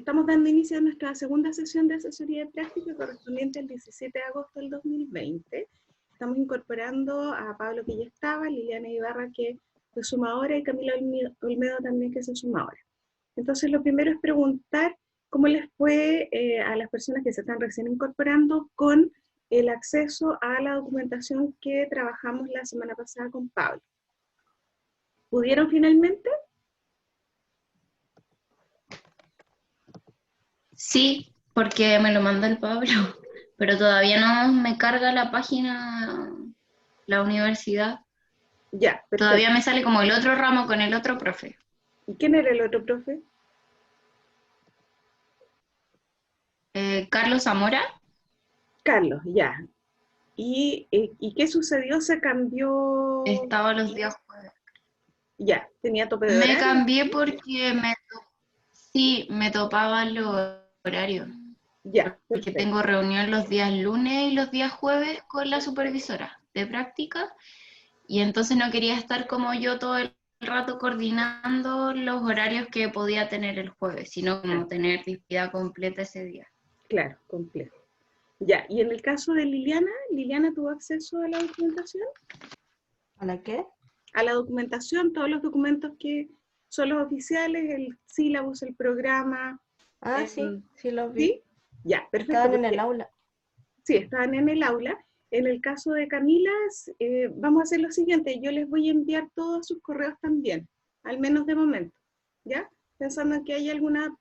Estamos dando inicio a nuestra segunda sesión de asesoría de práctica correspondiente al 17 de agosto del 2020. Estamos incorporando a Pablo, que ya estaba, Liliana Ibarra, que se suma ahora, y Camila Olmedo también, que se suma ahora. Entonces, lo primero es preguntar cómo les fue a las personas que se están recién incorporando con el acceso a la documentación que trabajamos la semana pasada con Pablo. ¿Pudieron finalmente? Sí, porque me lo mandó el Pablo, pero todavía no me carga la página, la universidad. Ya, Todavía perfecto. me sale como el otro ramo con el otro profe. ¿Y quién era el otro profe? Carlos Zamora. Carlos, ya. ¿Y qué sucedió? Se cambió, Estaba los días jueves. ya, tenía tope de Me horario. cambié porque sí, me topaban los horarios, Ya, porque perfecto. tengo reunión los días lunes y los días jueves con la supervisora de práctica, y entonces no quería estar como yo todo el rato coordinando los horarios que podía tener el jueves, sino Ah, como tener disponibilidad completa ese día. claro, complejo. Ya, y en el caso de Liliana, ¿Liliana tuvo acceso a la documentación? ¿A la qué? A la documentación, todos los documentos que son los oficiales, el sílabus, el programa, Ah, sí, sí los vi. ¿sí? Ya, perfecto, Estaban en el porque aula. sí, estaban en el aula. En el caso de Camila, vamos a hacer lo siguiente, yo les voy a enviar todos sus correos también, al menos de momento, ¿ya? Pensando en que hay alguna,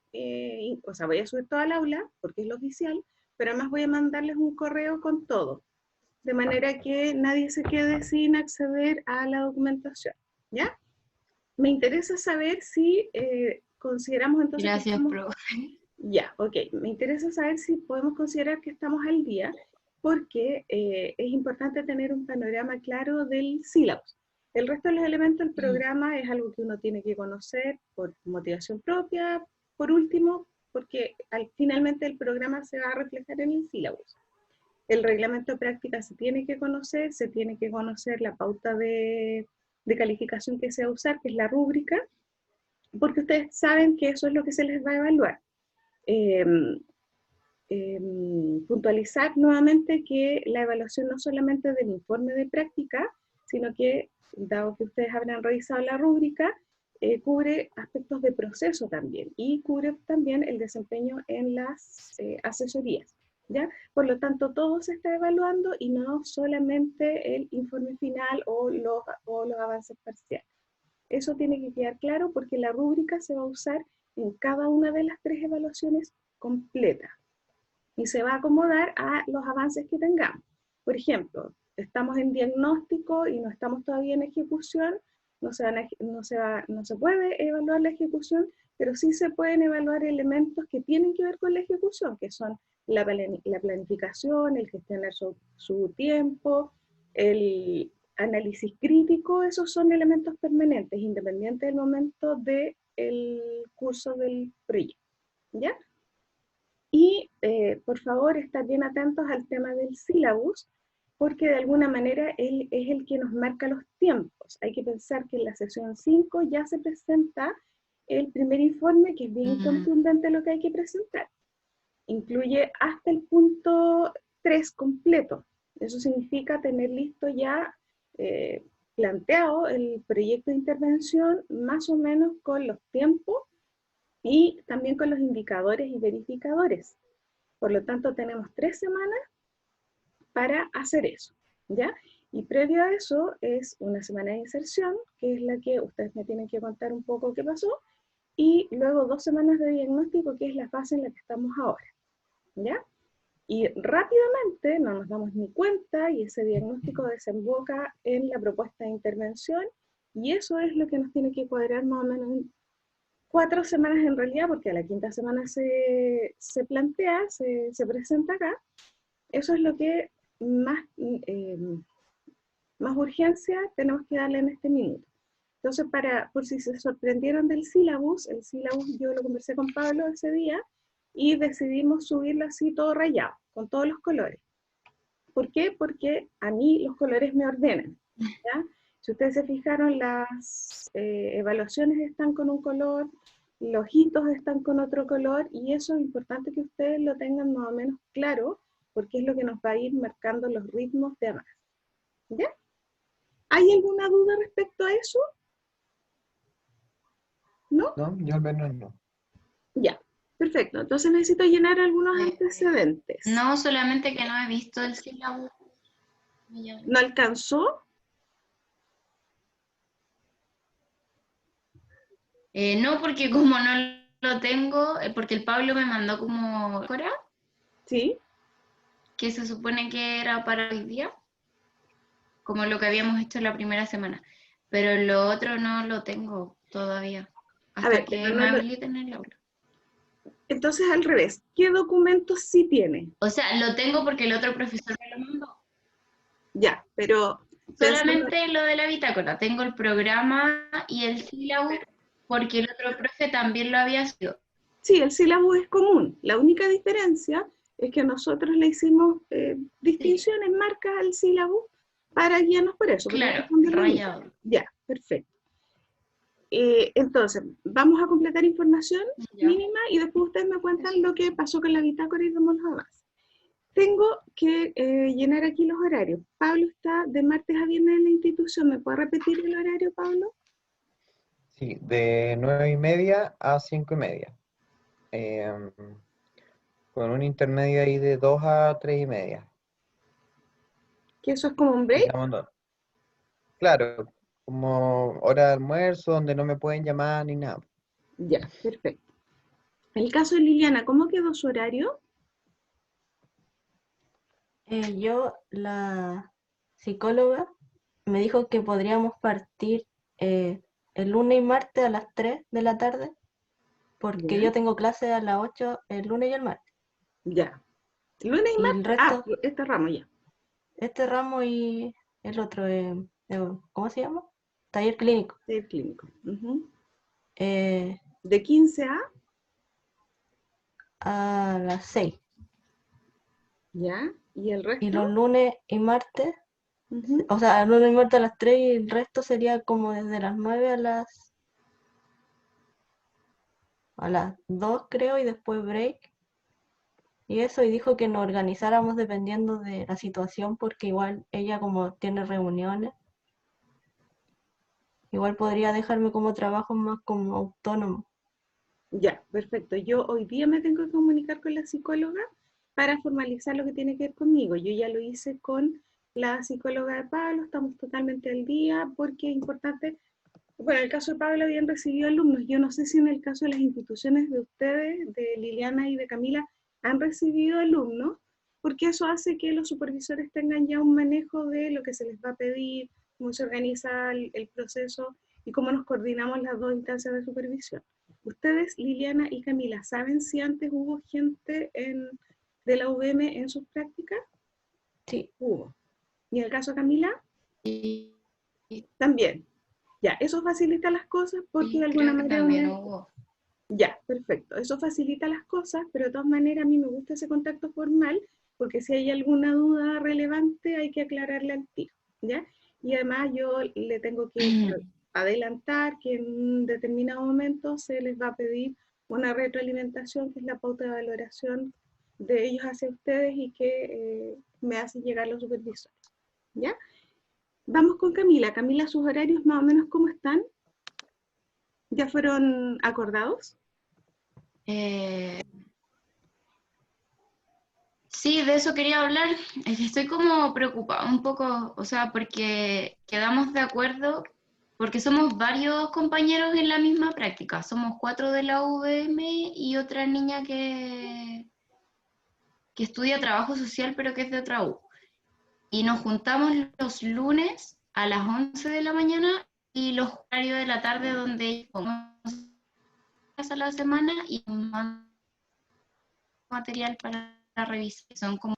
o sea, voy a subir todo al aula, porque es lo oficial, pero además voy a mandarles un correo con todo, de manera que nadie se quede sin acceder a la documentación, ¿ya? Me interesa saber si consideramos entonces que Gracias, estamos. profe. Ya, ok. Me interesa saber si podemos considerar que estamos al día, porque es importante tener un panorama claro del sílabus. El resto de los elementos del programa es algo que uno tiene que conocer por motivación propia, por último, porque finalmente el programa se va a reflejar en el sílabus. El reglamento de práctica se tiene que conocer la pauta de calificación que se va a usar, que es la rúbrica, porque ustedes saben que eso es lo que se les va a evaluar. Eh, Puntualizar nuevamente que la evaluación no solamente del informe de práctica, sino que, dado que ustedes habrán revisado la rúbrica, cubre aspectos de proceso también, y cubre también el desempeño en las asesorías, ¿ya? Por lo tanto, todo se está evaluando y no solamente el informe final o los avances parciales. Eso tiene que quedar claro, porque la rúbrica se va a usar en cada una de las 3 evaluaciones completas y se va a acomodar a los avances que tengamos. Por ejemplo, estamos en diagnóstico y no estamos todavía en ejecución, no se puede evaluar la ejecución, pero sí se pueden evaluar elementos que tienen que ver con la ejecución, que son la planificación, el gestionar su tiempo, el análisis crítico. Esos son elementos permanentes, independientes del momento del curso del proyecto, ¿ya? Y por favor, estar bien atentos al tema del sílabus, porque de alguna manera él es el que nos marca los tiempos. Hay que pensar que en la sesión 5 ya se presenta el primer informe, que es bien contundente lo que hay que presentar. Incluye hasta el punto 3 completo. Eso significa tener listo ya planteado el proyecto de intervención, más o menos con los tiempos y también con los indicadores y verificadores. Por lo tanto, tenemos 3 semanas para hacer eso, ¿ya? Y previo a eso es una semana de inserción, que es la que ustedes me tienen que contar un poco qué pasó, y luego 2 semanas de diagnóstico, que es la fase en la que estamos ahora, ¿ya? Y rápidamente no nos damos ni cuenta y ese diagnóstico desemboca en la propuesta de intervención, y eso es lo que nos tiene que cuadrar más o menos en 4 semanas en realidad, porque a la quinta semana se plantea, se presenta acá. Eso es lo que más urgencia tenemos que darle en este minuto. Entonces, por si se sorprendieron del sílabus, el sílabus yo lo conversé con Pablo ese día y decidimos subirlo así todo rayado, con todos los colores. ¿Por qué? Porque a mí los colores me ordenan, ¿ya? Si ustedes se fijaron, las evaluaciones están con un color, los hitos están con otro color, y eso es importante que ustedes lo tengan más o menos claro, porque es lo que nos va a ir marcando los ritmos de avance. ¿Ya? ¿Hay alguna duda respecto a eso? ¿No? No, yo al menos no. Ya, perfecto. Entonces necesito llenar algunos antecedentes. No, solamente que no he visto el sílabo. ¿No alcanzó? No, porque como no lo tengo, porque el Pablo me mandó como hora, Sí. que se supone que era para hoy día, como lo que habíamos hecho la primera semana. Pero lo otro no lo tengo todavía, hasta ver, que pero me no lo- habiliten el aula. Entonces al revés, ¿qué documentos sí tiene? O sea, lo tengo porque el otro profesor me lo mandó. Ya, pero Solamente lo de la bitácora. Tengo el programa y el sílabo porque el otro profe también lo había sido. sí, el sílabo es común. La única diferencia es que nosotros le hicimos distinciones, marcas al sílabo para guiarnos por eso. porque Claro, responde lo mismo. rayado. Ya, perfecto. Entonces, vamos a completar información Ya. mínima y después ustedes me cuentan lo que pasó con la bitácora y vemos los avances. Tengo que llenar aquí los horarios. Pablo está de martes a viernes en la institución. ¿Me puede repetir el horario, Pablo? Sí, de 9:30 a 5:30. Con un intermedio ahí de 2 a 3:30. Que eso es como un break. Digamos, claro, como hora de almuerzo donde no me pueden llamar ni nada. Ya, perfecto. El caso de Liliana, ¿cómo quedó su horario? La psicóloga me dijo que podríamos partir el lunes y martes a las 3 de la tarde, porque Ya. yo tengo clase a las 8 el lunes y el martes. Ya. Lunes y Y el martes. Ah, resto, este ramo ya. este ramo y el otro, ¿cómo se llama? Taller clínico. El clínico. Ujú. eh, De 15 a las 6. ya. ¿Y el Y los resto? lunes y martes, Ujú. o sea, el lunes y martes a las 3 y el resto sería como desde las 9 a las 2 creo, y después break. Y eso, y dijo que nos organizáramos dependiendo de la situación, porque igual ella como tiene reuniones, igual podría dejarme como trabajo más como autónomo. Ya, perfecto. Yo hoy día me tengo que comunicar con la psicóloga para formalizar lo que tiene que ver conmigo. Yo ya lo hice con la psicóloga de Pablo, estamos totalmente al día porque es importante. Bueno, en el caso de Pablo habían recibido alumnos. Yo no sé si en el caso de las instituciones de ustedes, de Liliana y de Camila, han recibido alumnos, porque eso hace que los supervisores tengan ya un manejo de lo que se les va a pedir, cómo se organiza el proceso y cómo nos coordinamos las dos instancias de supervisión. Ustedes, Liliana y Camila, ¿saben si antes hubo gente de la UVM en sus prácticas? Sí, Hubo. ¿Y en el caso de Camila? Y También. Ya, eso facilita las cosas porque de alguna creo que manera también hubo. ya, perfecto. Eso facilita las cosas, pero de todas maneras a mí me gusta ese contacto formal porque si hay alguna duda relevante hay que aclararla al tiro, ¿ya? Y además yo le tengo que adelantar que en un determinado momento se les va a pedir una retroalimentación, que es la pauta de valoración de ellos hacia ustedes y que me hacen llegar los supervisores, ¿ya? Vamos con Camila. Camila, ¿sus horarios más o menos cómo están? ¿Ya fueron acordados? Eh, sí, de eso quería hablar. Es que estoy como preocupada un poco, o sea, porque quedamos de acuerdo, porque somos varios compañeros en la misma práctica. Somos 4 de la UVM y otra niña que estudia trabajo social, pero que es de otra U. Y nos juntamos los lunes a las 11 de la mañana y los horarios de la tarde donde a la semana y material para la revisión. Son como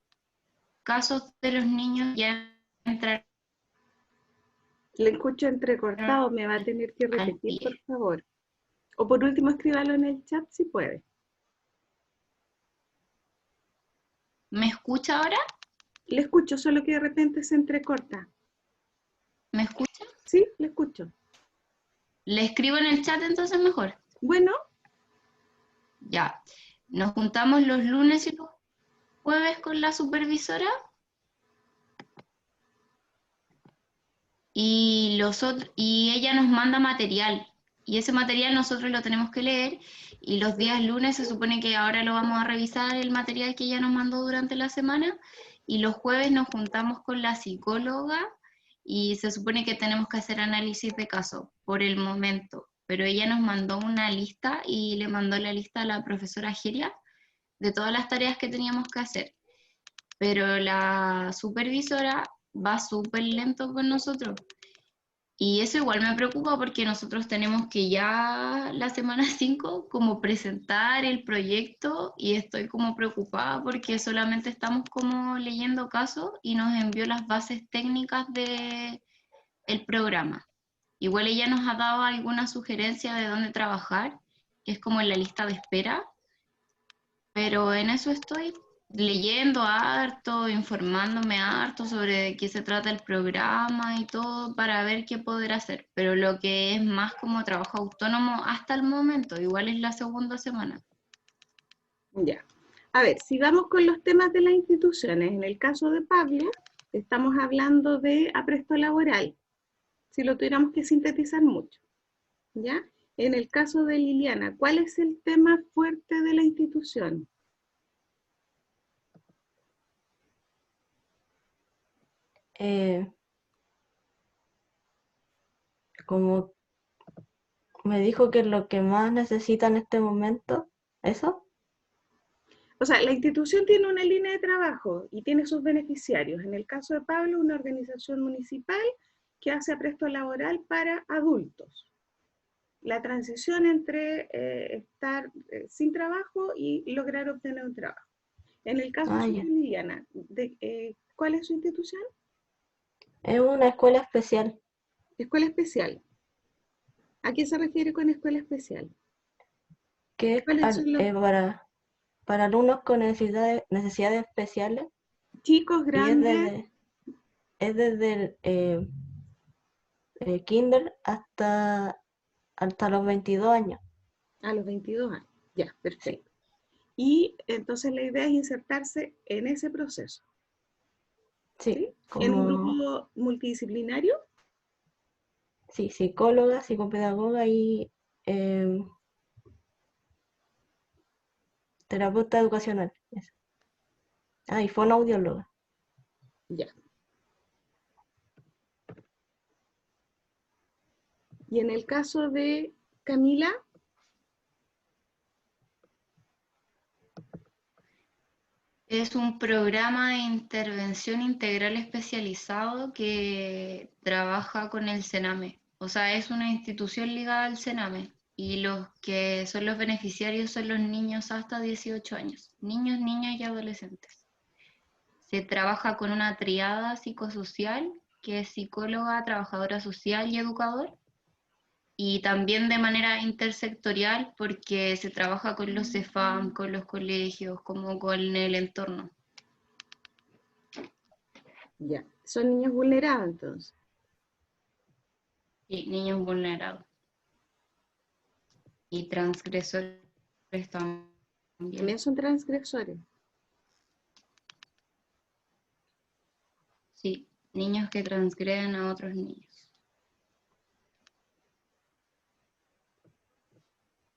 casos de los niños ya entrar Le escucho entrecortado, me va a tener que al repetir, por pie. favor. O por último, escríbalo en el chat si puede. ¿Me escucha ahora? Le escucho, solo que de repente se entrecorta. ¿Me escucha? ¿Sí? Le escucho. ¿Le escribo en el chat entonces mejor? Bueno, Ya, nos juntamos los lunes y los jueves con la supervisora y ella nos manda material. Y ese material nosotros lo tenemos que leer y los días lunes se supone que ahora lo vamos a revisar el material que ella nos mandó durante la semana y los jueves nos juntamos con la psicóloga y se supone que tenemos que hacer análisis de caso por el momento. Pero ella nos mandó una lista y le mandó la lista a la profesora Geria de todas las tareas que teníamos que hacer. Pero la supervisora va súper lento con nosotros. Y eso igual me preocupa porque nosotros tenemos que ya la semana 5 como presentar el proyecto y estoy como preocupada porque solamente estamos como leyendo casos y nos envió las bases técnicas del programa. Igual ella nos ha dado alguna sugerencia de dónde trabajar, que es como en la lista de espera, pero en eso estoy leyendo harto, informándome harto sobre de qué se trata el programa y todo para ver qué poder hacer. Pero lo que es más como trabajo autónomo hasta el momento, igual es la segunda semana. Ya. A ver, sigamos con los temas de las instituciones. En el caso de Pablo, estamos hablando de apresto laboral, si lo tuviéramos que sintetizar mucho, ¿ya? En el caso de Liliana, ¿cuál es el tema fuerte de la institución? Como me dijo que lo que más necesita en este momento, ¿eso? O sea, la institución tiene una línea de trabajo y tiene sus beneficiarios. En el caso de Pablo, una organización municipal que hace apresto laboral para adultos. La transición entre estar sin trabajo y lograr obtener un trabajo. En el caso Ah, de ya. Liliana, ¿cuál es su institución? Es una escuela especial Escuela especial. ¿A qué se refiere con escuela especial? que es ¿Cuáles son los para alumnos con necesidades especiales chicos y grandes es desde el kinder hasta los 22 años. a los 22 años? Ya, Sí, perfecto. Y entonces la idea es insertarse en ese proceso, sí, ¿sí? En un como grupo multidisciplinario. sí, psicóloga, psicopedagoga y em, terapeuta educacional. Eso. Ah, y fonoaudióloga. Ya. Y en el caso de Camila, Es un programa de intervención integral especializado que trabaja con el CENAME. O sea, es una institución ligada al CENAME y los que son los beneficiarios son los niños hasta 18 años, niños, niñas y adolescentes. Se trabaja con una triada psicosocial que es psicóloga, trabajadora social y educador. Y también de manera intersectorial porque se trabaja con los CEFAM, con los colegios, como con el entorno. ya, son niños vulnerados entonces. Y niños vulnerados y transgresores también. También son transgresores. Sí, niños que transgreden a otros niños.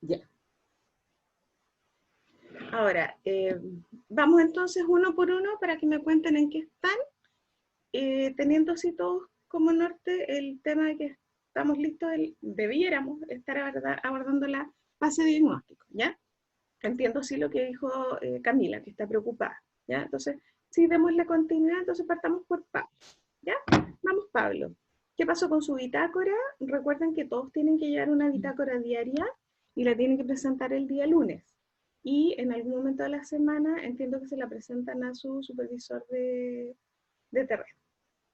Ya. Ahora, vamos entonces uno por uno para que me cuenten en qué están, teniendo así todos como norte el tema de que estamos listos, debiéramos estar abordando la fase de diagnóstico, ¿ya? Entiendo sí lo que dijo Camila, que está preocupada, ¿ya? Entonces, si demos la continuidad, entonces partamos por Pablo, ¿ya? Vamos, Pablo. ¿Qué pasó con su bitácora? Recuerden que todos tienen que llevar una bitácora diaria y la tienen que presentar el día lunes. Y en algún momento de la semana entiendo que se la presentan a su supervisor de terreno,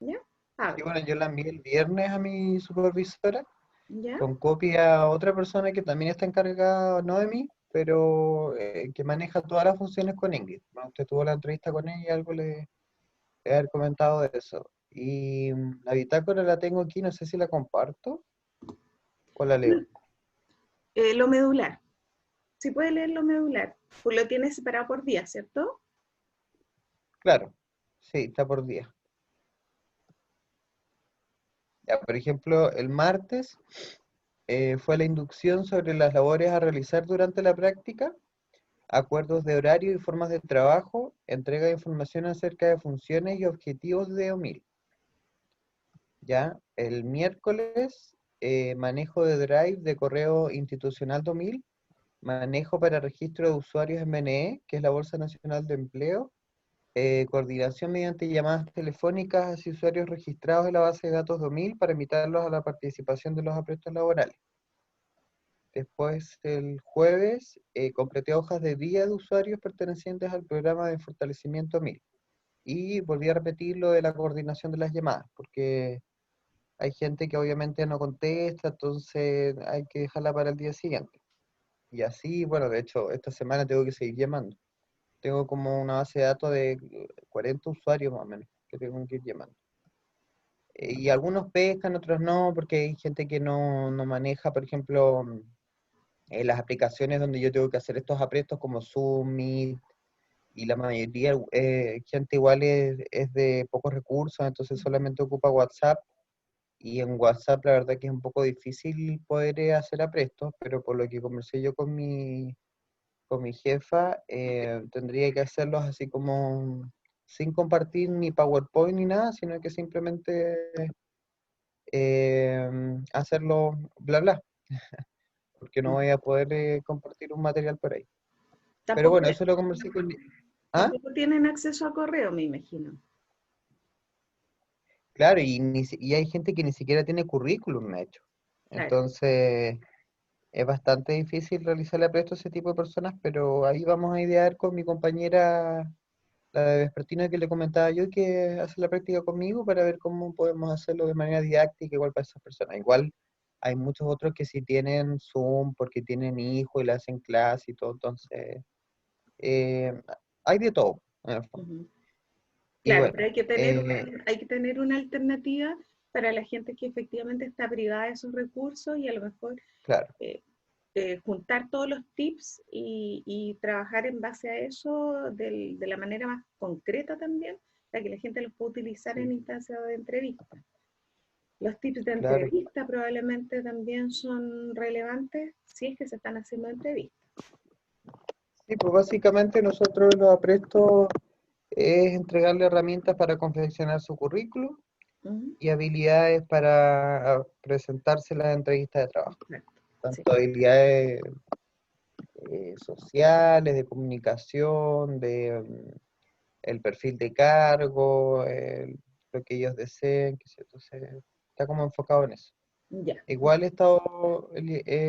¿ya? Sí, Pablo, bueno, yo la envié el viernes a mi supervisora ¿ya? con copia a otra persona que también está encargada, no de mí, pero que maneja todas las funciones con Ingrid. Bueno, usted tuvo la entrevista con ella y algo le he haber comentado de eso. Y la bitácora la tengo aquí, no sé si la comparto o la leo. Lo medular. Sí puede leerlo medular, pues lo tiene separado por día, ¿cierto? Claro, sí, está por día. Ya, por ejemplo, el martes fue la inducción sobre las labores a realizar durante la práctica, acuerdos de horario y formas de trabajo, entrega de información acerca de funciones y objetivos de OMIL. Ya, el miércoles, manejo de Drive de correo institucional de OMIL, manejo para registro de usuarios en BNE, que es la Bolsa Nacional de Empleo, coordinación mediante llamadas telefónicas hacia usuarios registrados en la base de datos de OMIL para invitarlos a la participación de los aprestos laborales. Después, el jueves, completé hojas de día de usuarios pertenecientes al programa de fortalecimiento OMIL. Y volví a repetir lo de la coordinación de las llamadas, porque hay gente que obviamente no contesta, entonces hay que dejarla para el día siguiente. Y así, bueno, de hecho, esta semana tengo que seguir llamando. Tengo como una base de datos de 40 usuarios más o menos que tengo que ir llamando. Y algunos pescan, otros no, porque hay gente que no maneja, por ejemplo, las aplicaciones donde yo tengo que hacer estos aprestos como Zoom, Meet, y la mayoría, gente igual es de pocos recursos, entonces solamente ocupa WhatsApp. Y en WhatsApp la verdad que es un poco difícil poder hacer aprestos, pero por lo que conversé yo con mi jefa, tendría que hacerlos así como sin compartir ni PowerPoint ni nada, sino que simplemente hacerlo bla bla, porque no voy a poder compartir un material por ahí. Pero Tampoco, bueno, eso lo conversé con... ¿Ah? tampoco tienen acceso a correo, me imagino. Claro, y hay gente que ni siquiera tiene currículum hecho. Claro. Entonces, es bastante difícil realizarle apresto a ese tipo de personas, pero ahí vamos a idear con mi compañera, la de vespertina que le comentaba yo, que hace la práctica conmigo para ver cómo podemos hacerlo de manera didáctica igual para esas personas. Igual hay muchos otros que sí tienen Zoom porque tienen hijos y le hacen clase y todo, entonces eh, hay de todo, en el fondo. Ujú. Y Claro, pero bueno, hay que tener una alternativa para la gente que efectivamente está privada de esos recursos y a lo mejor claro, eh, juntar todos los tips y trabajar en base a eso de la manera más concreta también, para que la gente los pueda utilizar en sí, instancias de entrevista. Los tips de claro. entrevista probablemente también son relevantes si es que se están haciendo entrevistas. Sí, pues básicamente nosotros los aprestos es entregarle herramientas para confeccionar su currículum Ujú. y habilidades para presentarse en las entrevistas de trabajo. Exacto. Sí. Tanto habilidades sociales, de comunicación, de el perfil de cargo, lo que ellos deseen, que entonces está como enfocado en eso. Ya. Igual he estado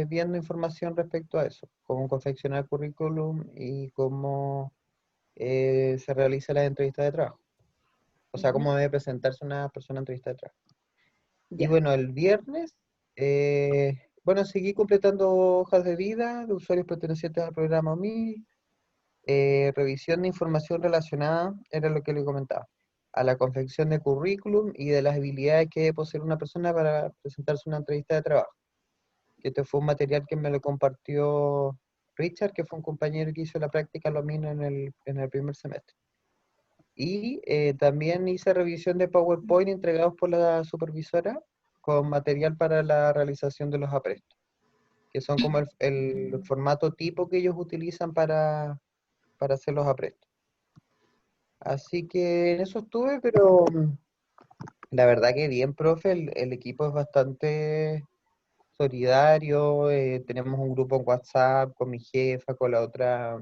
viendo información respecto a eso, cómo confeccionar currículum y cómo se realiza las entrevistas de trabajo. O sea, Ujú. cómo debe presentarse una persona en entrevista de trabajo. Y Ya. bueno, el viernes, bueno, seguí completando hojas de vida de usuarios pertenecientes al programa OMI, revisión de información relacionada, era lo que le comentaba, a la confección de currículum y de las habilidades que debe poseer una persona para presentarse una entrevista de trabajo. Que este fue un material que me lo compartió Richard, que fue un compañero que hizo la práctica lo mismo en el primer semestre. Y también hice revisión de PowerPoint entregados por la supervisora con material para la realización de los aprestos, que son como el formato tipo que ellos utilizan para hacer los aprestos. Así que en eso estuve, pero la verdad que bien, profe, el equipo es bastante solidario, tenemos un grupo en WhatsApp con mi jefa, con la otra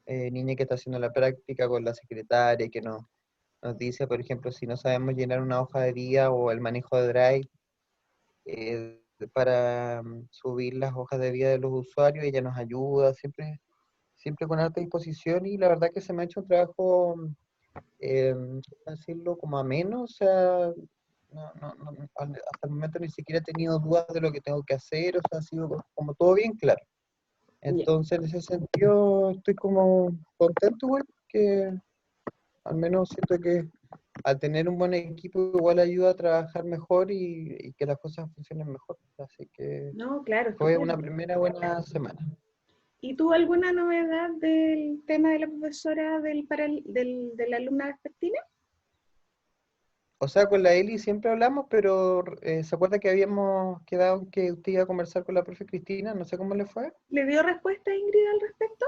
niña que está haciendo la práctica, con la secretaria que nos dice, por ejemplo, si no sabemos llenar una hoja de día o el manejo de Drive para subir las hojas de vida de los usuarios, ella nos ayuda, siempre con alta disposición y la verdad que se me ha hecho un trabajo, ¿cómo decirlo? Como ameno, o sea, hasta el momento ni siquiera he tenido dudas de lo que tengo que hacer, o sea, ha sido como todo bien claro. Ya. Entonces, en ese sentido, estoy como contento, güey, que al menos siento que al tener un buen equipo igual ayuda a trabajar mejor y que las cosas funcionen mejor. Así que No, claro, fue una estupendo. primera buena semana. ¿Y tuvo alguna novedad del tema de la profesora de la alumna vespertina? O sea, con la Eli siempre hablamos, pero ¿se acuerda que habíamos quedado en que usted iba a conversar con la profe Cristina? No sé cómo le fue. ¿Le dio respuesta a Ingrid al respecto?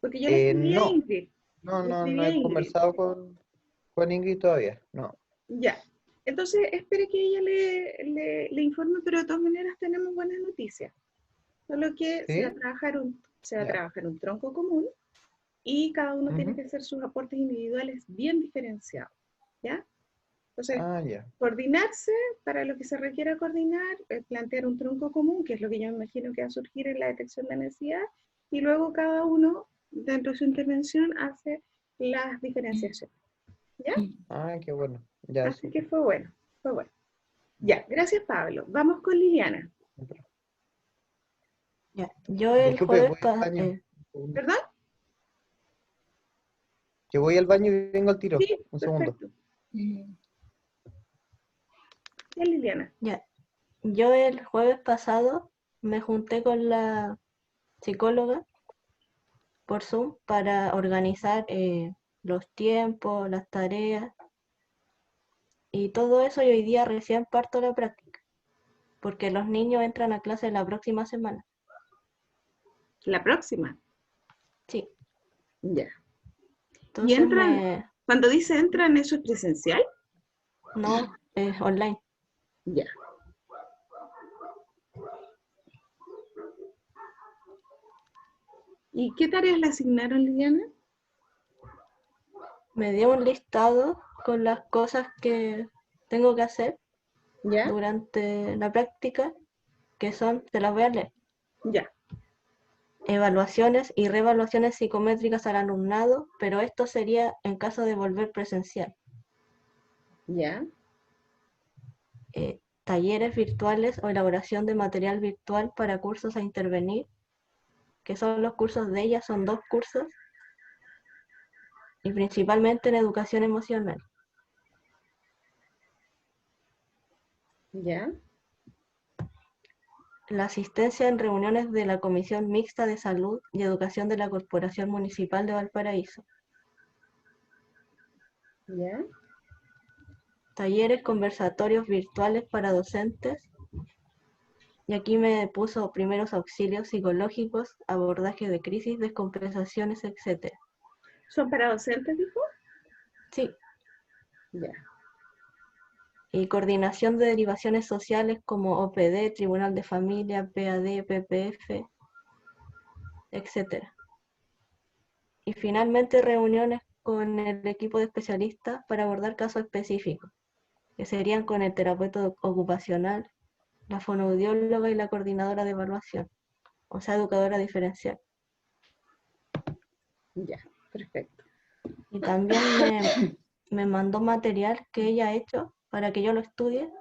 Porque yo le escribí a No, Ingrid. no, Le no, escribí no a he Ingrid. conversado con Ingrid todavía, no. Ya. Entonces, espere que ella le informe, pero de todas maneras tenemos buenas noticias. Solo que ¿Sí? se va a Ya. trabajar un tronco común y cada uno tiene Ujú. que hacer sus aportes individuales bien diferenciados. ¿Ya? Entonces, Ah, ya. coordinarse para lo que se requiera coordinar, plantear un tronco común, que es lo que yo me imagino que va a surgir en la detección de necesidad, y luego cada uno, dentro de su intervención, hace las diferenciaciones. ¿Ya? Ah, qué bueno. Ya, Así que súper. fue bueno, fue bueno. Ya, gracias Pablo. Vamos con Liliana. Ya. Yo el Disculpe, jueves voy al baño. Un segundo. ¿Perdón? Que voy al baño y vengo al tiro. Sí, Un segundo. perfecto. Ya, Liliana. ya. Yo el jueves pasado me junté con la psicóloga por Zoom para organizar los tiempos, las tareas y todo eso, y hoy día recién parto la práctica, porque los niños entran a clase la próxima semana. La próxima. Sí, Ya. Y entonces entran, cuando dice entran, ¿eso es presencial? no, es online. Ya. ¿Y qué tareas le asignaron, Liliana? Me dio un listado con las cosas que tengo que hacer Ya, durante la práctica, que son, te las voy a leer: ya, evaluaciones y reevaluaciones psicométricas al alumnado, pero esto sería en caso de volver presencial. ya, Talleres virtuales o elaboración de material virtual para cursos a intervenir, que son los cursos de ella, son 2 cursos, y principalmente en educación emocional. ya, La asistencia en reuniones de la Comisión Mixta de Salud y Educación de la Corporación Municipal de Valparaíso. ya, Talleres conversatorios virtuales para docentes. Y aquí me puso primeros auxilios psicológicos, abordaje de crisis, descompensaciones, etc. ¿Son para docentes, dijo? Sí, Ya, y coordinación de derivaciones sociales como OPD, Tribunal de Familia, PAD, PPF, etc. Y finalmente reuniones con el equipo de especialistas para abordar casos específicos, que serían con el terapeuta ocupacional, la fonoaudióloga y la coordinadora de evaluación, o sea, educadora diferencial. ya, perfecto. Y también me mandó material que ella ha hecho para que yo lo estudie.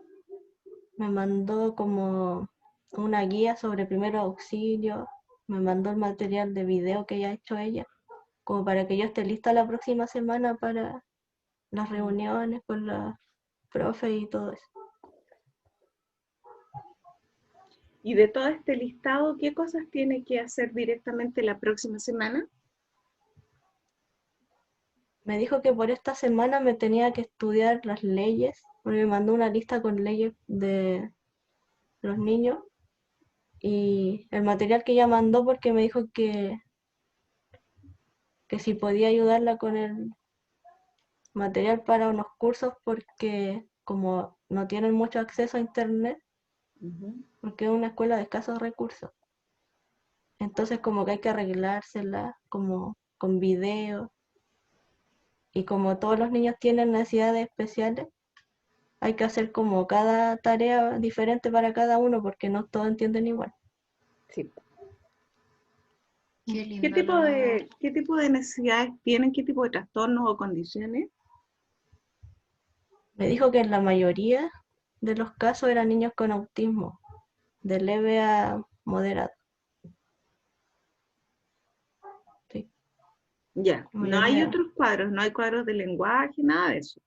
Me mandó como una guía sobre primeros auxilios, me mandó el material de video que ella ha hecho ella, como para que yo esté lista la próxima semana para las reuniones con la profe y todo eso. Y de todo este listado, ¿qué cosas tiene que hacer directamente la próxima semana? Me dijo que por esta semana me tenía que estudiar las leyes, porque me mandó una lista con leyes de los niños y el material que ella mandó, porque me dijo que si podía ayudarla con el material para unos cursos, porque como no tienen mucho acceso a internet, porque es una escuela de escasos recursos, entonces como que hay que arreglársela como con videos, y como todos los niños tienen necesidades especiales, hay que hacer como cada tarea diferente para cada uno, porque no todos entienden igual. Sí. Qué lindo ¿Qué tipo de necesidades tienen? ¿Qué tipo de trastornos o condiciones? Me dijo que en la mayoría de los casos eran niños con autismo, de leve a moderado. Sí, Ya, la no hay mayoría. otros cuadros, no hay cuadros de lenguaje, nada de eso.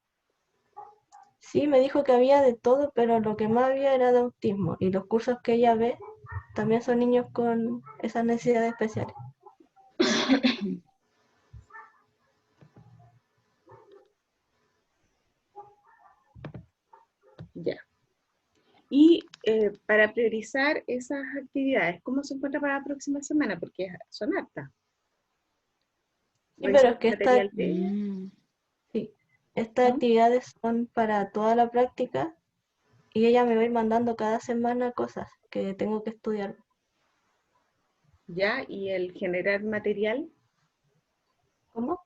Sí, me dijo que había de todo, pero lo que más había era de autismo. Y los cursos que ella ve también son niños con esas necesidades especiales. Ya. Y para priorizar esas actividades, ¿cómo se encuentra para la próxima semana? Porque son hartas. Sí, pero es que Material de ella. sí, estas ¿No? actividades son para toda la práctica y ella me va a ir mandando cada semana cosas que tengo que estudiar. Ya, y el generar material. ¿Cómo?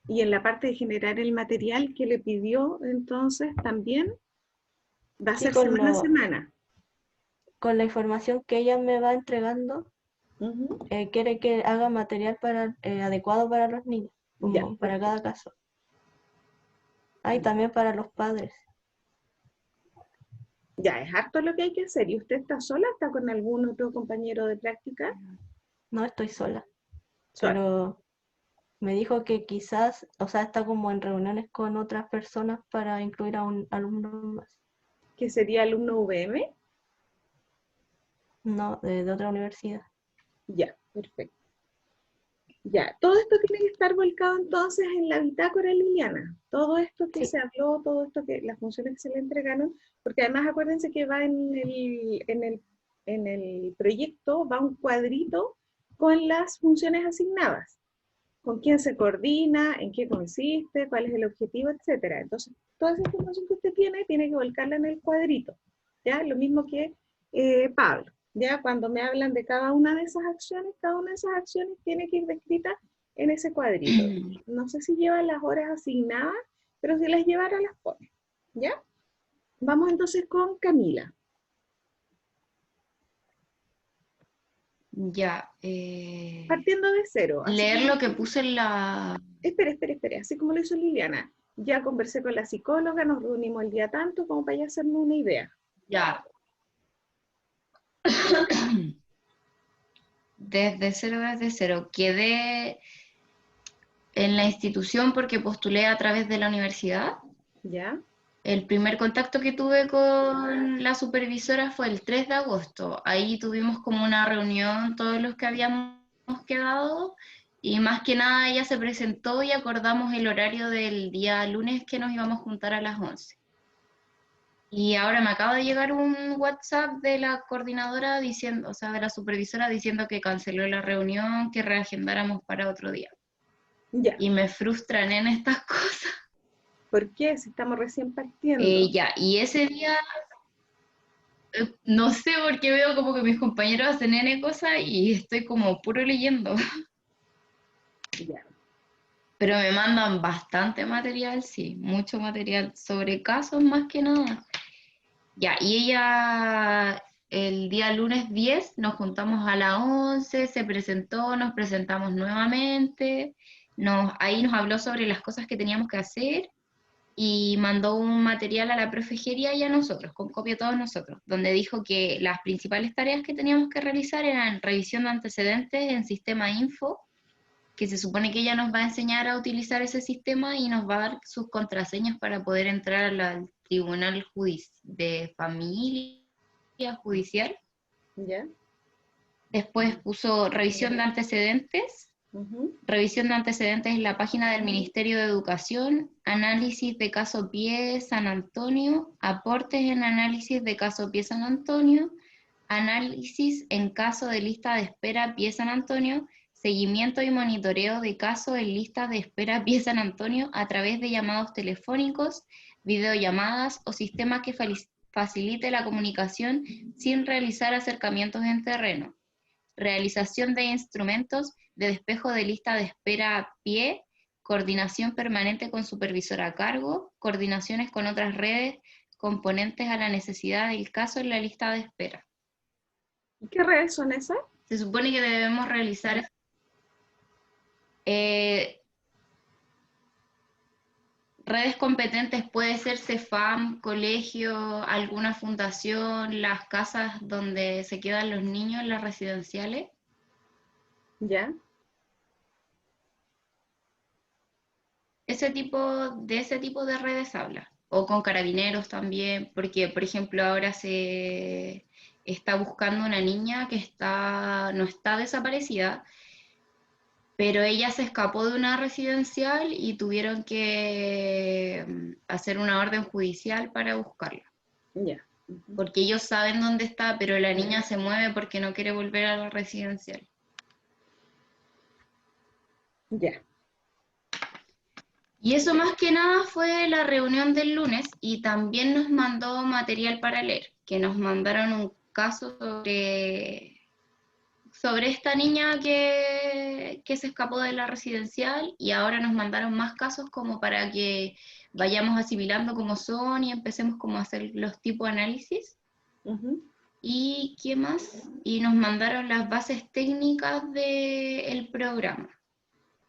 Y en la parte de generar el material que le pidió, entonces también va a Sí, ser semana a semana. con la información que ella me va entregando, Ujú. quiere que haga material adecuado para los niños, Ya, como para perfecto. cada caso. Ah, y también para los padres. Ya, es harto lo que hay que hacer. ¿Y usted está sola? ¿Está con algún otro compañero de práctica? No estoy sola, Sola. pero me dijo que quizás, o sea, está como en reuniones con otras personas para incluir a un alumno más, ¿Que sería alumno VM? no, de otra universidad. Ya, perfecto. Ya, todo esto tiene que estar volcado entonces en la bitácora, Liliana. Todo esto que Sí, se habló, todo esto que, las funciones que se le entregaron, porque además acuérdense que va en el proyecto, va un cuadrito con las funciones asignadas, con quién se coordina, en qué consiste, cuál es el objetivo, etcétera. Entonces, toda esa información que usted tiene que volcarla en el cuadrito, ¿ya? Lo mismo que Pablo. Ya cuando me hablan de cada una de esas acciones, cada una de esas acciones tiene que ir descrita en ese cuadrito. No sé si lleva las horas asignadas, pero si las llevara las pone. ¿Ya? Vamos entonces con Camila. Ya. Partiendo de cero. Así Leer como, lo que puse en la... espere. Así como lo hizo Liliana. Ya conversé con la psicóloga, nos reunimos el día tanto como para ya hacerme una idea. Ya. Desde cero. Quedé en la institución porque postulé a través de la universidad. ¿Ya? El primer contacto que tuve con la supervisora fue el 3 de agosto. Ahí tuvimos como una reunión todos los que habíamos quedado y más que nada ella se presentó y acordamos el horario del día lunes que nos íbamos a juntar a las 11. Y ahora me acaba de llegar un WhatsApp de la coordinadora diciendo, o sea, de la supervisora diciendo que canceló la reunión, que reagendáramos para otro día. Ya. Y me frustran en estas cosas. ¿Por qué? Si estamos recién partiendo. Ya, y ese día no sé por qué veo como que mis compañeros hacen N cosas y estoy como puro leyendo. Ya. Pero me mandan bastante material, sí, mucho material sobre casos más que nada. Ya, y ella el día lunes 10 nos juntamos a las 11, se presentó, nos presentamos nuevamente, ahí nos habló sobre las cosas que teníamos que hacer y mandó un material a la profejería y a nosotros, con copia a todos nosotros, donde dijo que las principales tareas que teníamos que realizar eran revisión de antecedentes en sistema info, que se supone que ella nos va a enseñar a utilizar ese sistema y nos va a dar sus contraseñas para poder entrar al tribunal de familia judicial. ¿Ya? Después puso revisión de antecedentes. Ujú. Revisión de antecedentes en la página del Ministerio de Educación, análisis de caso PIE San Antonio, aportes en análisis de caso PIE San Antonio, análisis en caso de lista de espera PIE San Antonio, seguimiento y monitoreo de caso en lista de espera PIE San Antonio a través de llamados telefónicos, videollamadas o sistema que facilite la comunicación sin realizar acercamientos en terreno. Realización de instrumentos de despejo de lista de espera a pie, coordinación permanente con supervisor a cargo, coordinaciones con otras redes componentes a la necesidad del caso en la lista de espera. ¿Y qué redes son esas? Se supone que debemos realizar redes competentes, puede ser CEFAM, colegio, alguna fundación, las casas donde se quedan los niños, las residenciales. ¿Ya? De ese tipo de redes habla. O con carabineros también, porque, por ejemplo, ahora está buscando una niña que no está desaparecida, pero ella se escapó de una residencial y tuvieron que hacer una orden judicial para buscarla. Ya. Porque ellos saben dónde está, pero la niña se mueve porque no quiere volver a la residencial. Ya. Y eso más que nada fue la reunión del lunes, y también nos mandó material para leer, que nos mandaron un caso sobre esta niña que se escapó de la residencial, y ahora nos mandaron más casos como para que vayamos asimilando cómo son y empecemos como a hacer los tipos de análisis. ¿Y qué más? Y nos mandaron las bases técnicas del programa,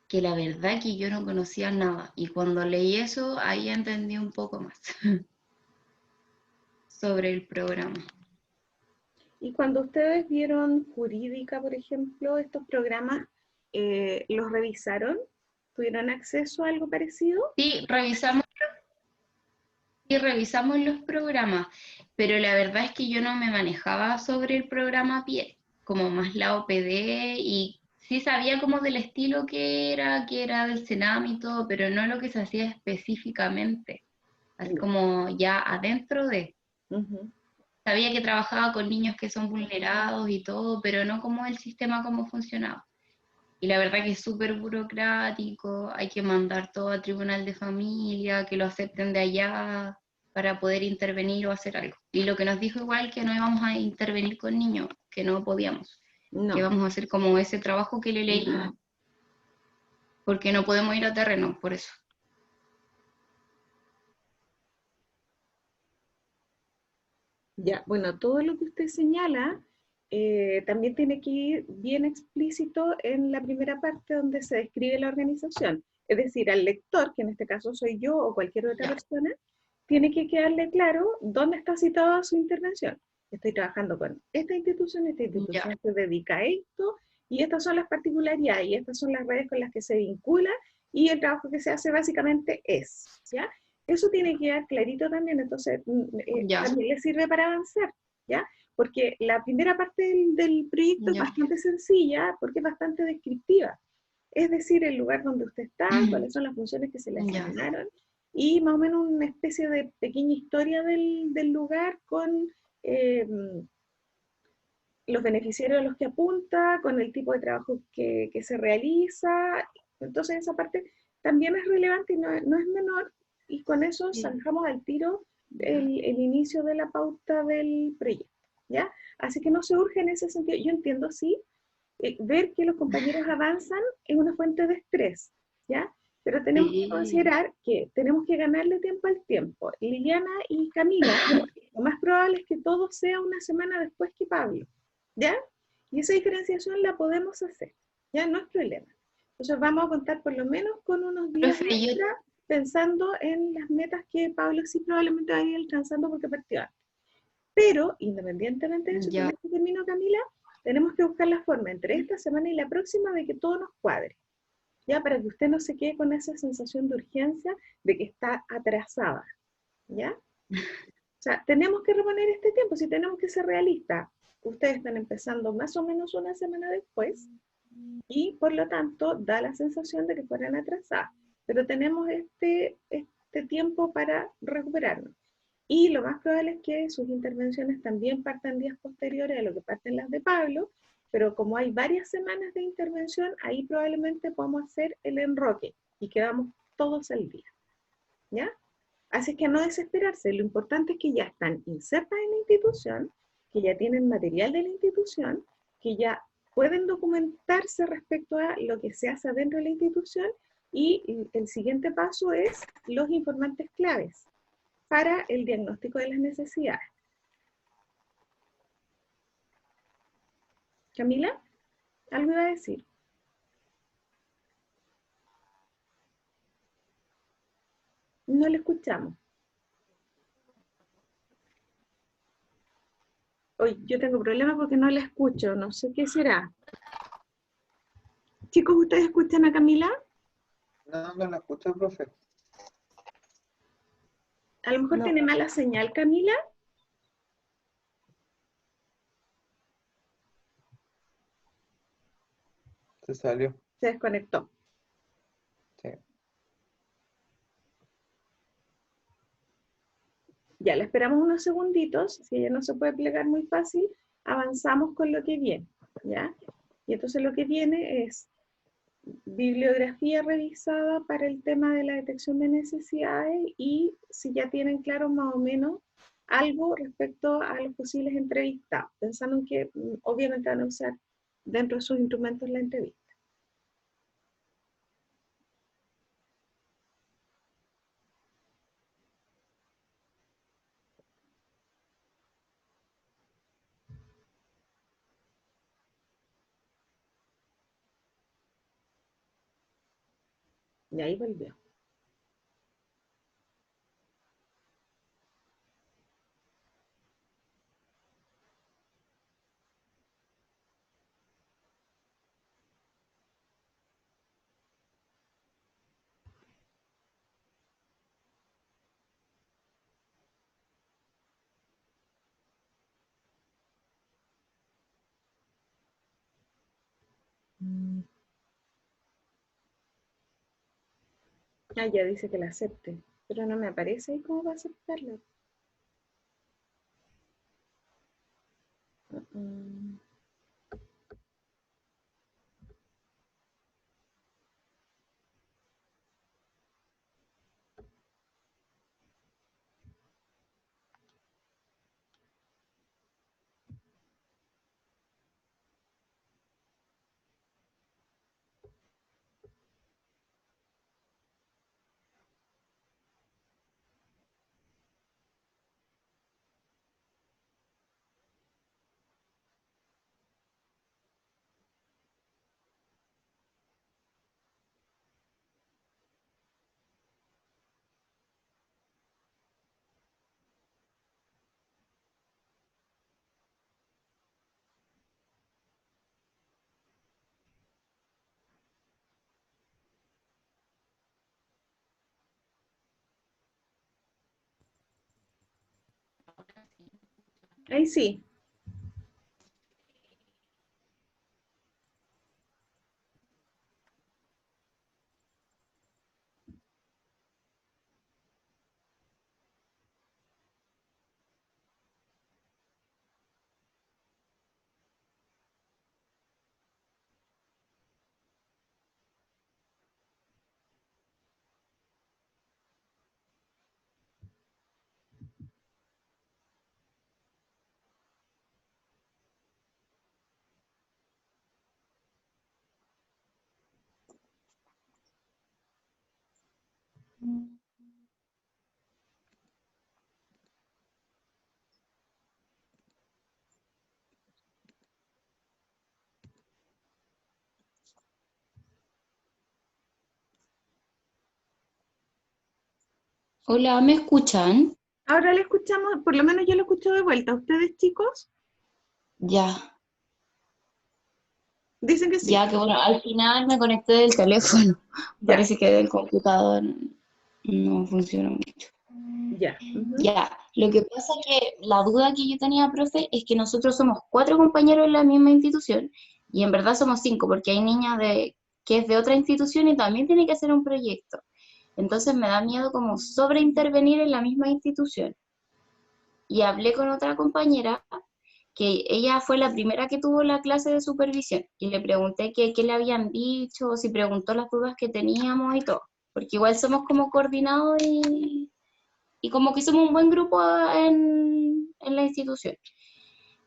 que la verdad que yo no conocía nada, y cuando leí eso, ahí entendí un poco más sobre el programa. Y cuando ustedes vieron jurídica, por ejemplo, estos programas, ¿los revisaron? ¿Tuvieron acceso a algo parecido? Sí, revisamos los programas, pero la verdad es que yo no me manejaba sobre el programa a pie, como más la OPD, y sí sabía como del estilo que era del Senam y todo, pero no lo que se hacía específicamente, así como ya adentro de... Sabía que trabajaba con niños que son vulnerados y todo, pero no como el sistema, cómo funcionaba. Y la verdad que es súper burocrático, hay que mandar todo al tribunal de familia, que lo acepten de allá para poder intervenir o hacer algo. Y lo que nos dijo igual que no íbamos a intervenir con niños, que no podíamos, que No. vamos a hacer como ese trabajo que le leí, porque no podemos ir a terreno, por eso. Ya, bueno, todo lo que usted señala también tiene que ir bien explícito en la primera parte donde se describe la organización. Es decir, al lector, que en este caso soy yo o cualquier otra persona, tiene que quedarle claro dónde está situada su intervención. Estoy trabajando con esta institución se dedica a esto, y estas son las particularidades, y estas son las redes con las que se vincula, y el trabajo que se hace básicamente es, ¿ya? Eso tiene que quedar clarito también, entonces también le sirve para avanzar, ¿ya? Porque la primera parte del proyecto es bastante sencilla, porque es bastante descriptiva. Es decir, el lugar donde usted está, cuáles son las funciones que se le asignaron, y más o menos una especie de pequeña historia del lugar con los beneficiarios a los que apunta, con el tipo de trabajo que se realiza. Entonces esa parte también es relevante y no es menor, y con eso zanjamos al tiro el inicio de la pauta del proyecto, ¿ya? Así que no se urge en ese sentido. Yo entiendo, sí, ver que los compañeros avanzan es una fuente de estrés, ¿ya? Pero tenemos que considerar que tenemos que ganarle tiempo al tiempo. Liliana y Camila, lo más probable es que todo sea una semana después que Pablo, ¿ya? Y esa diferenciación la podemos hacer, ¿ya? No es problema. Entonces vamos a contar por lo menos con unos días extra, pensando en las metas que Pablo sí probablemente va a ir alcanzando porque partió antes. Pero, independientemente de eso, con este término, Camila, tenemos que buscar la forma entre esta semana y la próxima de que todo nos cuadre, ¿ya? Para que usted no se quede con esa sensación de urgencia de que está atrasada, ¿ya? O sea, tenemos que reponer este tiempo, si tenemos que ser realistas. Ustedes están empezando más o menos una semana después, y por lo tanto da la sensación de que fueran atrasadas. Pero tenemos este tiempo para recuperarnos. Y lo más probable es que sus intervenciones también partan días posteriores a lo que parten las de Pablo, pero como hay varias semanas de intervención, ahí probablemente podamos hacer el enroque y quedamos todos al día, ¿ya? Así que no desesperarse, lo importante es que ya están insertas en la institución, que ya tienen material de la institución, que ya pueden documentarse respecto a lo que se hace dentro de la institución, y el siguiente paso es los informantes claves para el diagnóstico de las necesidades. Camila, ¿algo iba a decir? No le escuchamos. Hoy yo tengo problemas porque no la escucho, no sé qué será. Chicos, ¿ustedes escuchan a Camila? No la escucho, profe. A lo mejor tiene mala señal, Camila. Se salió. Se desconectó. Sí. Ya, le esperamos unos segunditos. Si ella no se puede plegar muy fácil, avanzamos con lo que viene, ¿ya? Y entonces lo que viene es bibliografía revisada para el tema de la detección de necesidades y si ya tienen claro más o menos algo respecto a los posibles entrevistados, pensando en que obviamente van a usar dentro de sus instrumentos la entrevista. Y ahí volvió. Ah, ya dice que la acepte, pero no me aparece ahí cómo va a aceptarla. Mm. Ahí sí. Hola, ¿me escuchan? Ahora le escuchamos, por lo menos yo lo escucho de vuelta. ¿Ustedes, chicos? Ya, Dicen que sí. ya que bueno, al final me conecté del teléfono. Ya, Parece que del computador no funciona mucho. ya. Ujú. Ya, lo que pasa es que la duda que yo tenía, profe, es que nosotros somos 4 compañeros en la misma institución y en verdad somos 5 porque hay niñas que es de otra institución y también tiene que hacer un proyecto. Entonces me da miedo como sobreintervenir en la misma institución. Y hablé con otra compañera que ella fue la primera que tuvo la clase de supervisión y le pregunté qué le habían dicho, si preguntó las dudas que teníamos y todo, porque igual somos como coordinados y como que somos un buen grupo en la institución.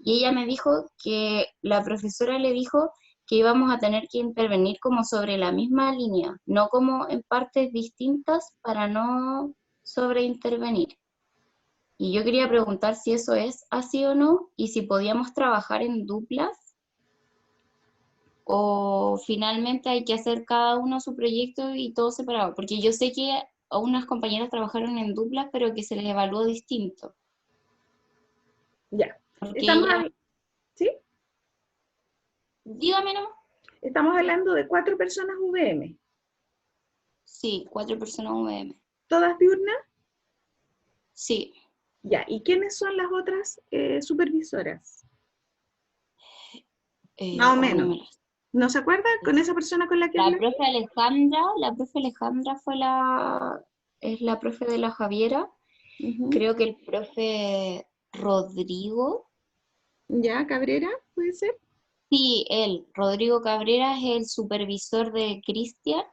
Y ella me dijo que la profesora le dijo que íbamos a tener que intervenir como sobre la misma línea, no como en partes distintas para no sobreintervenir. Y yo quería preguntar si eso es así o no, y si podíamos trabajar en duplas, o finalmente hay que hacer cada uno su proyecto y todo separado, porque yo sé que a unas compañeras trabajaron en duplas, pero que se les evaluó distinto, Ya. porque Estamos, ella, ¿sí? dígame no, Estamos hablando de 4 personas VM. sí, 4 personas UM, ¿Todas diurnas? sí, Ya. ¿Y quiénes son las otras supervisoras? Más o o no menos. me las, ¿No se acuerda con esa persona con la que La hablé? profe Alejandra es la profe de la Javiera. Ujú. Creo que el profe Rodrigo, ¿Ya, Cabrera? ¿Puede ser? sí, Rodrigo Cabrera es el supervisor de Cristian.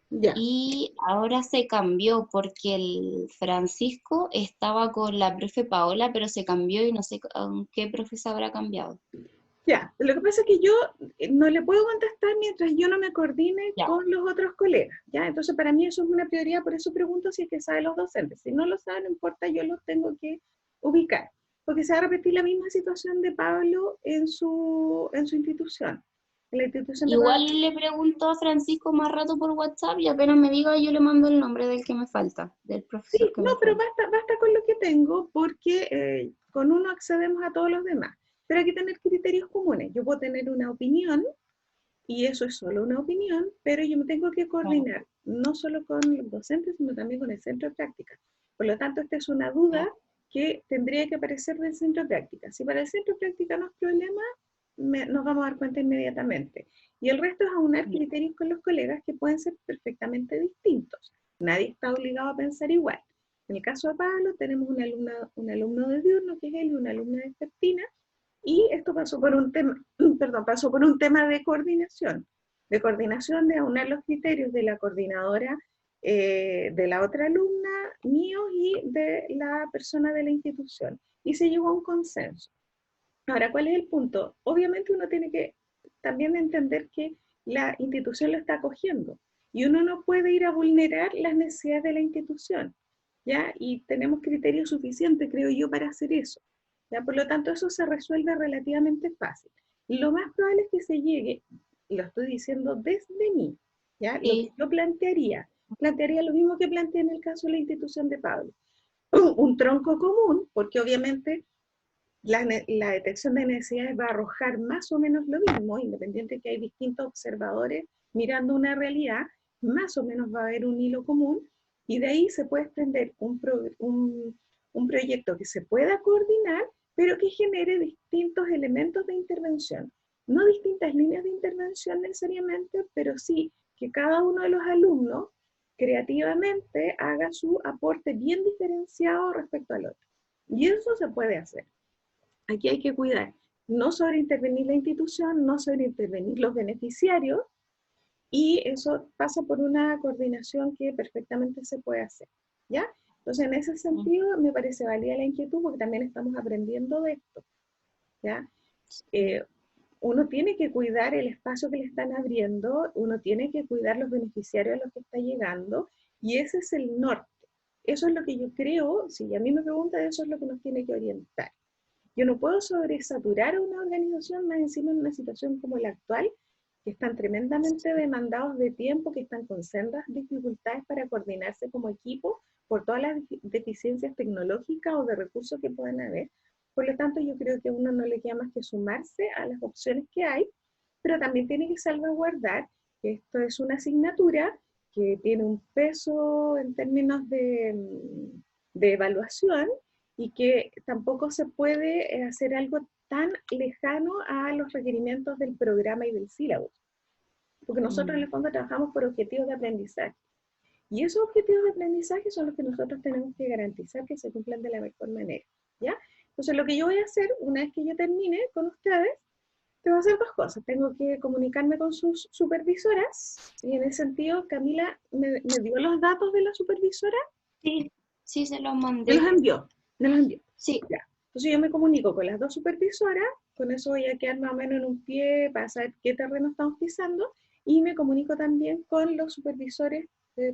Ya. Y ahora se cambió porque el Francisco estaba con la profe Paola, pero se cambió y no sé con qué profe se habrá cambiado. Ya, lo que pasa es que yo no le puedo contestar mientras yo no me coordine Ya, con los otros colegas, ¿ya? Entonces para mí eso es una prioridad, por eso pregunto si es que saben los docentes. Si no lo saben, no importa, yo los tengo que ubicar, porque se va a repetir la misma situación de Pablo en su institución. En la institución de Pablo. igual le pregunto a Francisco más rato por WhatsApp y apenas me diga yo le mando el nombre del que me falta, del profesor Sí, que no, me pero falta. basta con lo que tengo, porque con uno accedemos a todos los demás. Pero hay que tener criterios comunes. Yo puedo tener una opinión, y eso es solo una opinión, pero yo me tengo que Claro, coordinar no solo con los docentes, sino también con el centro de práctica. Por lo tanto, esta es una duda ya, que tendría que aparecer del centro de práctica. Si para el centro de práctica no es problema, nos vamos a dar cuenta inmediatamente. Y el resto es aunar ya. criterios con los colegas que pueden ser perfectamente distintos. Nadie está obligado a pensar igual. En el caso de Pablo, tenemos un alumno de diurno, que es él, y una alumna vespertina, y esto pasó por un tema, perdón, pasó por un tema de coordinación de aunar los criterios de la coordinadora, de la otra alumna, mío y de la persona de la institución. Y se llegó a un consenso. Ahora, ¿cuál es el punto? Obviamente uno tiene que también entender que la institución lo está acogiendo y uno no puede ir a vulnerar las necesidades de la institución, ¿ya? Y tenemos criterios suficientes, creo yo, para hacer eso, ¿ya? Por lo tanto, eso se resuelve relativamente fácil. Lo más probable es que se llegue, y lo estoy diciendo desde mí, ¿ya? Lo que Sí, yo plantearía lo mismo que planteé en el caso de la institución de Pablo. Un tronco común, porque obviamente la detección de necesidades va a arrojar más o menos lo mismo, independiente de que hay distintos observadores mirando una realidad, más o menos va a haber un hilo común, y de ahí se puede extender un proyecto que se pueda coordinar, pero que genere distintos elementos de intervención. No distintas líneas de intervención necesariamente, pero sí que cada uno de los alumnos creativamente haga su aporte bien diferenciado respecto al otro. Y eso se puede hacer. Aquí hay que cuidar, no sobreintervenir la institución, no sobreintervenir los beneficiarios, y eso pasa por una coordinación que perfectamente se puede hacer, ¿ya? Entonces, en ese sentido, me parece válida la inquietud porque también estamos aprendiendo de esto, ¿ya? Eh, Uno tiene que cuidar el espacio que le están abriendo, uno tiene que cuidar los beneficiarios a los que está llegando, y ese es el norte. Eso es lo que yo creo, si a mí me preguntan, eso es lo que nos tiene que orientar. Yo no puedo sobresaturar a una organización más encima en una situación como la actual, que están tremendamente demandados de tiempo, que están con sendas dificultades para coordinarse como equipo por todas las deficiencias tecnológicas o de recursos que puedan haber. Por lo tanto, yo creo que a uno no le queda más que sumarse a las opciones que hay, pero también tiene que salvaguardar que esto es una asignatura que tiene un peso en términos de evaluación, y que tampoco se puede hacer algo tan lejano a los requerimientos del programa y del sílabo, porque nosotros en el fondo trabajamos por objetivos de aprendizaje, y esos objetivos de aprendizaje son los que nosotros tenemos que garantizar que se cumplan de la mejor manera, ¿ya? Entonces lo que yo voy a hacer, una vez que yo termine con ustedes, tengo que hacer dos cosas. Tengo que comunicarme con sus supervisoras, y en ese sentido Camila me dio los datos de la supervisora. sí, sí se los Me los mandé. envió, me los envió. Sí, Ya. Entonces yo me comunico con las dos supervisoras, con eso voy a quedar más o menos en un pie para saber qué terreno estamos pisando, y me comunico también con los supervisores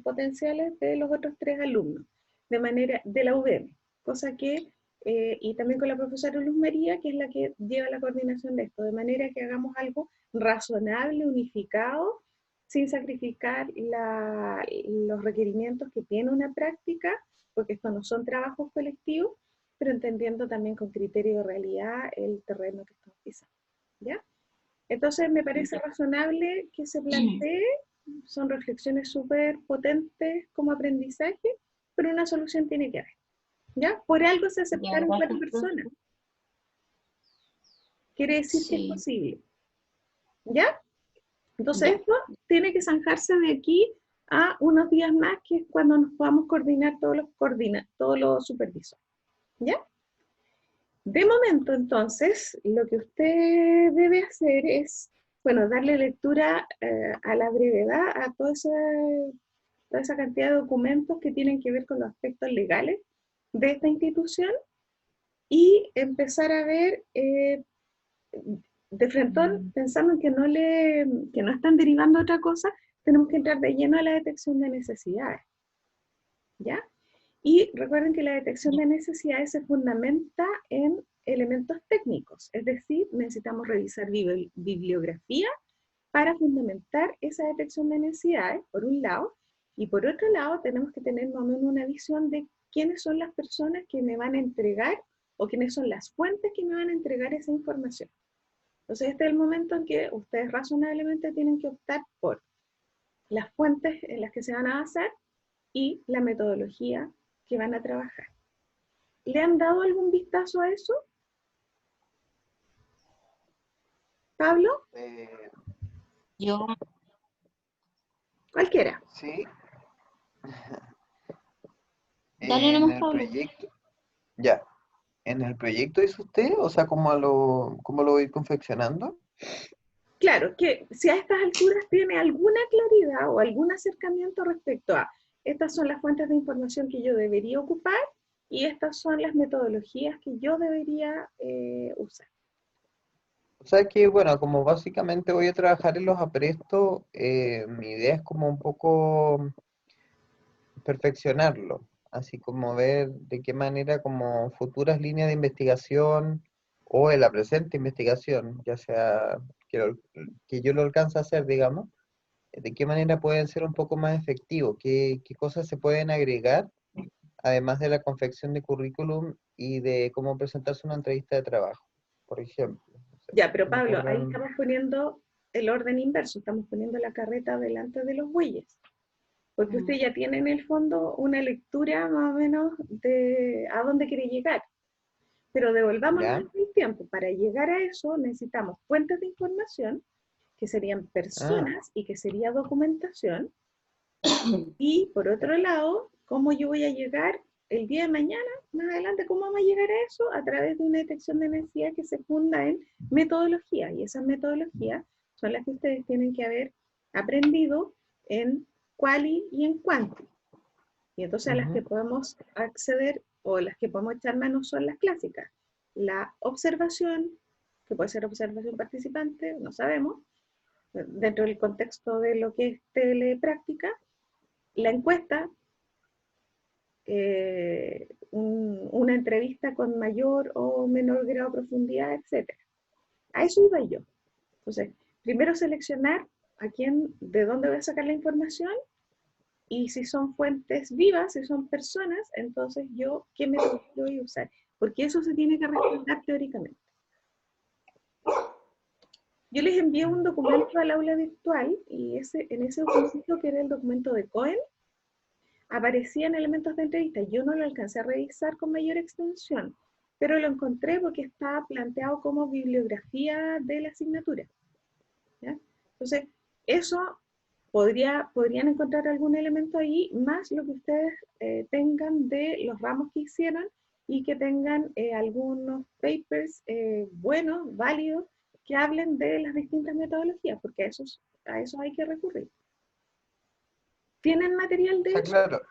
potenciales de los otros 3 alumnos, de manera de la UDM, cosa que, y también con la profesora Luz María, que es la que lleva la coordinación de esto, de manera que hagamos algo razonable, unificado, sin sacrificar los requerimientos que tiene una práctica, porque estos no son trabajos colectivos, pero entendiendo también con criterio de realidad el terreno que estamos pisando, ¿ya? Entonces me parece razonable que se plantee, son reflexiones súper potentes como aprendizaje, pero una solución tiene que haber, ¿ya? Por algo se ya, aceptaron 4 gracias, personas, profe. quiere decir que es Sí, posible. ¿Ya? Entonces Ya. esto tiene que zanjarse de aquí a unos días más, que es cuando nos podamos coordinar todos los supervisores. ¿Ya? De momento, entonces, lo que usted debe hacer es, bueno, darle lectura a la brevedad a toda esa cantidad de documentos que tienen que ver con los aspectos legales de esta institución y empezar a ver de frentón, pensando en que no están derivando otra cosa, tenemos que entrar de lleno a la detección de necesidades. ¿Ya? Y recuerden que la detección de necesidades se fundamenta en elementos técnicos, es decir, necesitamos revisar bibliografía para fundamentar esa detección de necesidades, por un lado, y por otro lado tenemos que tener más o menos una visión de quiénes son las personas que me van a entregar o quiénes son las fuentes que me van a entregar esa información. Entonces este es el momento en que ustedes razonablemente tienen que optar por las fuentes en las que se van a basar y la metodología que van a trabajar. ¿Le han dado algún vistazo a eso? ¿Pablo? Yo, Cualquiera. Sí, Dale en nomás, el Pablo. proyecto, ya, en el proyecto hizo usted, o sea, ¿cómo lo voy confeccionando? Claro, que si a estas alturas tiene alguna claridad o algún acercamiento respecto a estas son las fuentes de información que yo debería ocupar y estas son las metodologías que yo debería usar. O sea que, bueno, como básicamente voy a trabajar en los aprestos, mi idea es como un poco perfeccionarlo, así como ver de qué manera como futuras líneas de investigación o en la presente investigación, ya sea que yo lo alcance a hacer, digamos, de qué manera pueden ser un poco más efectivos, qué cosas se pueden agregar, además de la confección de currículum y de cómo presentarse una entrevista de trabajo, por ejemplo. No sé, Ya, pero se me Pablo, ahí ocurren- estamos poniendo el orden inverso, estamos poniendo la carreta delante de los bueyes, porque usted ya tiene en el fondo una lectura más o menos de a dónde quiere llegar. Pero devolvámonos ¿Ya? en el tiempo. Para llegar a eso necesitamos fuentes de información, que serían Ah, personas y que sería documentación. Y por otro lado, ¿cómo yo voy a llegar el día de mañana, más adelante, cómo vamos a llegar a eso? A través de una detección de necesidad que se funda en metodología. Y esas metodologías son las que ustedes tienen que haber aprendido en quali y en quanti. Y entonces a las que ujú, podemos acceder o las que podemos echar mano son las clásicas. La observación, que puede ser observación participante, no sabemos, dentro del contexto de lo que es telepráctica. La encuesta, una entrevista con mayor o menor grado de profundidad, etc. A eso iba yo. Entonces, primero seleccionar a quién, de dónde voy a sacar la información. Y si son fuentes vivas, si son personas, entonces yo, ¿qué metodología voy a usar? Porque eso se tiene que respaldar teóricamente. Yo les envié un documento al aula virtual y en ese documento, que era el documento de Cohen, aparecían elementos de entrevista. Yo no lo alcancé a revisar con mayor extensión, pero lo encontré porque estaba planteado como bibliografía de la asignatura. ¿Ya? Entonces, eso podrían encontrar algún elemento ahí, más lo que ustedes tengan de los ramos que hicieron y que tengan algunos papers buenos, válidos, que hablen de las distintas metodologías, porque a eso hay que recurrir. ¿Tienen material o de sea, eso? claro,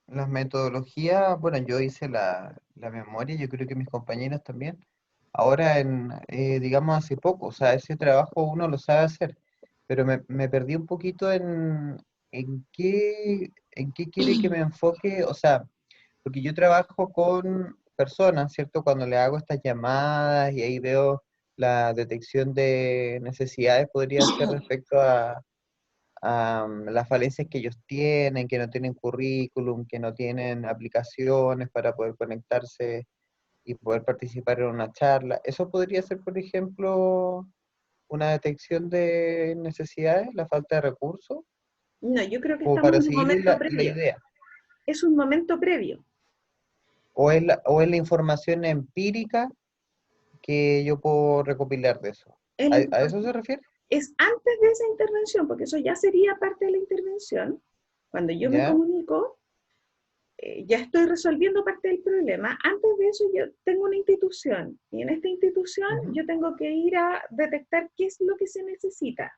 las metodologías, bueno, yo hice la memoria, yo creo que mis compañeros también, ahora digamos, hace poco, o sea, ese trabajo uno lo sabe hacer, pero me perdí un poquito en qué quiere que me enfoque, o sea, porque yo trabajo con personas, ¿cierto? Cuando le hago estas llamadas y ahí veo la detección de necesidades, podría ser respecto a las falencias que ellos tienen, que no tienen currículum, que no tienen aplicaciones para poder conectarse y poder participar en una charla. Eso podría ser, por ejemplo, una detección de necesidades, la falta de recursos, No, yo creo que como estamos para en un seguir momento la previo. idea. Es un momento previo. O es la información empírica que yo puedo recopilar de eso. ¿A eso se refiere? Es antes de esa intervención, porque eso ya sería parte de la intervención. Cuando yo me ¿Ya? comunico, ya estoy resolviendo parte del problema. Antes de eso yo tengo una institución, y en esta institución yo tengo que ir a detectar qué es lo que se necesita.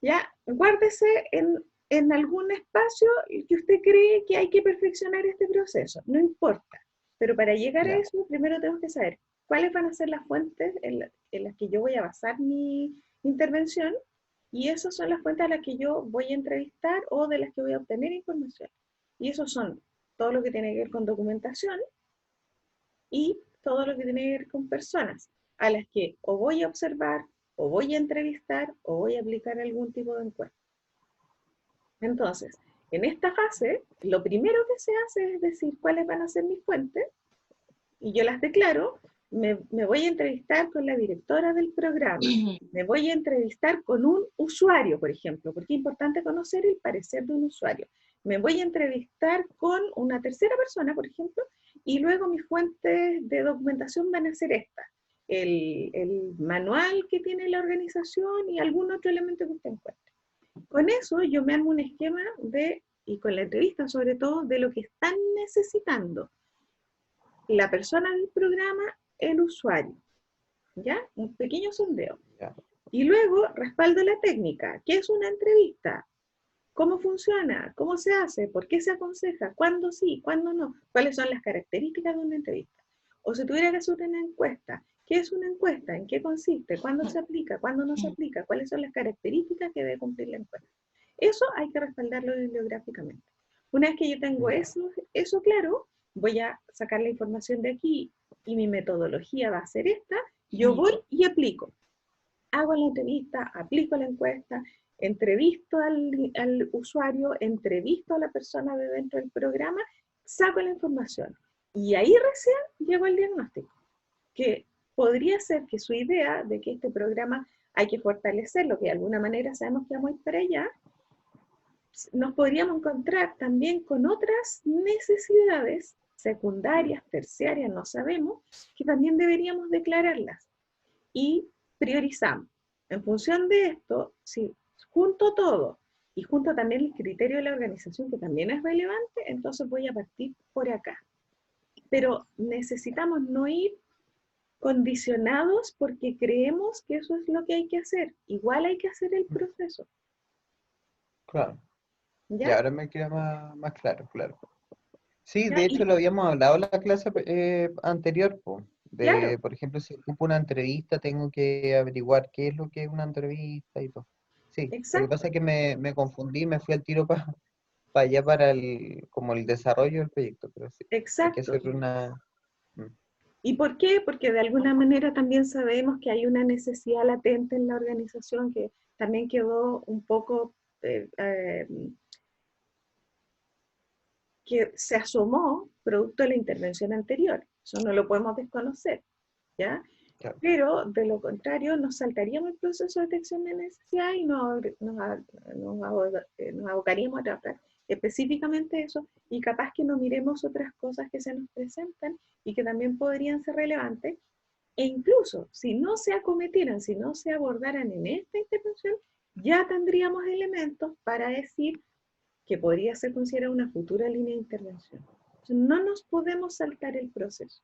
Ya, guárdese en algún espacio que usted cree que hay que perfeccionar este proceso, no importa. Pero para llegar a Ya. eso, primero tengo que saber cuáles van a ser las fuentes en las que yo voy a basar mi intervención, y esas son las fuentes a las que yo voy a entrevistar o de las que voy a obtener información. Y esos son todo lo que tiene que ver con documentación y todo lo que tiene que ver con personas, a las que o voy a observar, o voy a entrevistar, o voy a aplicar algún tipo de encuesta. Entonces, en esta fase, lo primero que se hace es decir cuáles van a ser mis fuentes, y yo las declaro. Me voy a entrevistar con la directora del programa, me voy a entrevistar con un usuario, por ejemplo, porque es importante conocer el parecer de un usuario. Me voy a entrevistar con una tercera persona, por ejemplo, y luego mis fuentes de documentación van a ser estas: el manual que tiene la organización y algún otro elemento que usted encuentre. Con eso yo me armo un esquema y con la entrevista sobre todo, de lo que están necesitando la persona del programa, el usuario, ¿ya? Un pequeño sondeo. Ya. Y luego respaldo la técnica. ¿Qué es una entrevista? ¿Cómo funciona? ¿Cómo se hace? ¿Por qué se aconseja? ¿Cuándo sí? ¿Cuándo no? ¿Cuáles son las características de una entrevista? O si tuviera que hacer una encuesta, ¿qué es una encuesta? ¿En qué consiste? ¿Cuándo se aplica? ¿Cuándo no se aplica? ¿Cuáles son las características que debe cumplir la encuesta? Eso hay que respaldarlo bibliográficamente. Una vez que yo tengo eso claro, voy a sacar la información de aquí y mi metodología va a ser esta. Yo voy y aplico. Hago la entrevista, aplico la encuesta, entrevisto al usuario, entrevisto a la persona de dentro del programa, saco la información. Y ahí recién llego al diagnóstico, que podría ser que su idea de que este programa hay que fortalecerlo, que de alguna manera sabemos que vamos a ir para allá, nos podríamos encontrar también con otras necesidades secundarias, terciarias, no sabemos, que también deberíamos declararlas. Y priorizamos. En función de esto, si junto todo y junto también el criterio de la organización, que también es relevante, entonces voy a partir por acá. Pero necesitamos no ir condicionados porque creemos que eso es lo que hay que hacer. Igual hay que hacer el proceso. Claro. Y ¿Ya? ahora me queda más claro, claro. Sí, ¿Ya? de hecho Y lo habíamos hablado en la clase anterior, po, claro, de, por ejemplo, si ocupo una entrevista, tengo que averiguar qué es lo que es una entrevista y todo. Sí, lo que pasa exacto, es que me confundí, me fui al tiro para allá para como el desarrollo del proyecto, pero sí, hay que exacto. hacer una... mm, ¿Y por qué? Porque de alguna manera también sabemos que hay una necesidad latente en la organización que también quedó un poco, que se asomó producto de la intervención anterior. Eso no lo podemos desconocer, ¿ya? claro, Pero de lo contrario nos saltaríamos el proceso de detección de necesidad y nos abocaríamos a tratar específicamente eso, y capaz que no miremos otras cosas que se nos presentan y que también podrían ser relevantes, e incluso si no se acometieran, si no se abordaran en esta intervención, ya tendríamos elementos para decir que podría ser considerada una futura línea de intervención. Entonces, no nos podemos saltar el proceso.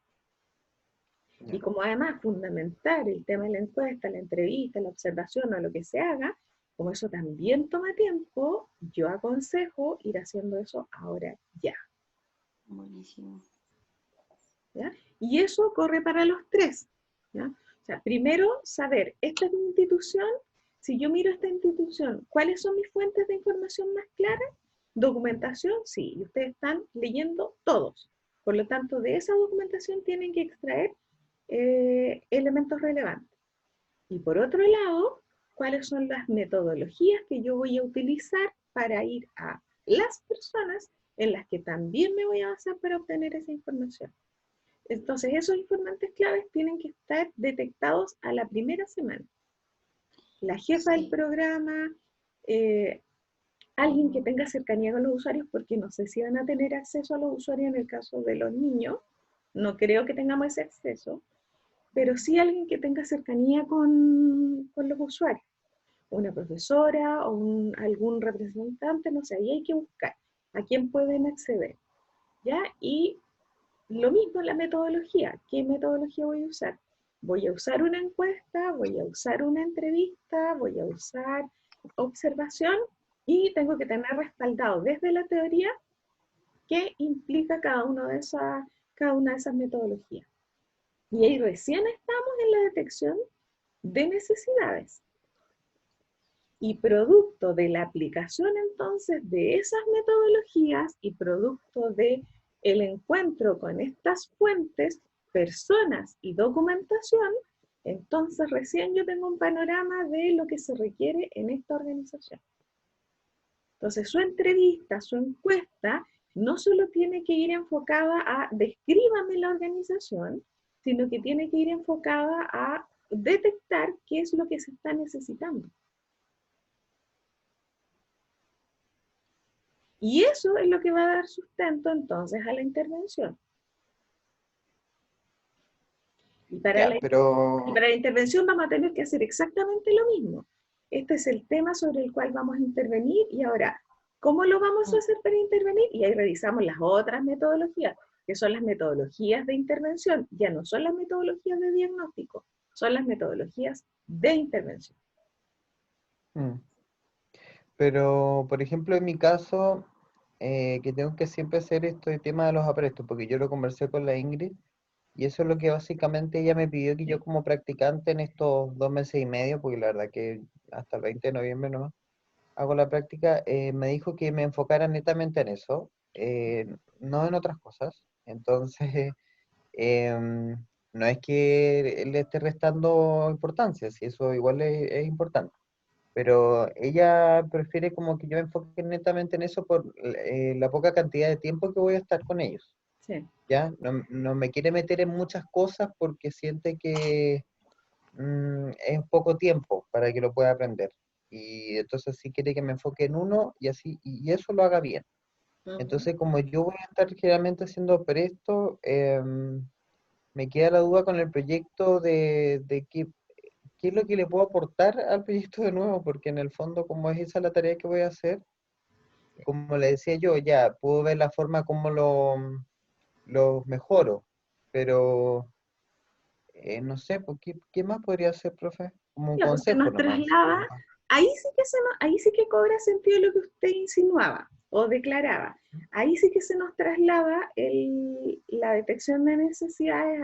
Y ya. como además fundamental el tema de la encuesta, la entrevista, la observación o lo que se haga, como eso también toma tiempo, yo aconsejo ir haciendo eso ahora ya. Buenísimo. ¿Ya? Y eso corre para los tres. ¿Ya? O sea, primero saber, esta es mi institución, si yo miro esta institución, ¿cuáles son mis fuentes de información más claras? Documentación, sí, y ustedes están leyendo todos. Por lo tanto, de esa documentación tienen que extraer elementos relevantes. Y por otro lado, ¿cuáles son las metodologías que yo voy a utilizar para ir a las personas en las que también me voy a basar para obtener esa información? Entonces, esos informantes claves tienen que estar detectados a la primera semana. La jefa del Sí. programa, alguien que tenga cercanía con los usuarios, porque no sé si van a tener acceso a los usuarios en el caso de los niños, no creo que tengamos ese acceso, pero sí alguien que tenga cercanía con los usuarios, una profesora o algún representante, no sé, ahí hay que buscar a quién pueden acceder, ¿ya? Y lo mismo en la metodología, ¿qué metodología voy a usar? Voy a usar una encuesta, voy a usar una entrevista, voy a usar observación y tengo que tener respaldado desde la teoría qué implica cada una de esas metodologías. Y ahí recién estamos en la detección de necesidades. Y producto de la aplicación entonces de esas metodologías y producto de el encuentro con estas fuentes, personas y documentación, entonces recién yo tengo un panorama de lo que se requiere en esta organización. Entonces su entrevista, su encuesta, no solo tiene que ir enfocada a descríbame la organización, sino que tiene que ir enfocada a detectar qué es lo que se está necesitando. Y eso es lo que va a dar sustento entonces a la intervención. Y para la intervención vamos a tener que hacer exactamente lo mismo. Este es el tema sobre el cual vamos a intervenir y ahora, ¿cómo lo vamos a hacer para intervenir? Y ahí revisamos las otras metodologías, que son las metodologías de intervención. Ya no son las metodologías de diagnóstico, son las metodologías de intervención. Pero, por ejemplo, en mi caso, que tengo que siempre hacer esto de tema de los aprestos, porque yo lo conversé con la Ingrid, y eso es lo que básicamente ella me pidió que yo como practicante en estos 2 meses y medio, porque la verdad que hasta el 20 de noviembre nomás hago la práctica, me dijo que me enfocara netamente en eso, no en otras cosas. Entonces, em, no es que le esté restando importancia, si eso igual es importante, pero ella prefiere como que yo me enfoque netamente en eso por la poca cantidad de tiempo que voy a estar con ellos. Sí. ¿Ya? No me quiere meter en muchas cosas porque siente que es poco tiempo para que lo pueda aprender. Y entonces sí quiere que me enfoque en uno y así, y eso lo haga bien. Entonces, como yo voy a estar generalmente haciendo presto, me queda la duda con el proyecto de qué es lo que le puedo aportar al proyecto de nuevo, porque en el fondo, como es esa la tarea que voy a hacer, como le decía yo, ya puedo ver la forma como lo mejoro, pero no sé, pues, ¿qué más podría hacer, profe? Como un Ya, pues se consejo nos nomás. traslada, ahí sí que cobra sentido lo que usted insinuaba o declaraba. Ahí sí que se nos traslada la detección de necesidades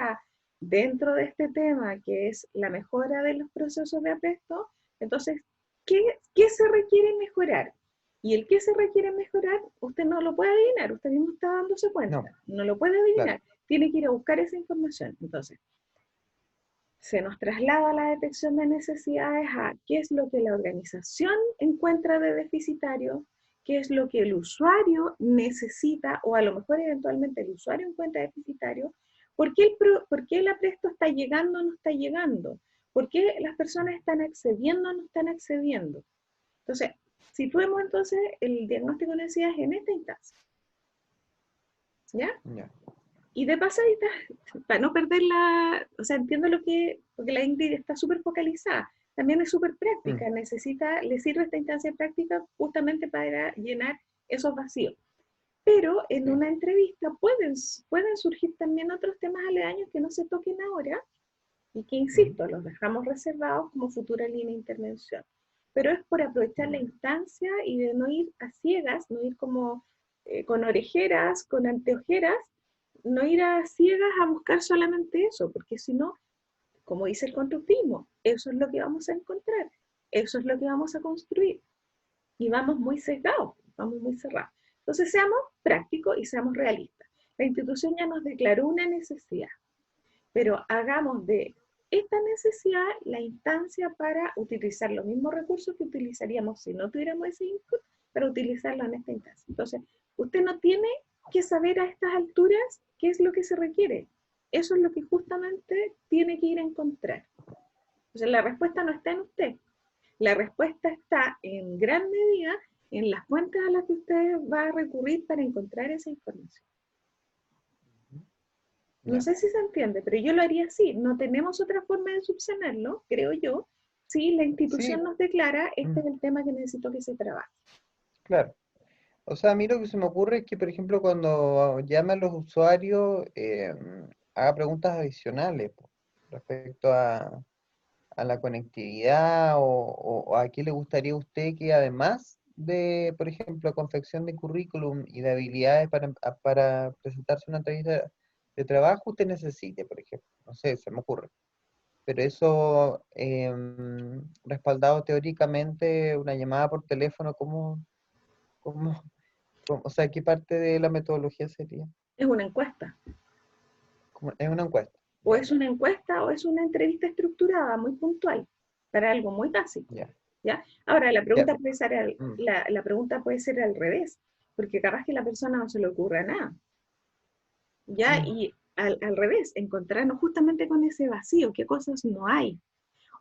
dentro de este tema, que es la mejora de los procesos de apresto. Entonces, ¿qué se requiere mejorar? Y el que se requiere mejorar, usted no lo puede adivinar, usted mismo está dándose cuenta, no lo puede adivinar, Claro. tiene que ir a buscar esa información. Entonces, se nos traslada la detección de necesidades a qué es lo que la organización encuentra de deficitario, qué es lo que el usuario necesita, o a lo mejor eventualmente el usuario encuentra deficitario, por qué el apresto está llegando o no está llegando, por qué las personas están accediendo o no están accediendo. Entonces, situemos entonces el diagnóstico de necesidades en esta instancia. ¿Ya? Ya. Y de pasadita, para no perder o sea, entiendo porque la Ingrid está súper focalizada, también es súper práctica, le sirve esta instancia práctica justamente para llenar esos vacíos. Pero en una entrevista pueden surgir también otros temas aledaños que no se toquen ahora y que, insisto, los dejamos reservados como futura línea de intervención. Pero es por aprovechar la instancia y de no ir a ciegas, no ir como con orejeras, con anteojeras, no ir a ciegas a buscar solamente eso, porque si no, como dice el constructivismo, eso es lo que vamos a encontrar, eso es lo que vamos a construir. Y vamos muy sesgados, vamos muy cerrados. Entonces seamos prácticos y seamos realistas. La institución ya nos declaró una necesidad, pero hagamos de esta necesidad la instancia para utilizar los mismos recursos que utilizaríamos si no tuviéramos ese input, para utilizarlo en esta instancia. Entonces, usted no tiene que saber a estas alturas qué es lo que se requiere. Eso es lo que justamente tiene que ir a encontrar. Entonces, la respuesta no está en usted. La respuesta está en gran medida en las fuentes a las que usted va a recurrir para encontrar esa información. No sé si se entiende, pero yo lo haría así. No tenemos otra forma de subsanarlo, creo yo. Si la institución Sí, nos declara, este es el tema que necesito que se trabaje. claro. O sea, a mí lo que se me ocurre es que, por ejemplo, cuando llame a los usuarios, haga preguntas adicionales po, respecto a la conectividad o a qué le gustaría a usted que además de, por ejemplo, confección de currículum y de habilidades para presentarse a una entrevista de trabajo, usted necesite, por ejemplo. No sé, se me ocurre. Pero eso, respaldado teóricamente, una llamada por teléfono, cómo, o sea, ¿qué parte de la metodología sería? Es una encuesta. Es una encuesta. O Ya, es una encuesta o es una entrevista estructurada, muy puntual, para algo muy básico. ya, ¿Ya? Ahora, la ya. pregunta puede ser Mm, la pregunta puede ser al revés, porque capaz que a la persona no se le ocurra nada. ¿Ya? Y al revés, encontrarnos justamente con ese vacío, qué cosas no hay.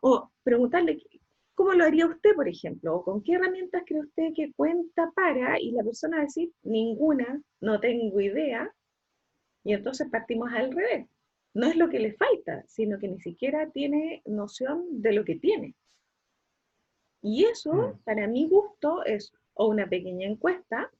O preguntarle, ¿cómo lo haría usted, por ejemplo? ¿O con qué herramientas cree usted que cuenta para? Y la persona va a decir, ninguna, no tengo idea. Y entonces partimos al revés. No es lo que le falta, sino que ni siquiera tiene noción de lo que tiene. Y eso, mm, para mi gusto, es o una pequeña encuesta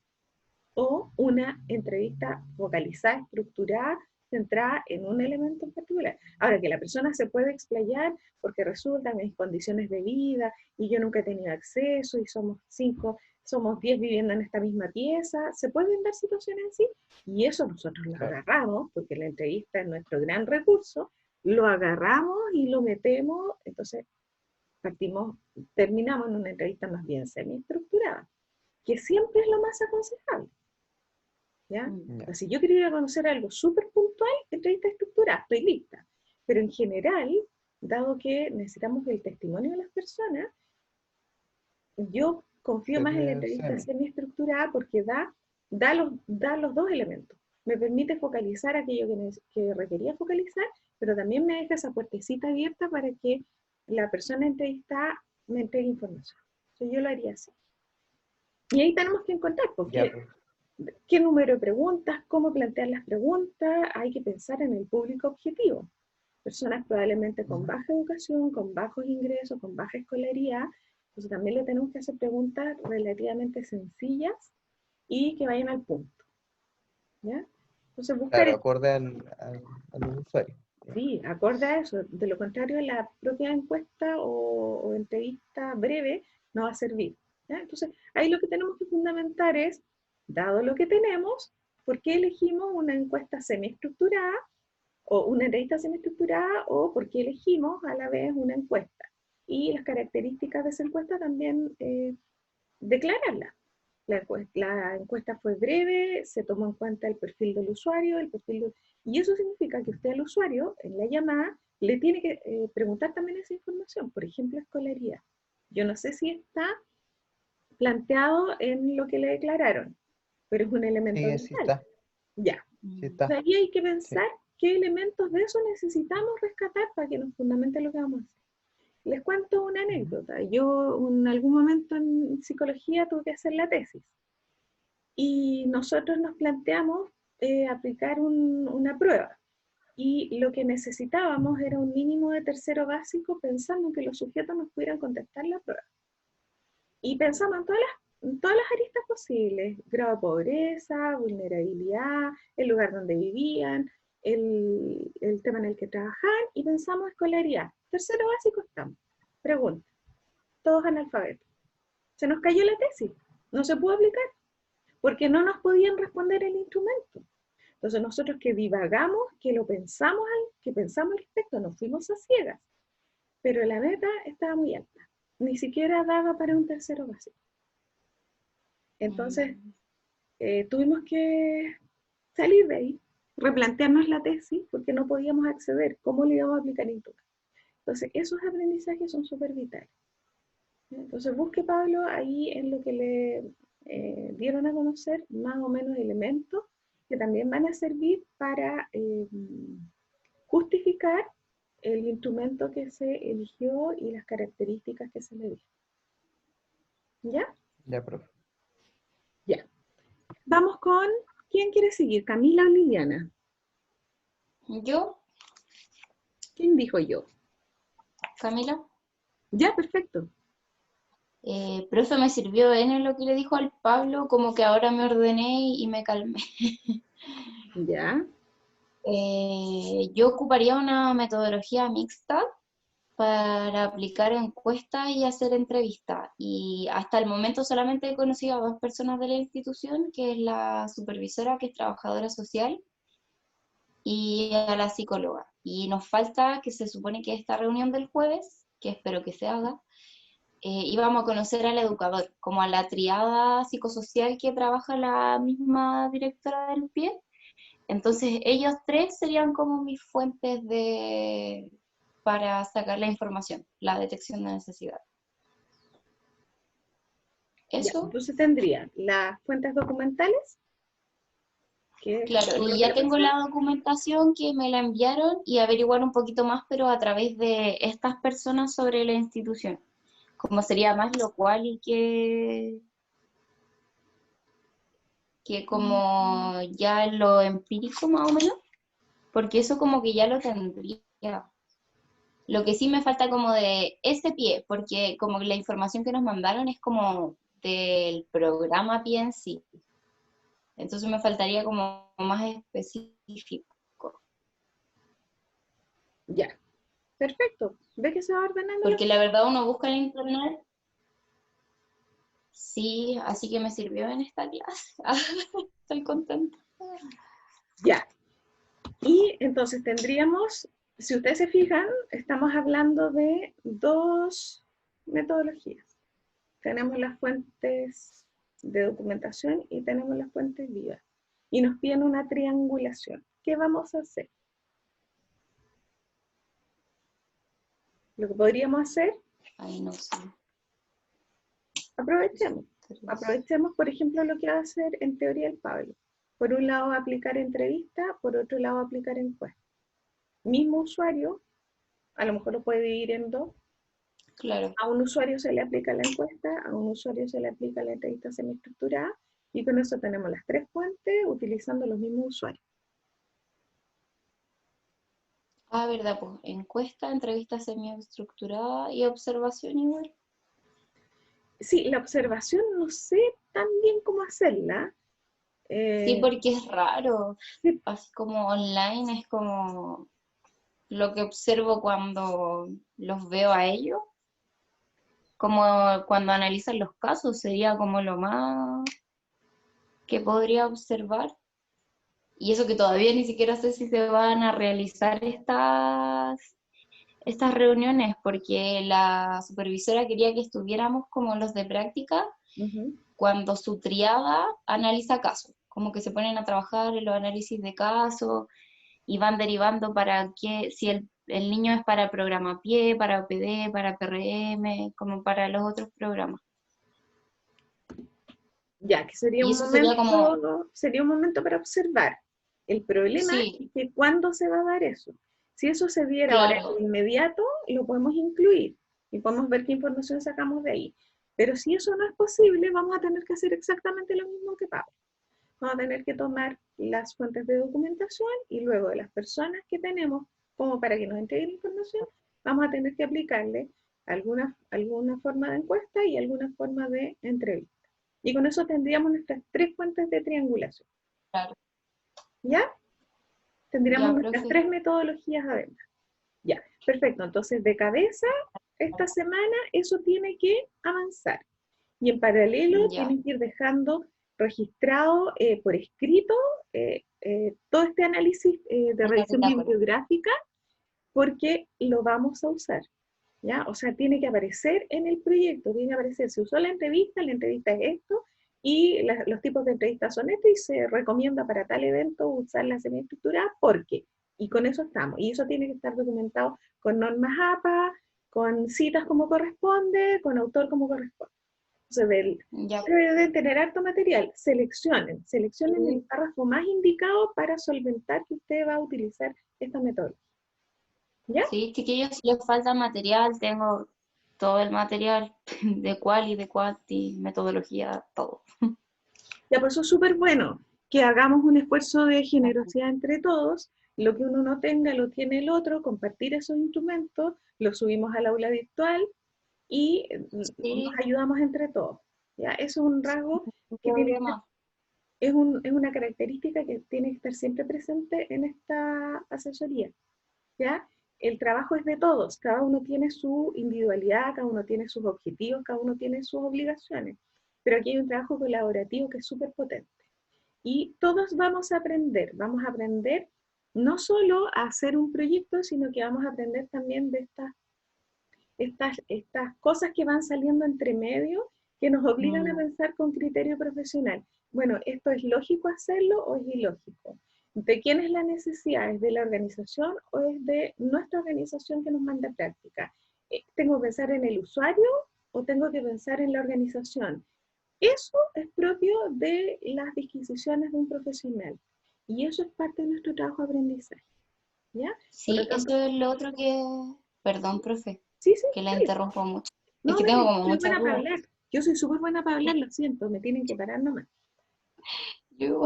o una entrevista focalizada, estructurada, centrada en un elemento en particular. Ahora, que la persona se puede explayar porque resulta mis condiciones de vida y yo nunca he tenido acceso y somos 5, somos 10 viviendo en esta misma pieza, se pueden dar situaciones así y eso nosotros lo claro, agarramos porque la entrevista es nuestro gran recurso, lo agarramos y lo metemos, entonces partimos, terminamos en una entrevista más bien semiestructurada, que siempre es lo más aconsejable. ¿Ya? ya, Si yo quería conocer algo súper puntual, entrevista estructurada, estoy lista. Pero en general, dado que necesitamos el testimonio de las personas, yo confío más en la sería el entrevista semi. semiestructurada porque da los dos elementos. Me permite focalizar aquello que requería focalizar, pero también me deja esa puertecita abierta para que la persona entrevistada me entregue información. Entonces yo lo haría así. Y ahí tenemos que encontrar, Ya, porque pues, qué número de preguntas, cómo plantear las preguntas, hay que pensar en el público objetivo. Personas probablemente con ujú, baja educación, con bajos ingresos, con baja escolaridad, entonces también le tenemos que hacer preguntas relativamente sencillas y que vayan al punto. ¿Ya? Entonces buscar, claro, acorde al usuario. Ya, sí, acorde a eso, de lo contrario la propia encuesta o entrevista breve no va a servir. ¿Ya? Entonces ahí lo que tenemos que fundamentar es, dado lo que tenemos, ¿por qué elegimos una encuesta semiestructurada o una entrevista semiestructurada o por qué elegimos a la vez una encuesta? Y las características de esa encuesta también declararlas. La encuesta fue breve, se tomó en cuenta el perfil del usuario, y eso significa que usted al usuario, en la llamada, le tiene que preguntar también esa información, por ejemplo, escolaridad. Yo no sé si está planteado en lo que le declararon, pero es un elemento sí, sí vital. está, Ya. sí Mm. está, De ahí hay que sí. pensar qué elementos de eso necesitamos rescatar para que nos fundamente lo que vamos a hacer. Les cuento una Ujú, anécdota. Yo en algún momento en psicología tuve que hacer la tesis y nosotros nos planteamos aplicar una prueba. Y lo que necesitábamos era un mínimo de tercero básico pensando en que los sujetos nos pudieran contestar la prueba. Y pensamos en todas las aristas posibles, grado de pobreza, vulnerabilidad, el lugar donde vivían, el tema en el que trabajaban, y pensamos escolaridad. Tercero básico estamos. Pregunta, todos analfabetos. Se nos cayó la tesis, no se pudo aplicar, porque no nos podían responder el instrumento. Entonces nosotros que divagamos, que pensamos al respecto, nos fuimos a ciegas, pero la meta estaba muy alta, ni siquiera daba para un tercero básico. Entonces Mm. tuvimos que salir de ahí, replantearnos la tesis, porque no podíamos acceder, ¿cómo le íbamos a aplicar instrumento? Entonces esos aprendizajes son súper vitales. Entonces busque, Pablo, ahí en lo que le dieron a conocer más o menos elementos que también van a servir para justificar el instrumento que se eligió y las características que se le dio. ¿Ya? Ya, profe. Ya. Vamos con, ¿quién quiere seguir? ¿Camila o Liliana? Yo, ¿Quién dijo yo? Camila, Ya, perfecto. pero eso me sirvió en lo que le dijo al Pablo, como que ahora me ordené y me calmé. Ya, Yo ocuparía una metodología mixta para aplicar encuestas y hacer entrevistas. Y hasta el momento solamente he conocido a 2 personas de la institución, que es la supervisora, que es trabajadora social, y a la psicóloga. Y nos falta, que se supone que esta reunión del jueves, que espero que se haga, íbamos a conocer al educador, como a la triada psicosocial que trabaja la misma directora del PIE. Entonces ellos 3 serían como mis fuentes para sacar la información, la detección de necesidad. ya. Eso, Entonces tendría las fuentes documentales, que es claro, todo lo y que ya le tengo pasó. la documentación que me la enviaron y averiguar un poquito más, pero a través de estas personas sobre la institución. Como sería más lo cual y que como ya lo empírico más o menos, porque eso como que ya lo tendría. Lo que sí me falta como de ese pie, porque como que la información que nos mandaron es como del programa pie en sí. Entonces me faltaría como más específico. Ya, perfecto. ¿Ve que se va ordenando la Porque la verdad uno busca en internet. Sí, así que me sirvió en esta clase. Estoy contenta. Ya. Y entonces tendríamos, si ustedes se fijan, estamos hablando de 2 metodologías. Tenemos las fuentes de documentación y tenemos las fuentes vivas. Y nos piden una triangulación. ¿Qué vamos a hacer? Lo que podríamos hacer, Ay, no sé. aprovechemos, por ejemplo, lo que va a hacer en teoría el Pablo. Por un lado aplicar entrevista, por otro lado aplicar encuesta. Mismo usuario, a lo mejor lo puede dividir en 2. Claro. A un usuario se le aplica la encuesta, a un usuario se le aplica la entrevista semiestructurada, y con eso tenemos las 3 fuentes utilizando los mismos usuarios. Ah, verdad, pues encuesta, entrevista semiestructurada y observación igual. Sí, la observación no sé tan bien cómo hacerla. Sí, porque es raro. Sí, Así como online es como lo que observo cuando los veo a ellos. Como cuando analizan los casos, sería como lo más que podría observar. Y eso que todavía ni siquiera sé si se van a realizar estas reuniones, porque la supervisora quería que estuviéramos como los de práctica cuando su triada analiza casos, como que se ponen a trabajar en los análisis de casos y van derivando para que, si el niño es para programa PIE, para OPD, para PRM, como para los otros programas. Ya, que sería Y un eso sería como, momento para observar. El problema sí, es que ¿cuándo se va a dar eso? Si eso se diera ahora claro, de inmediato, lo podemos incluir y podemos ver qué información sacamos de ahí. Pero si eso no es posible, vamos a tener que hacer exactamente lo mismo que Pablo. Vamos a tener que tomar las fuentes de documentación y luego de las personas que tenemos como para que nos entreguen información, vamos a tener que aplicarle alguna forma de encuesta y alguna forma de entrevista. Y con eso tendríamos nuestras 3 fuentes de triangulación. claro, ¿Ya? Tendríamos ya, nuestras profe, 3 metodologías además. Ya, perfecto. Entonces, de cabeza, esta semana eso tiene que avanzar. Y en paralelo, ya, tienen que ir dejando registrado por escrito todo este análisis de en la revisión bitácora. bibliográfica, porque lo vamos a usar. ¿Ya? O sea, tiene que aparecer en el proyecto, tiene que aparecer, se usó la entrevista es esto, y los tipos de entrevistas son estos, y se recomienda para tal evento usar la semiestructurada, porque, y con eso estamos, y eso tiene que estar documentado con normas APA, con citas como corresponde, con autor como corresponde. Entonces, Ya, deben tener harto material, seleccionen el sí, párrafo más indicado para solventar que usted va a utilizar esta metodología. ¿Ya? sí, chiquillos, si les falta material, tengo todo el material de cual y de cuanti, metodología, todo. Ya, pues eso es súper bueno, que hagamos un esfuerzo de generosidad entre todos lo que uno no tenga lo tiene el otro, compartir esos instrumentos, los subimos al aula virtual y Sí, nos ayudamos entre todos. ¿Ya? Eso es un rasgo no que tiene, problema. es una característica que tiene que estar siempre presente en esta asesoría. ¿Ya? El trabajo es de todos, cada uno tiene su individualidad, cada uno tiene sus objetivos, cada uno tiene sus obligaciones, pero aquí hay un trabajo colaborativo que es súper potente. Y todos vamos a aprender no solo a hacer un proyecto, sino que vamos a aprender también de estas cosas que van saliendo entre medio, que nos obligan a pensar con criterio profesional. Bueno, ¿esto es lógico hacerlo o es ilógico? ¿De quién es la necesidad? ¿Es de la organización o es de nuestra organización que nos manda práctica? ¿Tengo que pensar en el usuario o tengo que pensar en la organización? Eso es propio de las disquisiciones de un profesional. Y eso es parte de nuestro trabajo de aprendizaje. ¿Ya? Por lo Sí, tanto, eso es lo otro que, perdón, profe, sí, sí, que la dale. interrumpo mucho. Es No, que tengo dale, como soy muchas buena para dudas. hablar. Yo soy súper buena para hablar, lo siento, me tienen que parar nomás. Yo,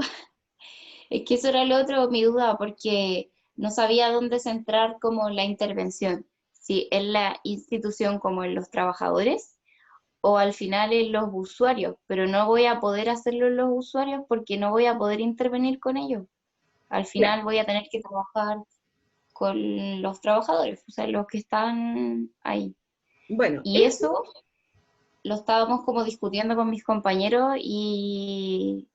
es que eso era lo otro, mi duda, porque no sabía dónde centrar como la intervención, si en la institución como en los trabajadores o al final en los usuarios, pero no voy a poder hacerlo en los usuarios porque no voy a poder intervenir con ellos. Al Ya, final voy a tener que trabajar con los trabajadores, o sea, los que están ahí. bueno, Y eso, eso lo estábamos como discutiendo con mis compañeros y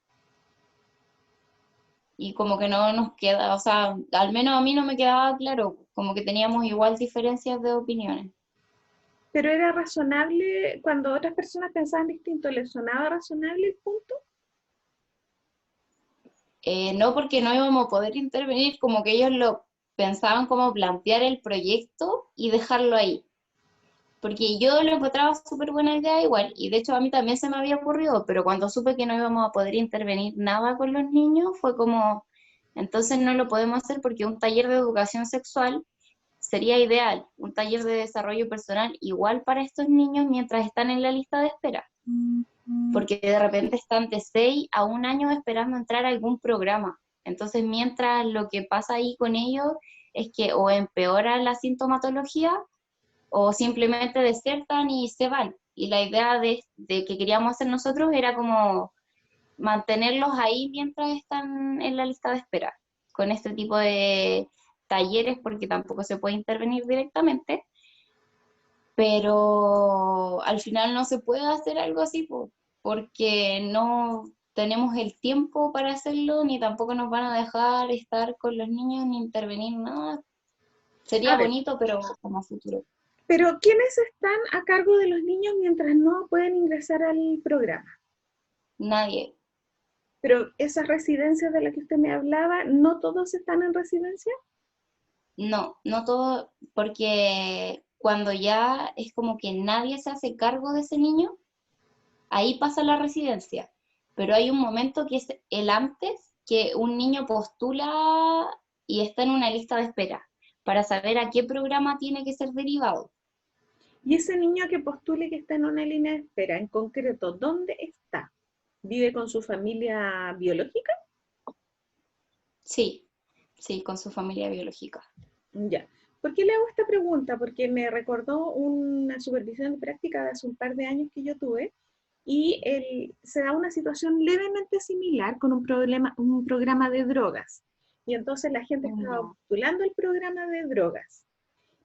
como que no nos queda, o sea, al menos a mí no me quedaba claro, como que teníamos igual diferencias de opiniones. pero era razonable, cuando otras personas pensaban distinto, ¿les sonaba razonable el punto? No porque no íbamos a poder intervenir, como que ellos lo pensaban como plantear el proyecto y dejarlo ahí. Porque yo lo encontraba súper buena idea igual, y de hecho a mí también se me había ocurrido, pero cuando supe que no íbamos a poder intervenir nada con los niños, fue como, entonces no lo podemos hacer porque un taller de educación sexual sería ideal, un taller de desarrollo personal igual para estos niños mientras están en la lista de espera, porque de repente están de 6 a 1 año esperando entrar a algún programa. Entonces, mientras lo que pasa ahí con ellos es que o empeora la sintomatología o simplemente desertan y se van. Y la idea de que queríamos hacer nosotros era como mantenerlos ahí mientras están en la lista de espera, con este tipo de talleres, porque tampoco se puede intervenir directamente, pero al final no se puede hacer algo así porque no tenemos el tiempo para hacerlo, ni tampoco nos van a dejar estar con los niños ni intervenir nada. A Sería ver, bonito, pero como futuro. pero ¿quiénes están a cargo de los niños mientras no pueden ingresar al programa? Nadie. Pero esas residencias de las que usted me hablaba, ¿no todos están en residencia? No, no todo, porque cuando ya es como que nadie se hace cargo de ese niño, ahí pasa la residencia. Pero hay un momento que es el antes, que un niño postula y está en una lista de espera para saber a qué programa tiene que ser derivado. Y ese niño que postule que está en una línea de espera, en concreto, ¿dónde está? ¿Vive con su familia biológica? Sí, sí, con su familia biológica. Ya. ¿Por qué le hago esta pregunta? Porque me recordó una supervisión de práctica de hace un par de años que yo tuve y se da una situación levemente similar con un programa de drogas. Y entonces la gente estaba Ya. postulando el programa de drogas,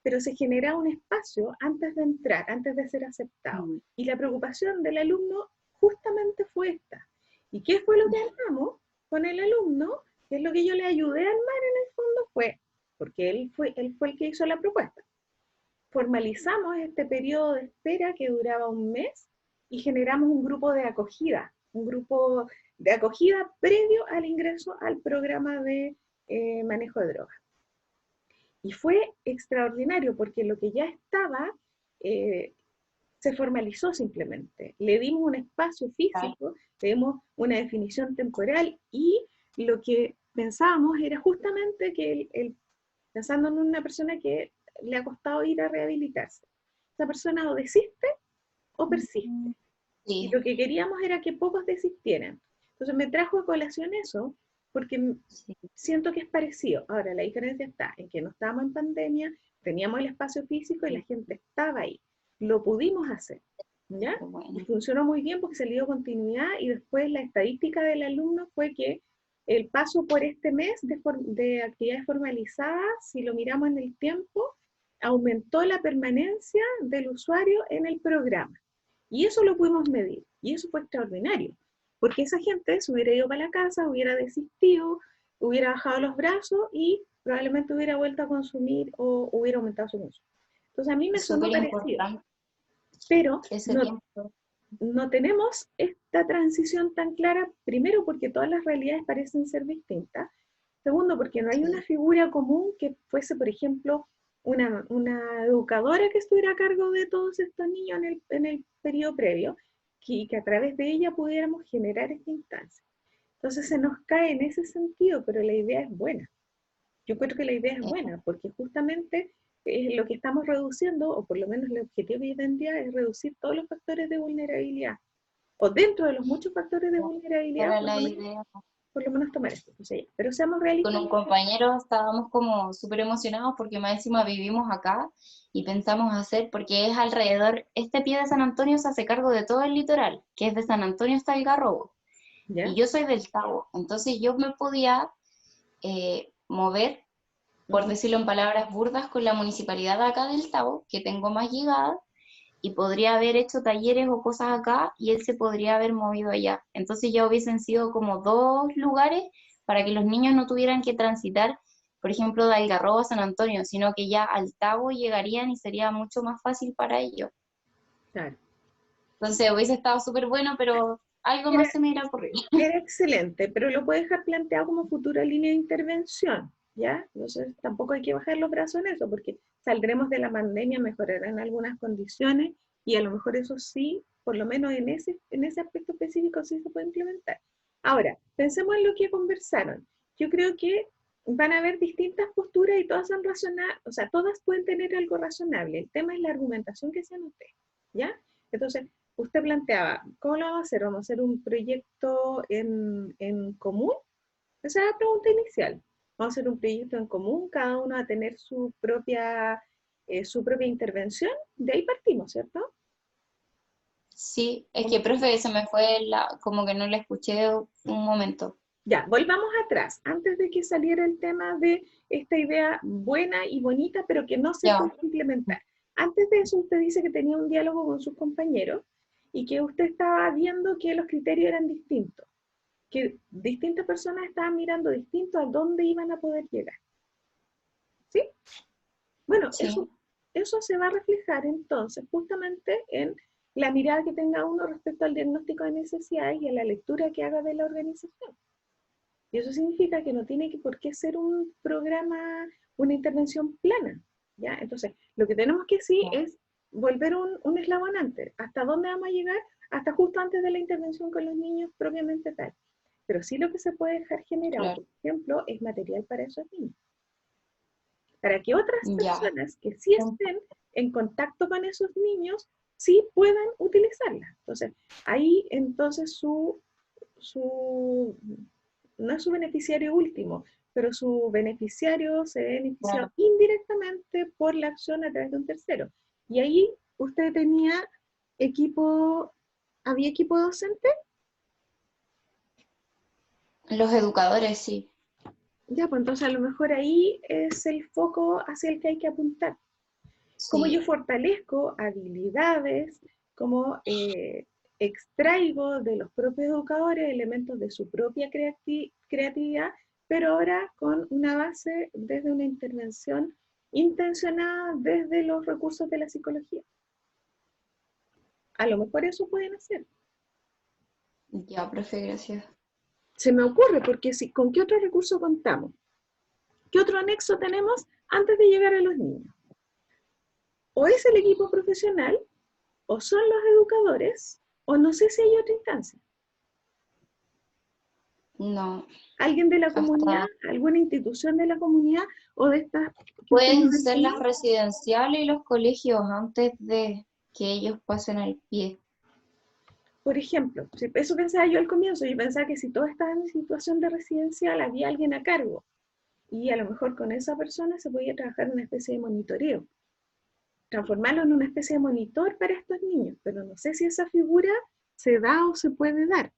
pero se genera un espacio antes de entrar, antes de ser aceptado. Y la preocupación del alumno justamente fue esta. ¿Y qué fue lo que armamos con el alumno? ¿Qué es lo que yo le ayudé a armar en el fondo? Fue, porque él fue el que hizo la propuesta. Formalizamos este periodo de espera que duraba un mes y generamos un grupo de acogida previo al ingreso al programa de manejo de drogas. Y fue extraordinario porque lo que ya estaba eh, se formalizó simplemente. Le dimos un espacio físico, le dimos una definición temporal y lo que pensábamos era justamente que pensando en una persona que le ha costado ir a rehabilitarse, esa persona o desiste o persiste. Y Sí, lo que queríamos era que pocos desistieran. Entonces me trajo a colación eso, porque Sí. siento que es parecido. Ahora, la diferencia está en que no estábamos en pandemia, teníamos el espacio físico y la gente estaba ahí. Lo pudimos hacer, ¿ya? Y Bueno, funcionó muy bien porque se le dio continuidad y después la estadística del alumno fue que el paso por este mes de actividades formalizadas, si lo miramos en el tiempo, aumentó la permanencia del usuario en el programa. Y eso lo pudimos medir. Y eso fue extraordinario. Porque esa gente se hubiera ido para la casa, hubiera desistido, hubiera bajado los brazos y probablemente hubiera vuelto a consumir o hubiera aumentado su consumo. Entonces a mí me es sonó súper parecido. importante Pero ese no, tiempo. no tenemos esta transición tan clara, primero porque todas las realidades parecen ser distintas, segundo porque no hay una Sí. figura común que fuese, por ejemplo, una educadora que estuviera a cargo de todos estos niños en el periodo previo, que a través de ella pudiéramos generar esta instancia. Entonces se nos cae en ese sentido, pero la idea es buena. Yo creo que la idea es buena, porque justamente lo que estamos reduciendo, o por lo menos el objetivo hoy en día, es reducir todos los factores de vulnerabilidad. O dentro de los muchos factores de vulnerabilidad, Era la idea. por lo menos tomar esto. O sea, pero seamos Con realistas. un compañero estábamos como súper emocionados porque más encima vivimos acá y pensamos hacer, porque es alrededor, este pie de San Antonio se hace cargo de todo el litoral, que es de San Antonio hasta Algarrobo. ¿Ya? Y yo soy del Tabo, entonces yo me podía mover, por decirlo en palabras burdas, con la municipalidad de acá del Tabo, que tengo más llegada, y podría haber hecho talleres o cosas acá y él se podría haber movido allá. Entonces ya hubiesen sido como dos lugares para que los niños no tuvieran que transitar, por ejemplo, de Algarrobo a San Antonio, sino que ya al Tabo llegarían y sería mucho más fácil para ellos. Claro. Entonces hubiese estado súper bueno, pero algo Era, más se me irá a ocurrir. era excelente, pero lo puedes dejar planteado como futura línea de intervención, ¿ya? Entonces tampoco hay que bajar los brazos en eso, porque saldremos de la pandemia, mejorarán algunas condiciones y a lo mejor eso sí, por lo menos en ese aspecto específico sí se puede implementar. Ahora, pensemos en lo que conversaron. Yo creo que van a haber distintas posturas y todas son razonables, o sea, todas pueden tener algo razonable. El tema es la argumentación que sean ustedes, ¿ya? Entonces, usted planteaba, ¿cómo lo vamos a hacer? ¿Vamos a hacer un proyecto en común? Esa es la pregunta inicial. ¿Vamos a hacer un proyecto en común? ¿Cada uno va a tener su propia intervención? De ahí partimos, ¿cierto? Sí, es que, profe, se me fue como que no la escuché un momento. Ya, volvamos atrás, antes de que saliera el tema de esta idea buena y bonita, pero que no se Ya. puede implementar. Antes de eso, usted dice que tenía un diálogo con sus compañeros y que usted estaba viendo que los criterios eran distintos, que distintas personas estaban mirando distinto a dónde iban a poder llegar. ¿Sí? Bueno, Sí. eso se va a reflejar entonces justamente en la mirada que tenga uno respecto al diagnóstico de necesidades y a la lectura que haga de la organización. Y eso significa que no tiene por qué ser un programa, una intervención plana, ¿ya? Entonces, lo que tenemos que sí es volver un eslabón antes. ¿Hasta dónde vamos a llegar? Hasta justo antes de la intervención con los niños propiamente tal. Pero sí lo que se puede dejar generado, Claro. por ejemplo, es material para esos niños. Para que otras Ya. personas que sí estén en contacto con esos niños, sí puedan utilizarla. Entonces, ahí entonces no es su beneficiario último, pero su beneficiario se ve beneficiado Claro. indirectamente por la acción a través de un tercero. Y ahí usted tenía ¿había equipo docente? Los educadores, sí. Ya, pues entonces a lo mejor ahí es el foco hacia el que hay que apuntar. Cómo yo Sí. fortalezco habilidades, cómo extraigo de los propios educadores elementos de su propia creatividad, pero ahora con una base desde una intervención intencionada desde los recursos de la psicología. A lo mejor eso pueden hacer. Ya, profe, gracias. Se me ocurre, porque si, ¿con qué otro recurso contamos? ¿Qué otro anexo tenemos antes de llegar a los niños? O es el equipo profesional, o son los educadores, o no sé si hay otra instancia. No. ¿Alguien de la comunidad, Hasta alguna institución de la comunidad, o de estas que usted pueden nos ser decía? las residenciales y los colegios antes de que ellos pasen al pie. por ejemplo, eso pensaba yo al comienzo, yo pensaba que si todos estaban en situación de residencial, había alguien a cargo, y a lo mejor con esa persona se podía trabajar en una especie de monitoreo, transformarlo en una especie de monitor para estos niños, pero no sé si esa figura se da o se puede dar.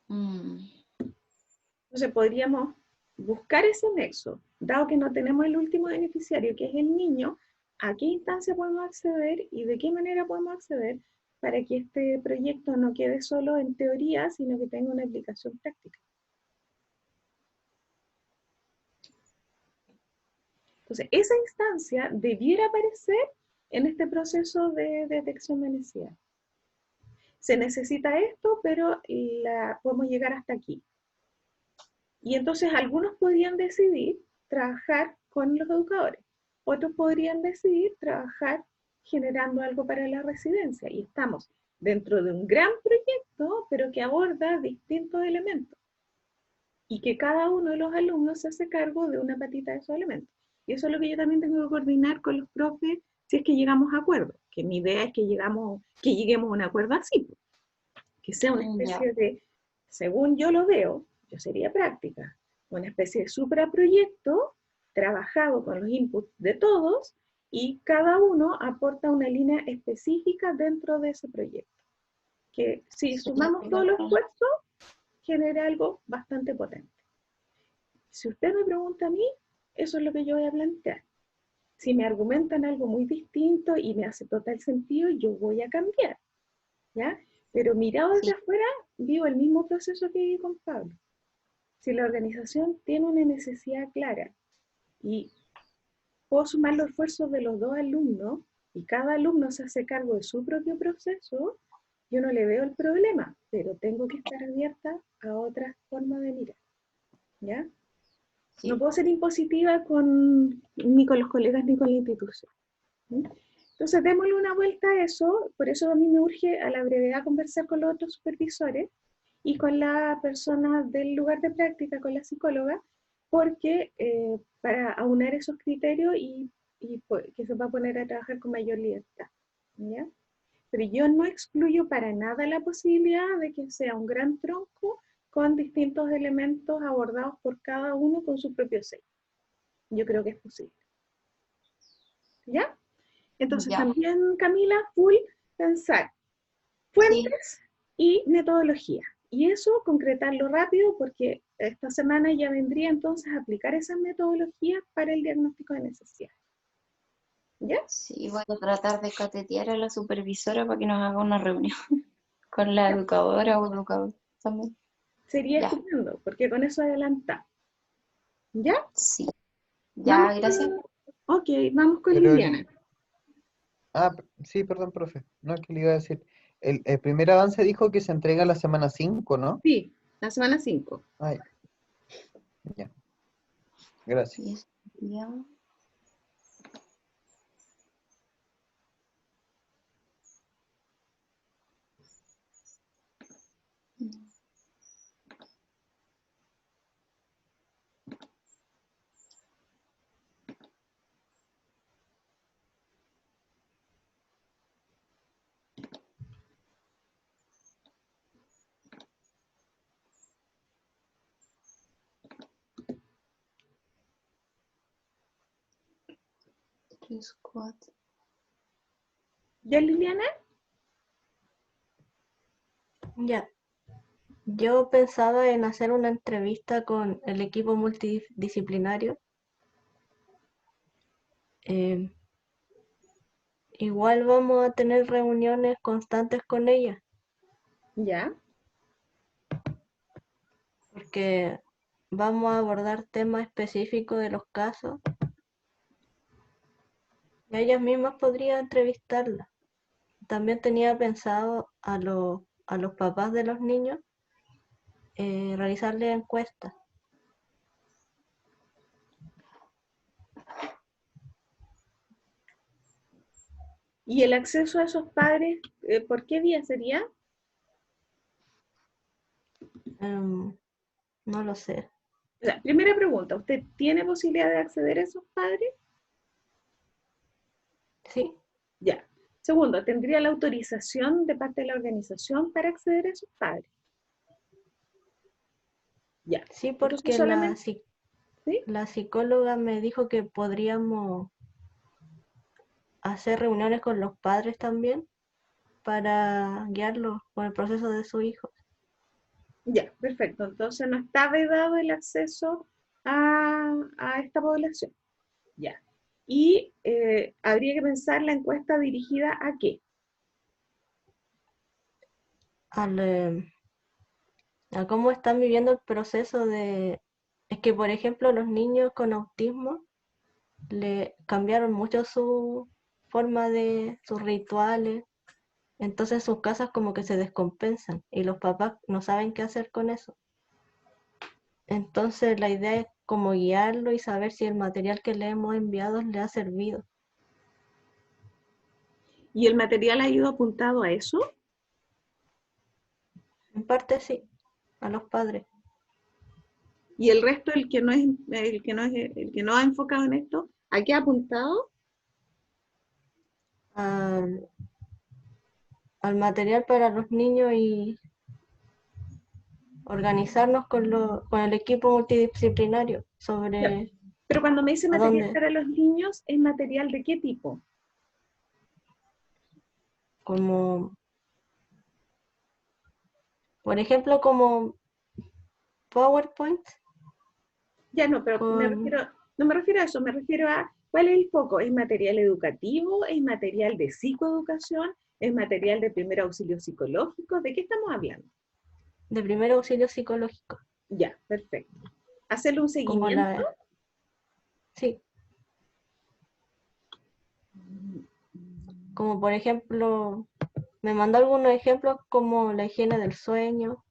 Entonces podríamos buscar ese nexo, dado que no tenemos el último beneficiario, que es el niño, a qué instancia podemos acceder y de qué manera podemos acceder para que este proyecto no quede solo en teoría, sino que tenga una aplicación práctica. Entonces, esa instancia debiera aparecer en este proceso de detección de necesidad. Se necesita esto, pero podemos llegar hasta aquí. Y entonces algunos podrían decidir trabajar con los educadores, otros podrían decidir trabajar generando algo para la residencia. Y estamos dentro de un gran proyecto, pero que aborda distintos elementos. Y que cada uno de los alumnos se hace cargo de una patita de esos elementos. Y eso es lo que yo también tengo que coordinar con los profes si es que llegamos a acuerdo. Que mi idea es que lleguemos a un acuerdo así. Que sea una especie de, según yo lo veo, yo sería práctica, una especie de supraproyecto trabajado con los inputs de todos y cada uno aporta una línea específica dentro de ese proyecto. Que si sumamos todos los esfuerzos, genera algo bastante potente. Si usted me pregunta a mí, eso es lo que yo voy a plantear. Si me argumentan algo muy distinto y me hace total sentido, yo voy a cambiar, ¿ya? Pero mirado desde afuera, vivo el mismo proceso que viví con Pablo. Si la organización tiene una necesidad clara y puedo sumar los esfuerzos de los dos alumnos y cada alumno se hace cargo de su propio proceso, yo no le veo el problema, pero tengo que estar abierta a otras formas de mirar, ¿ya? Sí. No puedo ser impositiva ni con los colegas ni con la institución. ¿Sí? Entonces, démosle una vuelta a eso, por eso a mí me urge a la brevedad conversar con los otros supervisores y con la persona del lugar de práctica, con la psicóloga, porque para aunar esos criterios y que se va a poner a trabajar con mayor libertad, ¿ya? Pero yo no excluyo para nada la posibilidad de que sea un gran tronco con distintos elementos abordados por cada uno con su propio sello. Yo creo que es posible. ¿Ya? Entonces también, Camila, full pensar fuentes y metodología. Y eso, concretarlo rápido, porque esta semana ya vendría entonces a aplicar esas metodologías para el diagnóstico de necesidad. ¿Ya? Sí, voy a tratar de catetear a la supervisora para que nos haga una reunión con la educadora o educador también. Sería estupendo, porque con eso adelantamos. ¿Ya? Sí. Ya, gracias. Ok, vamos con Pero Liliana. Sí, perdón, profe. No, es que le iba a decir. El primer avance dijo que se entrega la semana 5, ¿no? Sí, la semana 5. Ay, ya. Gracias. Ya. ¿Ya, Liliana? Ya. Yo pensaba en hacer una entrevista con el equipo multidisciplinario. Igual vamos a tener reuniones constantes con ella. Ya. Porque vamos a abordar temas específicos de los casos. Y ellas mismas podrían entrevistarla. También tenía pensado a los papás de los niños realizarles encuestas. ¿Y el acceso a esos padres, por qué vía sería? No lo sé. O sea, primera pregunta, ¿usted tiene posibilidad de acceder a esos padres? Sí. Ya. Segundo, tendría la autorización de parte de la organización para acceder a sus padres. Ya. Sí, Entonces porque solamente, ¿sí? la psicóloga me dijo que podríamos hacer reuniones con los padres también para guiarlos con el proceso de su hijo. Ya, perfecto. Entonces no está vedado el acceso a esta población. Ya. Y habría que pensar la encuesta dirigida a qué. Al, a cómo están viviendo el proceso de... Es que, por ejemplo, los niños con autismo le cambiaron mucho su forma de sus rituales, entonces sus casas como que se descompensan y los papás no saben qué hacer con eso. Entonces la idea es como guiarlo y saber si el material que le hemos enviado le ha servido. ¿Y el material ha ido apuntado a eso? En parte sí, a los padres. Y el resto, el que no es, el que no ha enfocado en esto, ¿a qué ha apuntado? Al, al material para los niños y organizarnos con el equipo multidisciplinario Ya. sobre Pero cuando me dice a material dónde, para los niños, ¿es material de qué tipo? como, por ejemplo, como PowerPoint Ya no, pero con, no me refiero a eso, me refiero a cuál es el foco. ¿Es material educativo? ¿Es material de psicoeducación? ¿Es material de primer auxilio psicológico? ¿De qué estamos hablando? de primer auxilio psicológico, Ya, perfecto. Hacerle un como seguimiento. sí, como por ejemplo, me mandó algunos ejemplos como la higiene del sueño,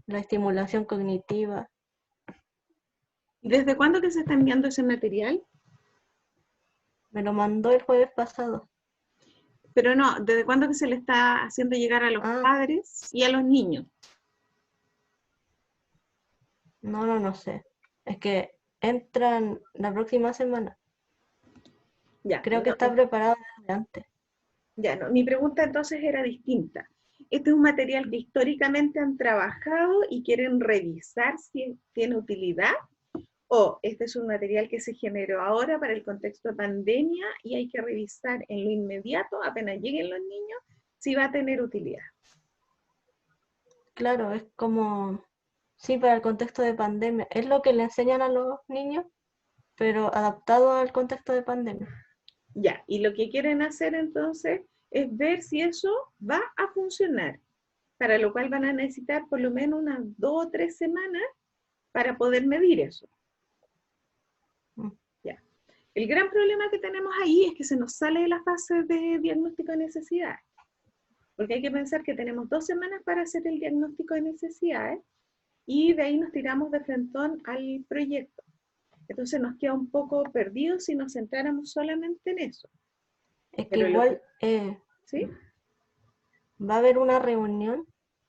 la estimulación cognitiva. ¿Y desde cuándo que se está enviando ese material? Me lo mandó el jueves pasado. Pero no, ¿desde cuándo que se le está haciendo llegar a los Ah, padres y a los niños? no sé. Es que entran la próxima semana. Ya, Creo que no, está preparado desde antes. ya no. Mi pregunta entonces era distinta. Este es un material que históricamente han trabajado y quieren revisar si tiene utilidad, o este es un material que se generó ahora para el contexto de pandemia y hay que revisar en lo inmediato, apenas lleguen los niños, si va a tener utilidad. Claro, es como, sí, para el contexto de pandemia. Es lo que le enseñan a los niños, pero adaptado al contexto de pandemia. Ya, y lo que quieren hacer entonces es ver si eso va a funcionar, para lo cual van a necesitar por lo menos unas 2 o 3 semanas para poder medir eso. Mm. Ya. El gran problema que tenemos ahí es que se nos sale de la fase de diagnóstico de necesidades, porque hay que pensar que tenemos 2 semanas para hacer el diagnóstico de necesidades y de ahí nos tiramos de frentón al proyecto. Entonces nos queda un poco perdido si nos centráramos solamente en eso. Es que Pero lo que, igual ¿sí? va a haber una reunión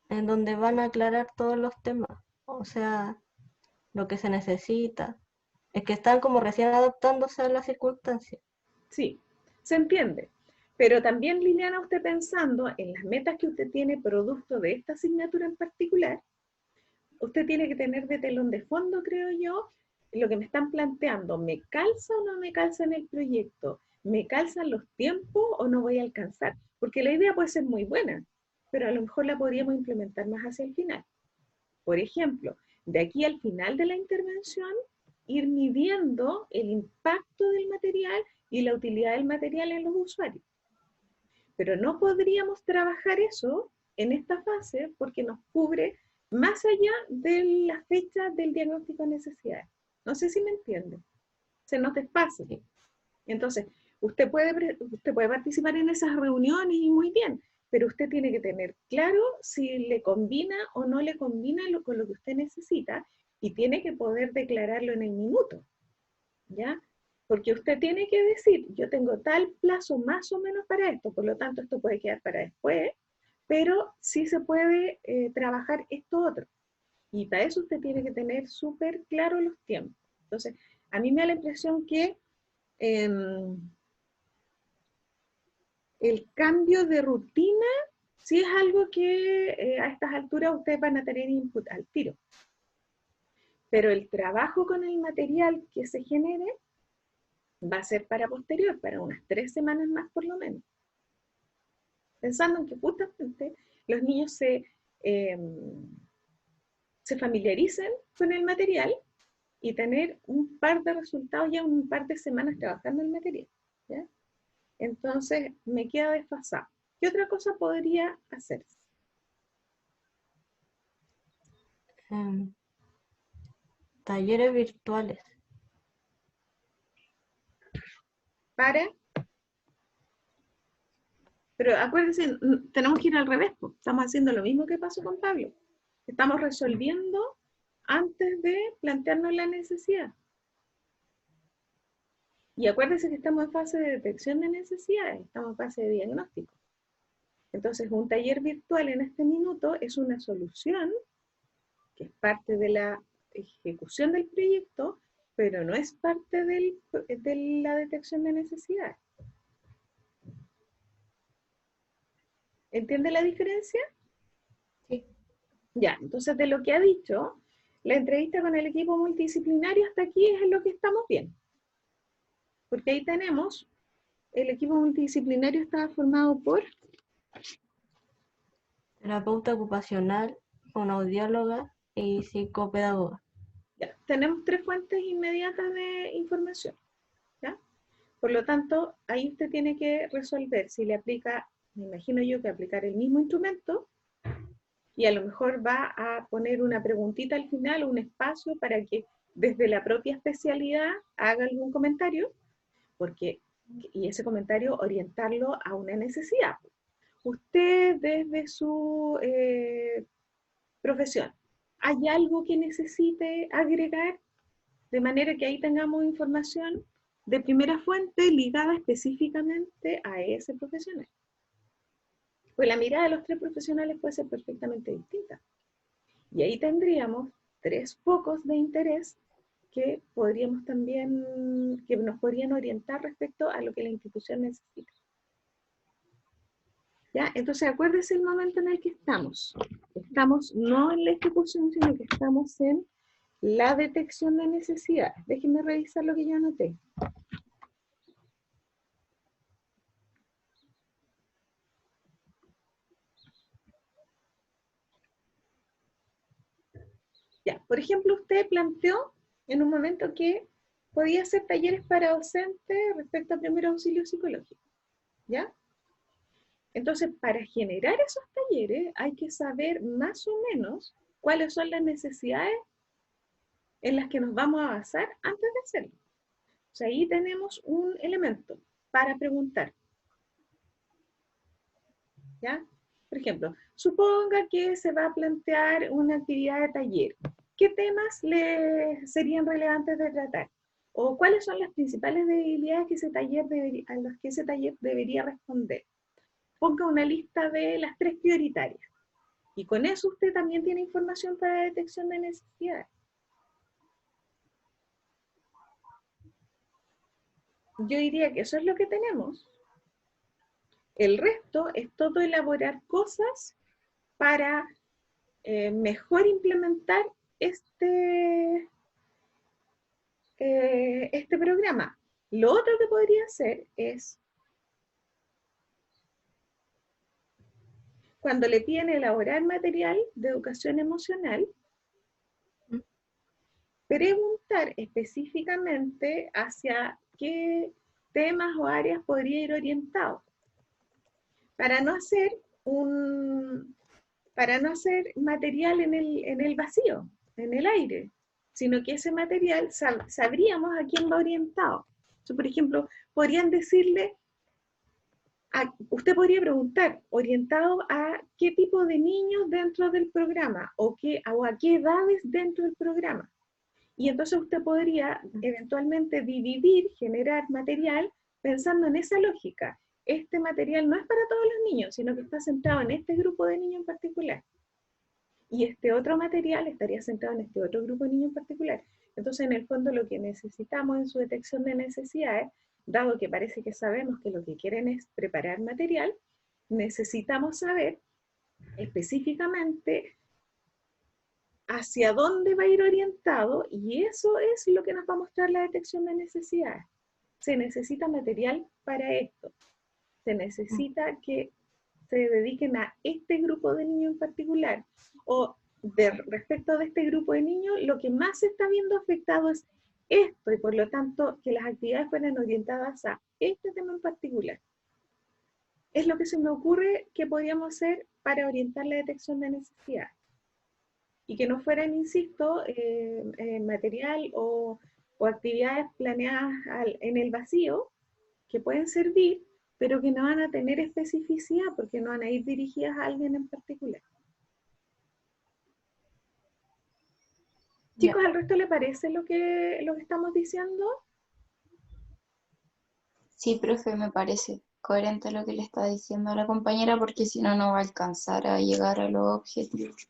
en donde van a aclarar todos los temas, o sea, lo que se necesita. Es que están como recién adaptándose a las circunstancias. Sí, se entiende. Pero también, Liliana, usted pensando en las metas que usted tiene producto de esta asignatura en particular, usted tiene que tener de telón de fondo, creo yo, lo que me están planteando. ¿Me calza o no me calza en el proyecto? ¿Me calzan los tiempos o no voy a alcanzar? Porque la idea puede ser muy buena, pero a lo mejor la podríamos implementar más hacia el final. Por ejemplo, de aquí al final de la intervención, ir midiendo el impacto del material y la utilidad del material en los usuarios. Pero no podríamos trabajar eso en esta fase porque nos cubre más allá de la fecha del diagnóstico de necesidades. No sé si me entiende. Se nos desfase. Sí. Entonces, usted puede participar en esas reuniones y muy bien, pero usted tiene que tener claro si le combina o no le combina con lo que usted necesita y tiene que poder declararlo en el minuto, ¿ya? Porque usted tiene que decir, yo tengo tal plazo más o menos para esto, por lo tanto esto puede quedar para después, pero sí se puede trabajar esto otro. Y para eso usted tiene que tener súper claro los tiempos. Entonces, a mí me da la impresión que El cambio de rutina sí es algo que a estas alturas ustedes van a tener input al tiro. Pero el trabajo con el material que se genere va a ser para posterior, para unas 3 semanas más por lo menos. Pensando en que justamente los niños se familiaricen con el material y tener un par de resultados ya un par de semanas trabajando el material, ¿ya? Entonces me queda desfasado. ¿Qué otra cosa podría hacerse? Talleres virtuales. Pero acuérdense, tenemos que ir al revés, pues. Estamos haciendo lo mismo que pasó con Pablo. Estamos resolviendo antes de plantearnos la necesidad. Y acuérdense que estamos en fase de detección de necesidades, estamos en fase de diagnóstico. Entonces, un taller virtual en este minuto es una solución que es parte de la ejecución del proyecto, pero no es parte de la detección de necesidades. ¿Entiende la diferencia? Sí. Ya, entonces de lo que ha dicho, la entrevista con el equipo multidisciplinario hasta aquí es en lo que estamos bien. Porque ahí tenemos, el equipo multidisciplinario estaba formado por Terapeuta ocupacional, fonoaudióloga y psicopedagoga. ya, tenemos 3 fuentes inmediatas de información, ¿ya? Por lo tanto, ahí usted tiene que resolver si le aplica, me imagino yo que aplicar el mismo instrumento, y a lo mejor va a poner una preguntita al final, un espacio para que desde la propia especialidad haga algún comentario, y ese comentario orientarlo a una necesidad. Usted desde su profesión, ¿hay algo que necesite agregar? De manera que ahí tengamos información de primera fuente ligada específicamente a ese profesional. Pues la mirada de los 3 profesionales puede ser perfectamente distinta. Y ahí tendríamos 3 focos de interés que podríamos también, que nos podrían orientar respecto a lo que la institución necesita. ¿Ya? Entonces acuérdese el momento en el que estamos. Estamos no en la ejecución, sino que estamos en la detección de necesidades. Déjenme revisar lo que yo anoté. Ya, por ejemplo, usted planteó en un momento que podía hacer talleres para docentes respecto a primer auxilio psicológico, ¿ya? Entonces, para generar esos talleres hay que saber más o menos cuáles son las necesidades en las que nos vamos a basar antes de hacerlo. O sea, ahí tenemos un elemento para preguntar, ¿ya? Por ejemplo, suponga que se va a plantear una actividad de taller. ¿Qué temas le serían relevantes de tratar? ¿O cuáles son las principales debilidades que a las que ese taller debería responder? Ponga una lista de las 3 prioritarias. Y con eso usted también tiene información para detección de necesidades. Yo diría que eso es lo que tenemos. El resto es todo elaborar cosas para mejor implementar este programa. Lo otro que podría hacer es, cuando le piden elaborar material de educación emocional, preguntar específicamente hacia qué temas o áreas podría ir orientado, para no hacer material en el vacío, en el aire, sino que ese material sabríamos a quién va orientado. Entonces, por ejemplo, podrían decirle, usted podría preguntar, orientado a qué tipo de niños dentro del programa, o a qué edades dentro del programa. Y entonces usted podría eventualmente generar material pensando en esa lógica. Este material no es para todos los niños, sino que está centrado en este grupo de niños en particular. Y este otro material estaría centrado en este otro grupo de niños en particular. Entonces, en el fondo, lo que necesitamos en su detección de necesidades dado que parece que sabemos que lo que quieren es preparar material, necesitamos saber específicamente hacia dónde va a ir orientado, y eso es lo que nos va a mostrar la detección de necesidades. Se necesita material para esto. Se necesita que se dediquen a este grupo de niños en particular, o respecto de este grupo de niños, lo que más se está viendo afectado es esto, y por lo tanto, que las actividades fueran orientadas a este tema en particular. Es lo que se me ocurre que podríamos hacer para orientar la detección de necesidades. Y que no fueran, insisto, material o actividades planeadas en el vacío, que pueden servir, pero que no van a tener especificidad, porque no van a ir dirigidas a alguien en particular. Chicos, ¿al resto le parece lo que estamos diciendo? Sí, profe, me parece coherente lo que le está diciendo a la compañera, porque si no, no va a alcanzar a llegar a los objetivos.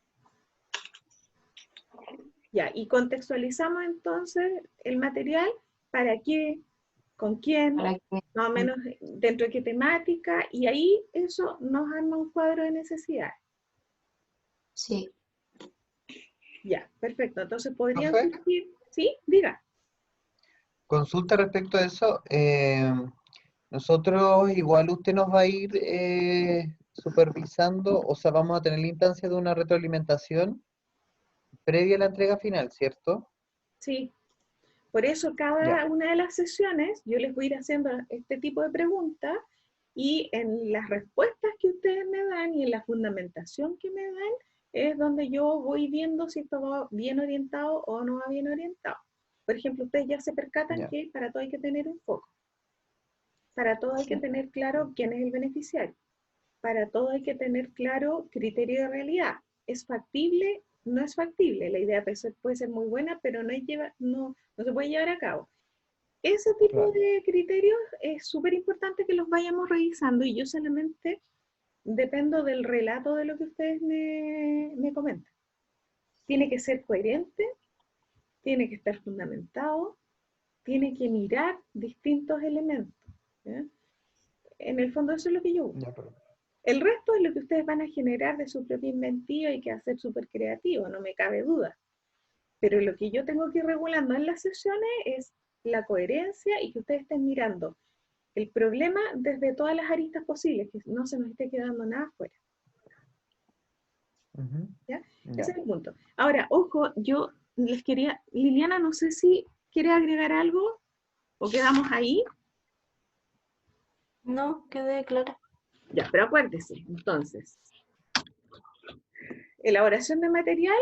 Ya, y contextualizamos entonces el material, para qué, con quién, Para que, más o menos dentro de qué temática, y ahí eso nos arma un cuadro de necesidades. sí. Ya, perfecto. Entonces podrían ¿Profe? surgir, ¿sí? Diga. Consulta respecto a eso. Nosotros, igual usted nos va a ir supervisando, o sea, vamos a tener la instancia de una retroalimentación previa a la entrega final, ¿cierto? Sí. Por eso Ya. cada una de las sesiones yo les voy a ir haciendo este tipo de preguntas, y en las respuestas que ustedes me dan y en la fundamentación que me dan es donde yo voy viendo si esto va bien orientado o no va bien orientado. Por ejemplo, ustedes ya se percatan Ya. que para todo hay que tener un foco. Para todo hay que tener claro quién es el beneficiario. Para todo hay que tener claro criterio de realidad. ¿Es factible? No es factible. La idea puede ser muy buena, pero no se puede llevar a cabo. Ese tipo Claro. de criterios es súper importante que los vayamos revisando, y yo solamente dependo del relato de lo que ustedes me comentan. Tiene que ser coherente, tiene que estar fundamentado, tiene que mirar distintos elementos. ¿Ya? En el fondo eso es lo que yo busco. Ya, pero- El resto es lo que ustedes van a generar de su propia inventiva y que va a ser súper creativo, no me cabe duda. Pero lo que yo tengo que ir regulando en las sesiones es la coherencia, y que ustedes estén mirando el problema desde todas las aristas posibles, que no se nos esté quedando nada fuera. Ujú. ¿Ya? Ya. Ese es el punto. Ahora, ojo, yo les quería, Liliana, no sé si quiere agregar algo o quedamos ahí. No, quedé clara. Ya, pero acuérdese, entonces, elaboración de material,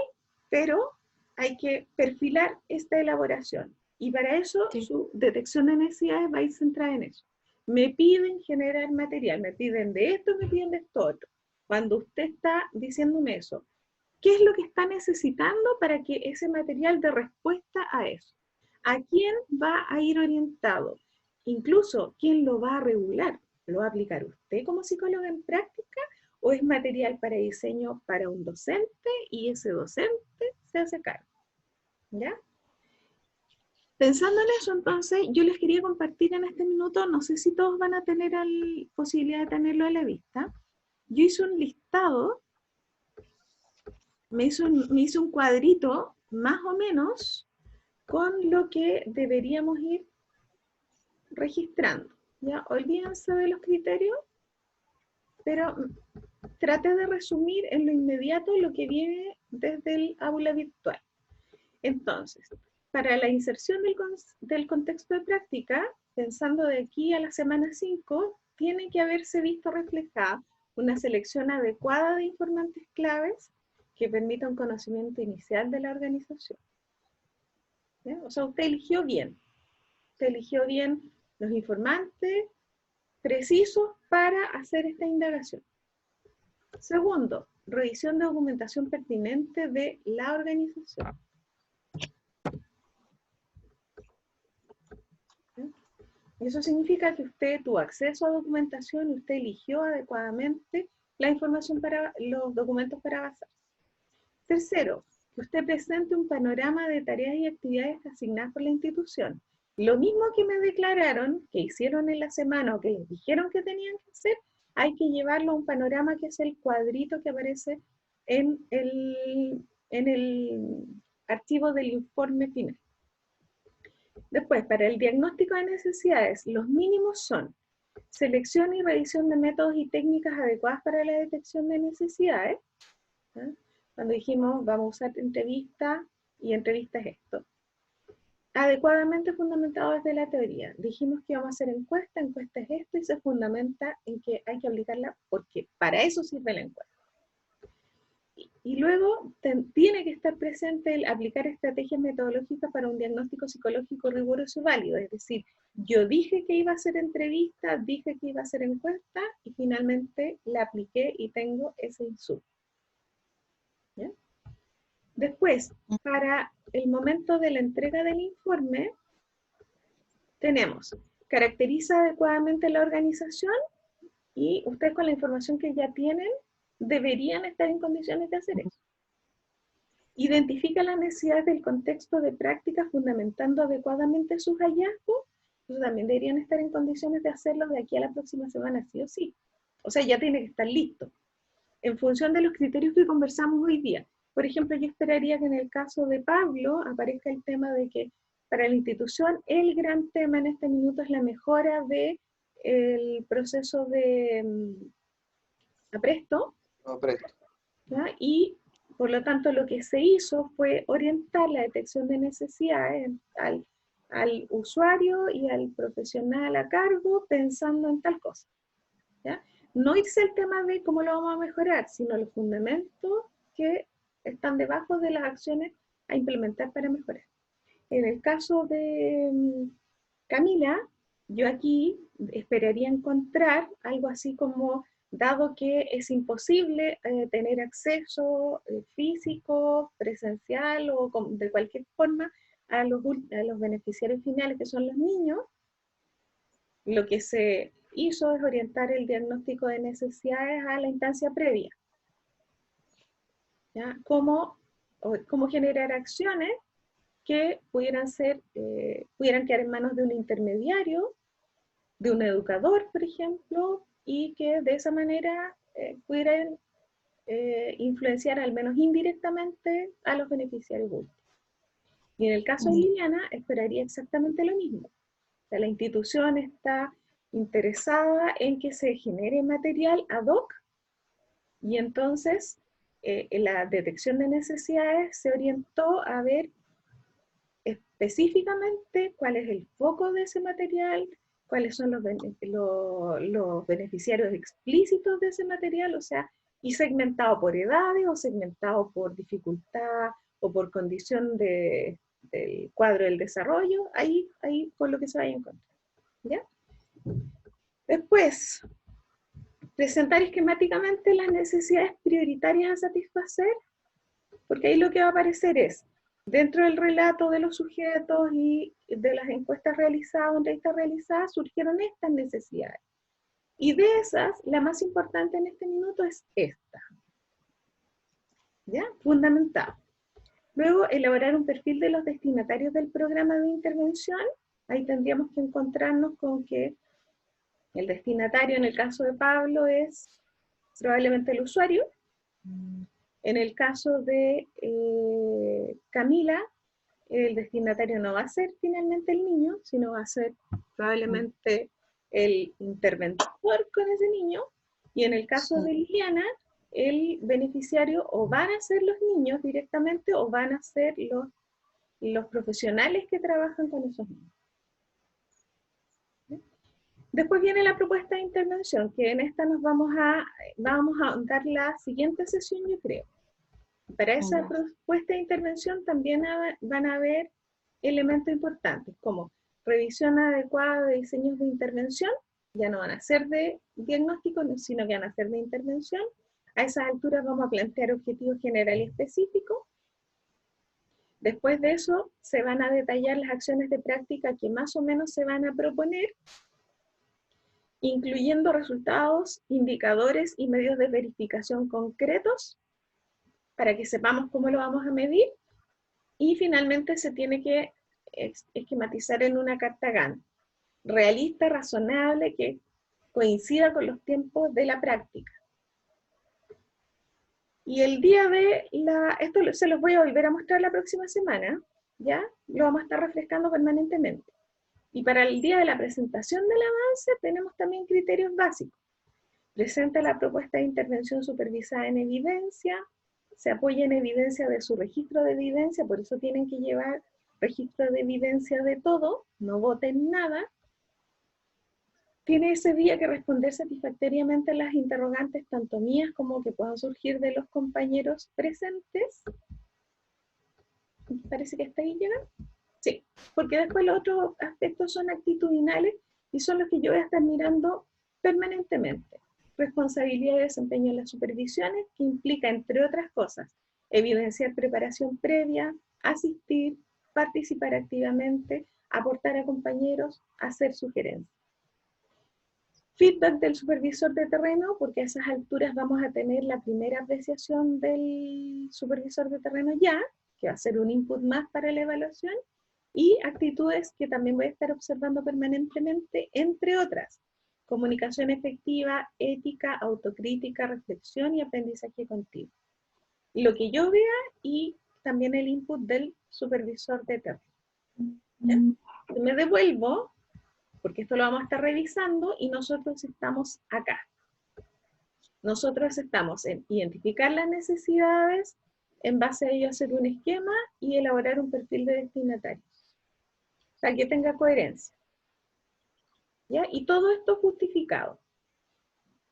pero hay que perfilar esta elaboración. Y para eso Sí. su detección de necesidades va a ir centrada en eso. Me piden generar material, me piden de esto, me piden de esto otro. Cuando usted está diciéndome eso, ¿qué es lo que está necesitando para que ese material dé respuesta a eso? ¿A quién va a ir orientado? Incluso, ¿quién lo va a regular? ¿Lo va a aplicar usted como psicólogo en práctica, o es material para diseño para un docente y ese docente se hace cargo? ¿Ya? Pensando en eso, entonces, yo les quería compartir en este minuto, no sé si todos van a tener la posibilidad de tenerlo a la vista. Yo hice un listado, me hice un cuadrito más o menos con lo que deberíamos ir registrando. ¿Ya? Olvídense de los criterios, pero trate de resumir en lo inmediato lo que viene desde el aula virtual. Entonces, para la inserción del contexto de práctica, pensando de aquí a la semana 5, tiene que haberse visto reflejada una selección adecuada de informantes claves que permita un conocimiento inicial de la organización. ¿Ya? O sea, usted eligió bien los informantes precisos para hacer esta indagación. Segundo, revisión de documentación pertinente de la organización. Y eso significa que usted tuvo acceso a documentación y usted eligió adecuadamente la información para los documentos para basarse. Tercero, que usted presente un panorama de tareas y actividades asignadas por la institución. lo mismo que me declararon, que hicieron en la semana o que les dijeron que tenían que hacer, hay que llevarlo a un panorama que es el cuadrito que aparece en el archivo del informe final. Después, para el diagnóstico de necesidades, los mínimos son selección y revisión de métodos y técnicas adecuadas para la detección de necesidades. ¿Ah? Cuando dijimos vamos a usar entrevista, y entrevista es esto. Adecuadamente fundamentado desde la teoría. Dijimos que vamos a hacer encuesta es esto, y se fundamenta en que hay que aplicarla porque para eso sirve la encuesta. Y luego tiene que estar presente el aplicar estrategias metodológicas para un diagnóstico psicológico riguroso y válido. Es decir, yo dije que iba a hacer entrevista, dije que iba a hacer encuesta, y finalmente la apliqué y tengo ese insumo. ¿Ya? Después, para el momento de la entrega del informe, tenemos, caracteriza adecuadamente la organización, y ustedes con la información que ya tienen, deberían estar en condiciones de hacer eso. Identifica las necesidades del contexto de práctica fundamentando adecuadamente sus hallazgos. Entonces también deberían estar en condiciones de hacerlo de aquí a la próxima semana, sí o sí. O sea, ya tiene que estar listo. En función de los criterios que conversamos hoy día. Por ejemplo, yo esperaría que en el caso de Pablo aparezca el tema de que para la institución el gran tema en este minuto es la mejora del proceso de apresto. ¿Ya? Y por lo tanto lo que se hizo fue orientar la detección de necesidades al usuario y al profesional a cargo pensando en tal cosa. ¿Ya? No irse al tema de cómo lo vamos a mejorar, sino los fundamentos que están debajo de las acciones a implementar para mejorar. En el caso de Camila, yo aquí esperaría encontrar algo así como, dado que es imposible tener acceso físico, presencial o de cualquier forma a los beneficiarios finales, que son los niños, lo que se hizo es orientar el diagnóstico de necesidades a la instancia previa. ¿Ya? Cómo generar acciones que pudieran quedar en manos de un intermediario, de un educador, por ejemplo, y que de esa manera pudieran influenciar al menos indirectamente a los beneficiarios últimos. Y en el caso de Liliana, esperaría exactamente lo mismo. O sea, la institución está interesada en que se genere material ad hoc, y entonces en la detección de necesidades se orientó a ver específicamente cuál es el foco de ese material, cuáles son los beneficiarios explícitos de ese material, o sea, y segmentado por edades, o segmentado por dificultad, o por condición del cuadro del desarrollo, ahí con lo que se vaya a encontrar. ¿Ya? Después, presentar esquemáticamente las necesidades prioritarias a satisfacer, porque ahí lo que va a aparecer es, dentro del relato de los sujetos y de las encuestas realizadas, entrevistas realizadas, surgieron estas necesidades. Y de esas, la más importante en este minuto es esta. ¿Ya? Fundamental. Luego, elaborar un perfil de los destinatarios del programa de intervención. Ahí tendríamos que encontrarnos con que el destinatario, en el caso de Pablo, es probablemente el usuario. En el caso de Camila, el destinatario no va a ser finalmente el niño, sino va a ser probablemente el interventor con ese niño. Y en el caso de Liliana, el beneficiario o van a ser los niños directamente o van a ser los profesionales que trabajan con esos niños. Después viene la propuesta de intervención, que en esta nos vamos a dar la siguiente sesión, yo creo. Para esa propuesta de intervención también van a haber elementos importantes, como revisión adecuada de diseños de intervención, ya no van a ser de diagnóstico, sino que van a ser de intervención. A esas alturas vamos a plantear objetivos generales y específicos. Después de eso, se van a detallar las acciones de práctica que más o menos se van a proponer, incluyendo resultados, indicadores y medios de verificación concretos, para que sepamos cómo lo vamos a medir. Y finalmente se tiene que esquematizar en una carta Gantt, realista, razonable, que coincida con los tiempos de la práctica. Y el día de esto se los voy a volver a mostrar la próxima semana, ¿ya? Lo vamos a estar refrescando permanentemente. Y para el día de la presentación del avance tenemos también criterios básicos. Presenta la propuesta de intervención supervisada en evidencia, se apoya en evidencia de su registro de evidencia, por eso tienen que llevar registro de evidencia de todo, no voten nada. Tiene ese día que responder satisfactoriamente las interrogantes, tanto mías como que puedan surgir de los compañeros presentes. Parece que hasta ahí llega. Sí, porque después los otros aspectos son actitudinales y son los que yo voy a estar mirando permanentemente. Responsabilidad y desempeño en las supervisiones, que implica, entre otras cosas, evidenciar preparación previa, asistir, participar activamente, aportar a compañeros, hacer sugerencias. Feedback del supervisor de terreno, porque a esas alturas vamos a tener la primera apreciación del supervisor de terreno ya, que va a ser un input más para la evaluación, y actitudes que también voy a estar observando permanentemente, entre otras, comunicación efectiva, ética, autocrítica, reflexión y aprendizaje continuo. Lo que yo vea y también el input del supervisor de terreno. ¿Ya? Me devuelvo, porque esto lo vamos a estar revisando y nosotros estamos acá. Nosotros estamos en identificar las necesidades, en base a ello hacer un esquema y elaborar un perfil de destinatarios, para que tenga coherencia. ¿Ya? Y todo esto justificado.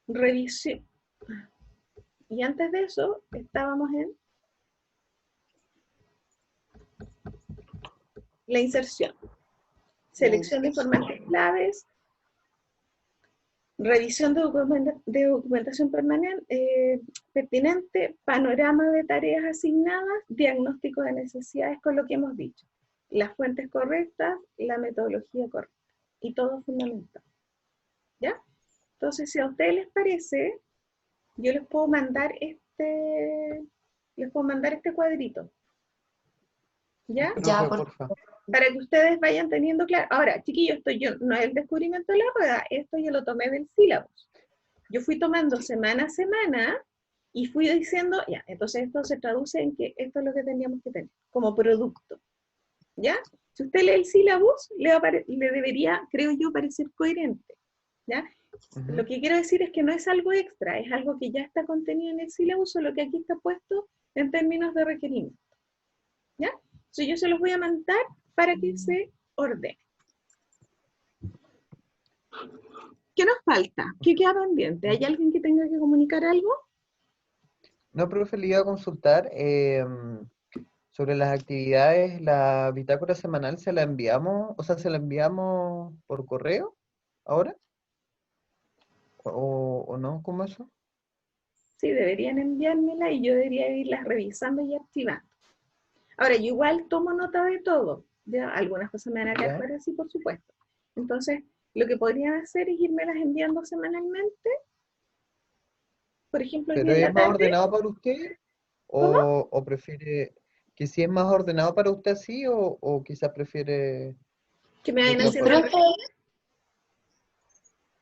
Revisión. Y antes de eso, estábamos en la inserción. Selección de informantes claves, revisión de documentación pertinente, panorama de tareas asignadas, diagnóstico de necesidades con lo que hemos dicho, las fuentes correctas, la metodología correcta, y todo fundamental. ¿Ya? Entonces, si a ustedes les parece, yo les puedo mandar este cuadrito. ¿Ya? Ya, Porfa. Para que ustedes vayan teniendo claro. Ahora, chiquillos, no es el descubrimiento de la rueda, esto yo lo tomé del sílabus. Yo fui tomando semana a semana y fui diciendo, ya, entonces esto se traduce en que esto es lo que teníamos que tener, como producto. ¿Ya? Si usted lee el sílabus, le debería, creo yo, parecer coherente. ¿Ya? Lo que quiero decir es que no es algo extra, es algo que ya está contenido en el sílabus, solo que aquí está puesto en términos de requerimiento. ¿Ya? Entonces yo se los voy a mandar para que se ordene. ¿Qué nos falta? ¿Qué queda pendiente? ¿Hay alguien que tenga que comunicar algo? No, profe, le iba a consultar sobre las actividades. La bitácora semanal se la enviamos, o sea, se la enviamos por correo ahora, o no, ¿cómo eso? Sí, deberían enviármela y yo debería irlas revisando y archivando. Ahora, yo igual tomo nota de todo. Ya, algunas cosas me van a quedar fuera, sí, por supuesto. Entonces, lo que podrían hacer es irmelas enviando semanalmente. Por ejemplo, el ¿Pero día de es la más tarde. ordenado para usted? ¿Cómo? ¿O prefiere que si es más ordenado para usted así, o quizás prefiere Que me de vayan otra haciendo forma? profe,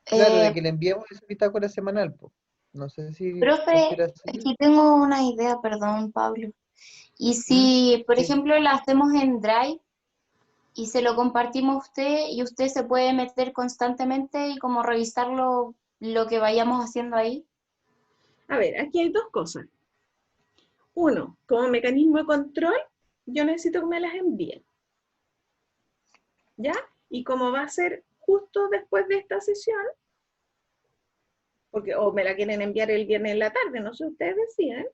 Claro, de que le enviemos esa bitácora semanal, po. No sé si profe, prefiere así. aquí tengo una idea, perdón, Pablo. Y ¿Mm? si, por Sí. ejemplo, la hacemos en Drive y se lo compartimos a usted y usted se puede meter constantemente y como revisar lo que vayamos haciendo ahí. A ver, aquí hay dos cosas. Uno, como mecanismo de control, yo necesito que me las envíen. ¿Ya? Y como va a ser justo después de esta sesión, porque o me la quieren enviar el viernes en la tarde, no sé, ustedes decían,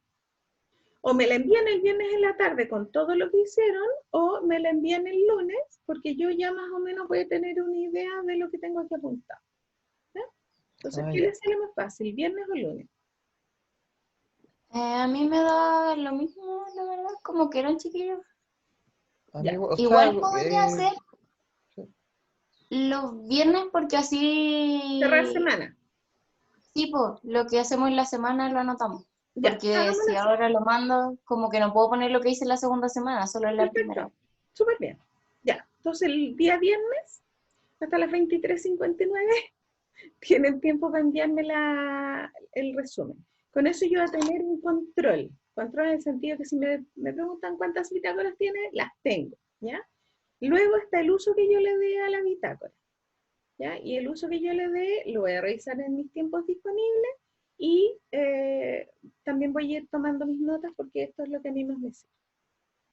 o me la envían el viernes en la tarde con todo lo que hicieron, o me la envían el lunes, porque yo ya más o menos voy a tener una idea de lo que tengo que apuntar. ¿Ya? Entonces, ¿qué Ya. les sale más fácil, viernes o lunes? A mí me da lo mismo, la verdad, como quieran, chiquillos. Ya. O sea, Igual podría ser sí. los viernes porque Cerrar así, semana. tipo, lo que hacemos en la semana lo anotamos. Ya, Porque hagámoslo si así. ahora lo mando, como que no puedo poner lo que hice la segunda semana, solo en la primera. Perfecto. Súper bien. Ya. Entonces el día viernes, hasta las 23:59, tienen tiempo para enviarme el resumen. Con eso yo voy a tener un control en el sentido que si me preguntan cuántas bitácoras tiene, las tengo, ¿ya? Luego está el uso que yo le dé a la bitácora, ¿ya? Y el uso que yo le dé lo voy a revisar en mis tiempos disponibles y también voy a ir tomando mis notas porque esto es lo que a mí más me sirve,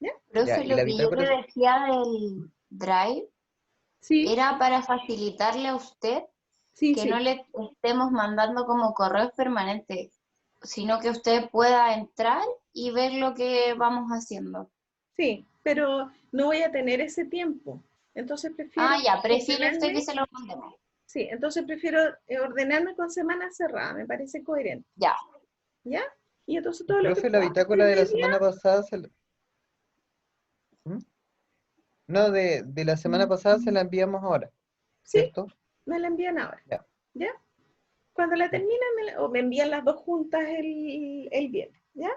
¿ya? Profe, ¿y lo la que yo bitácora? le decía del Drive Sí, era para facilitarle a usted sí, que sí. no le estemos mandando como correos permanentes, sino que usted pueda entrar y ver lo que vamos haciendo. Sí, pero no voy a tener ese tiempo. Entonces prefiero Ya, prefiere usted que ordenarme, se lo mandemos. sí, entonces prefiero ordenarme con semana cerrada, me parece coherente, Ya, ¿ya? Y entonces Y todo lo que profe, la podamos bitácora hacer de la de día, semana pasada ¿Mm? No, de la semana pasada se la enviamos ahora, sí, ¿cierto? me la envían ahora, Ya. ¿ya? Cuando la terminen, o me envían las dos juntas el viernes, ¿ya?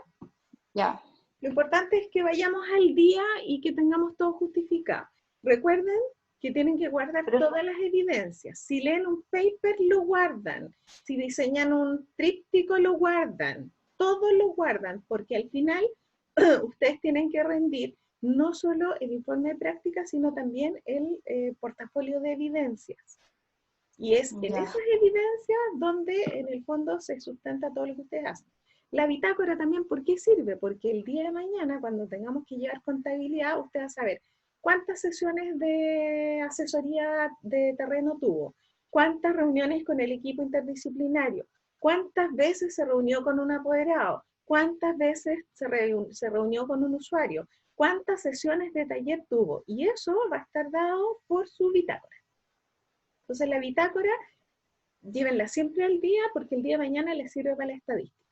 ya. Lo importante es que vayamos al día y que tengamos todo justificado. Recuerden que tienen que guardar Pero, todas las evidencias. Si leen un paper, lo guardan. Si diseñan un tríptico, lo guardan. Todo lo guardan, porque al final ustedes tienen que rendir no solo el informe de práctica, sino también el portafolio de evidencias. Y es en ya. esas evidencias donde en el fondo se sustenta todo lo que ustedes hacen. La bitácora también, ¿por qué sirve? Porque el día de mañana, cuando tengamos que llevar contabilidad, usted va a saber cuántas sesiones de asesoría de terreno tuvo, cuántas reuniones con el equipo interdisciplinario, cuántas veces se reunió con un apoderado, cuántas veces se reunió con un usuario, cuántas sesiones de taller tuvo. Y eso va a estar dado por su bitácora. Entonces la bitácora, llévenla siempre al día porque el día de mañana les sirve para la estadística.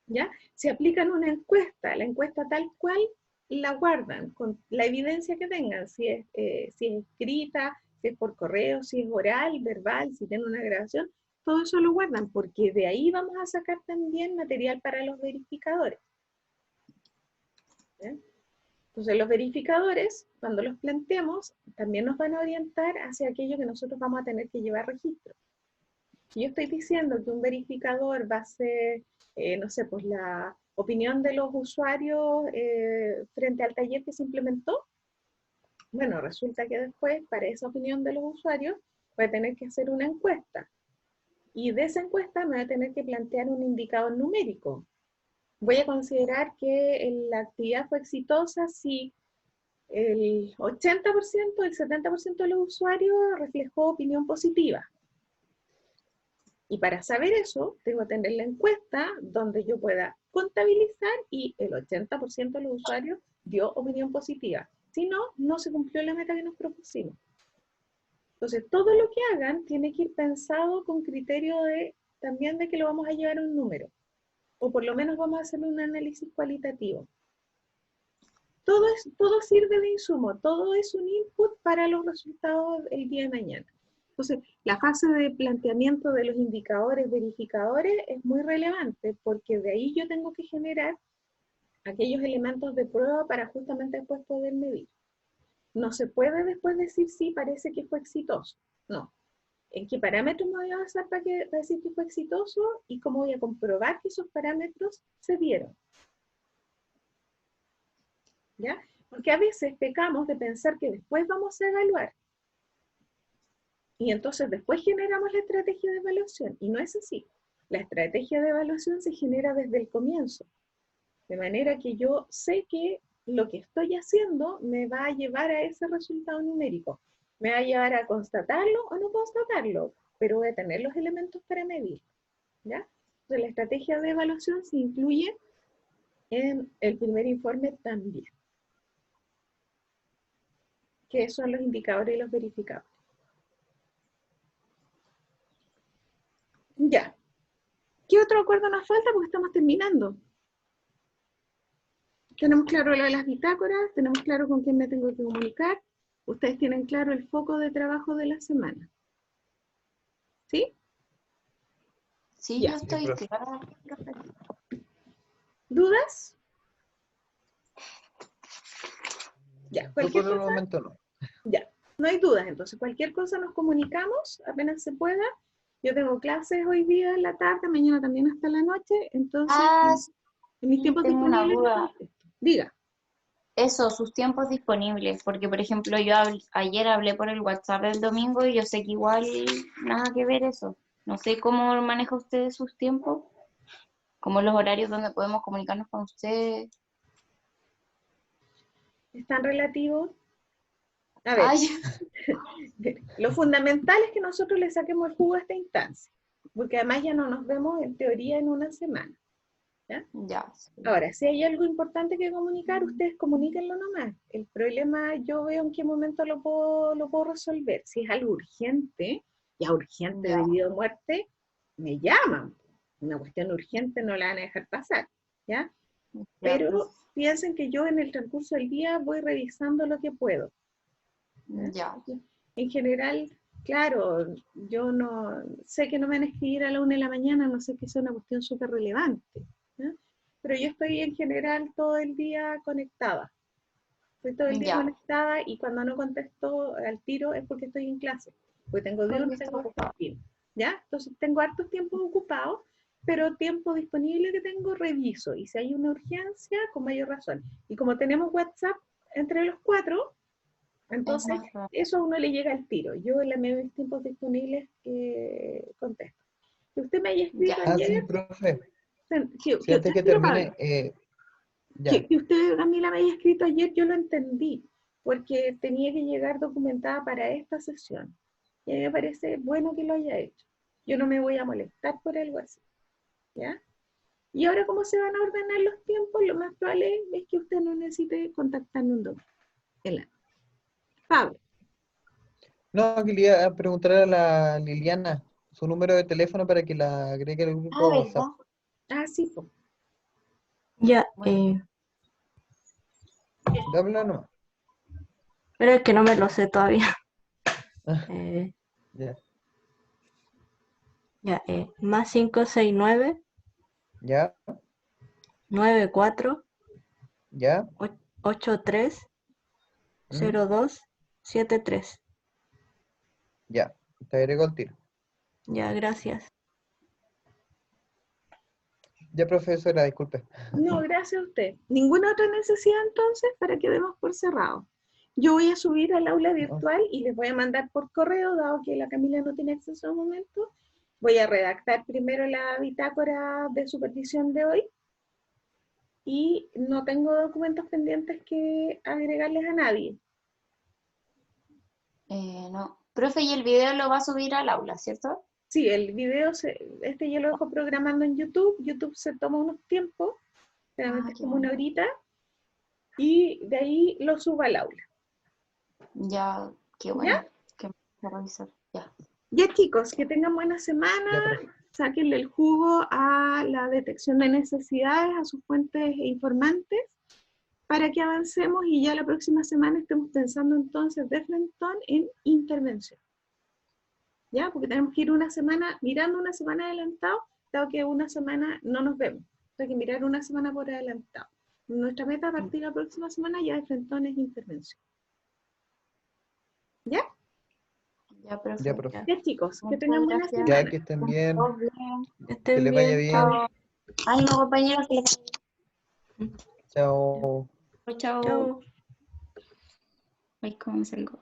¿Ya? Si aplican una encuesta, la encuesta tal cual la guardan con la evidencia que tengan, si es escrita, si es por correo, si es oral, verbal, si tienen una grabación, todo eso lo guardan porque de ahí vamos a sacar también material para los verificadores. ¿Ya? Entonces los verificadores, cuando los planteemos, también nos van a orientar hacia aquello que nosotros vamos a tener que llevar registro. Si yo estoy diciendo que un verificador va a ser, no sé, pues la opinión de los usuarios frente al taller que se implementó, bueno, resulta que después, para esa opinión de los usuarios, voy a tener que hacer una encuesta. Y de esa encuesta me voy a tener que plantear un indicador numérico. Voy a considerar que la actividad fue exitosa si el 80%, el 70% de los usuarios reflejó opinión positiva. Y para saber eso, tengo que tener la encuesta donde yo pueda contabilizar y el 80% de los usuarios dio opinión positiva. Si no, no se cumplió la meta que nos propusimos. Entonces, todo lo que hagan tiene que ir pensado con criterio también de que lo vamos a llevar a un número. O por lo menos vamos a hacer un análisis cualitativo. Todo sirve de insumo, todo es un input para los resultados el día de mañana. Entonces, la fase de planteamiento de los indicadores, verificadores, es muy relevante porque de ahí yo tengo que generar aquellos elementos de prueba para justamente después poder medir. No se puede después decir, sí, parece que fue exitoso. No. ¿En qué parámetros me voy a basar para decir que fue exitoso? Y cómo voy a comprobar que esos parámetros se dieron. ¿Ya? Porque a veces pecamos de pensar que después vamos a evaluar. Y entonces después generamos la estrategia de evaluación. Y no es así. La estrategia de evaluación se genera desde el comienzo. De manera que yo sé que lo que estoy haciendo me va a llevar a ese resultado numérico. Me va a llevar a constatarlo o no constatarlo, pero voy a tener los elementos para medir. ¿Ya? Entonces la estrategia de evaluación se incluye en el primer informe también, que son los indicadores y los verificadores. Ya. ¿Qué otro acuerdo nos falta? Porque estamos terminando. Tenemos claro lo de las bitácoras, tenemos claro con quién me tengo que comunicar. Ustedes tienen claro el foco de trabajo de la semana. ¿Sí? Sí, Ya. yo estoy profe. clara, profe. ¿Dudas? Ya, Yo cualquier por el cosa, momento no. Ya, no hay dudas. Entonces, cualquier cosa nos comunicamos apenas se pueda. Yo tengo clases hoy día en la tarde, mañana también hasta la noche. Entonces, en mis sí, tiempos tengo una disponibles, les duda. contesto. Diga. Eso, sus tiempos disponibles, porque por ejemplo yo ayer hablé por el WhatsApp del domingo y yo sé que igual nada que ver eso. No sé cómo maneja usted sus tiempos, como los horarios donde podemos comunicarnos con usted. Es tan relativo. A ver, Ay, lo fundamental es que nosotros le saquemos el jugo a esta instancia, porque además ya no nos vemos en teoría en una semana. ¿Ya? ya. Sí. Ahora, si hay algo importante que comunicar, ustedes comuníquenlo nomás. El problema yo veo en qué momento lo puedo resolver. Si es algo urgente, ya urgente Ya. de vida o muerte, me llaman. Una cuestión urgente no la van a dejar pasar, ¿ya? Ya, Pero pues, piensen que yo en el transcurso del día voy revisando lo que puedo. ya. En general, claro, yo no sé que no me van a escribir a la 1 de la mañana, no sé que sea una cuestión súper relevante, ¿ya? Pero yo estoy en general todo el día conectada. Estoy todo el día Ya. conectada y cuando no contesto al tiro es porque estoy en clase. Porque tengo Porque diurno, está tengo ocupado. vespertino, ¿ya? Entonces tengo hartos tiempos ocupados, pero tiempo disponible que tengo reviso. Y si hay una urgencia, con mayor razón. Y como tenemos WhatsApp entre los 4, Es entonces más raro. eso a uno le llega al tiro. Yo en la medida de mis tiempos disponibles contesto. Que usted me haya escrito Ya. Ah, sí, ayer, profe. que Sí, antes que tranquilo, Pablo, termine, ya. que usted a mí la me haya escrito ayer, yo lo entendí, porque tenía que llegar documentada para esta sesión. Y a mí me parece bueno que lo haya hecho. Yo no me voy a molestar por algo así, ¿ya? Y ahora, ¿cómo se van a ordenar los tiempos? Lo más probable es que usted no necesite contactarme un domingo. Pablo. No, que le iba a preguntar a la Liliana su número de teléfono para que la agregue al grupo Ah, de WhatsApp. ¿verdad? Ah, sí, pues. Ya, Bueno. Dámela nomás. pero es que no me lo sé todavía. Eh, Ya. ya, más 569 Ya. 94 Ya. 83 ¿Mm? 02 73. Ya. Te agrego el tiro. Ya, gracias. Ya, profesora, disculpe. No, gracias a usted. ¿Ninguna otra necesidad entonces para que demos por cerrado? Yo voy a subir al aula No. virtual y les voy a mandar por correo, dado que la Camila no tiene acceso al momento. Voy a redactar primero la bitácora de supervisión de hoy y no tengo documentos pendientes que agregarles a nadie. No. Profe, y el video lo va a subir al aula, ¿cierto? Sí, el video, yo lo dejo programando en YouTube. YouTube se toma unos tiempos, generalmente es Qué como una bueno. horita, y de ahí lo subo al aula. Ya, qué ¿Ya? bueno. Que me voy a revisar. Ya. Ya chicos, que tengan buena semana, Ya, profe. sáquenle el jugo a la detección de necesidades, a sus fuentes informantes, para que avancemos y ya la próxima semana estemos pensando entonces de frentón en intervención. ¿Ya? Porque tenemos que ir una semana, mirando una semana adelantado, dado que una semana no nos vemos. Hay que mirar una semana por adelantado. Nuestra meta a partir de la próxima semana ya de frentón es intervención. ¿Ya? Ya, profe. Ya, profe. Ya chicos, que Muchas tengan buena gracias. Ya, semana. que estén bien. Todos bien. Que Que estén les vaya bien. bien. Chao. Ánimo, compañeros. Que les... Chao. Chao. Chao. Ay, cómo me salgo.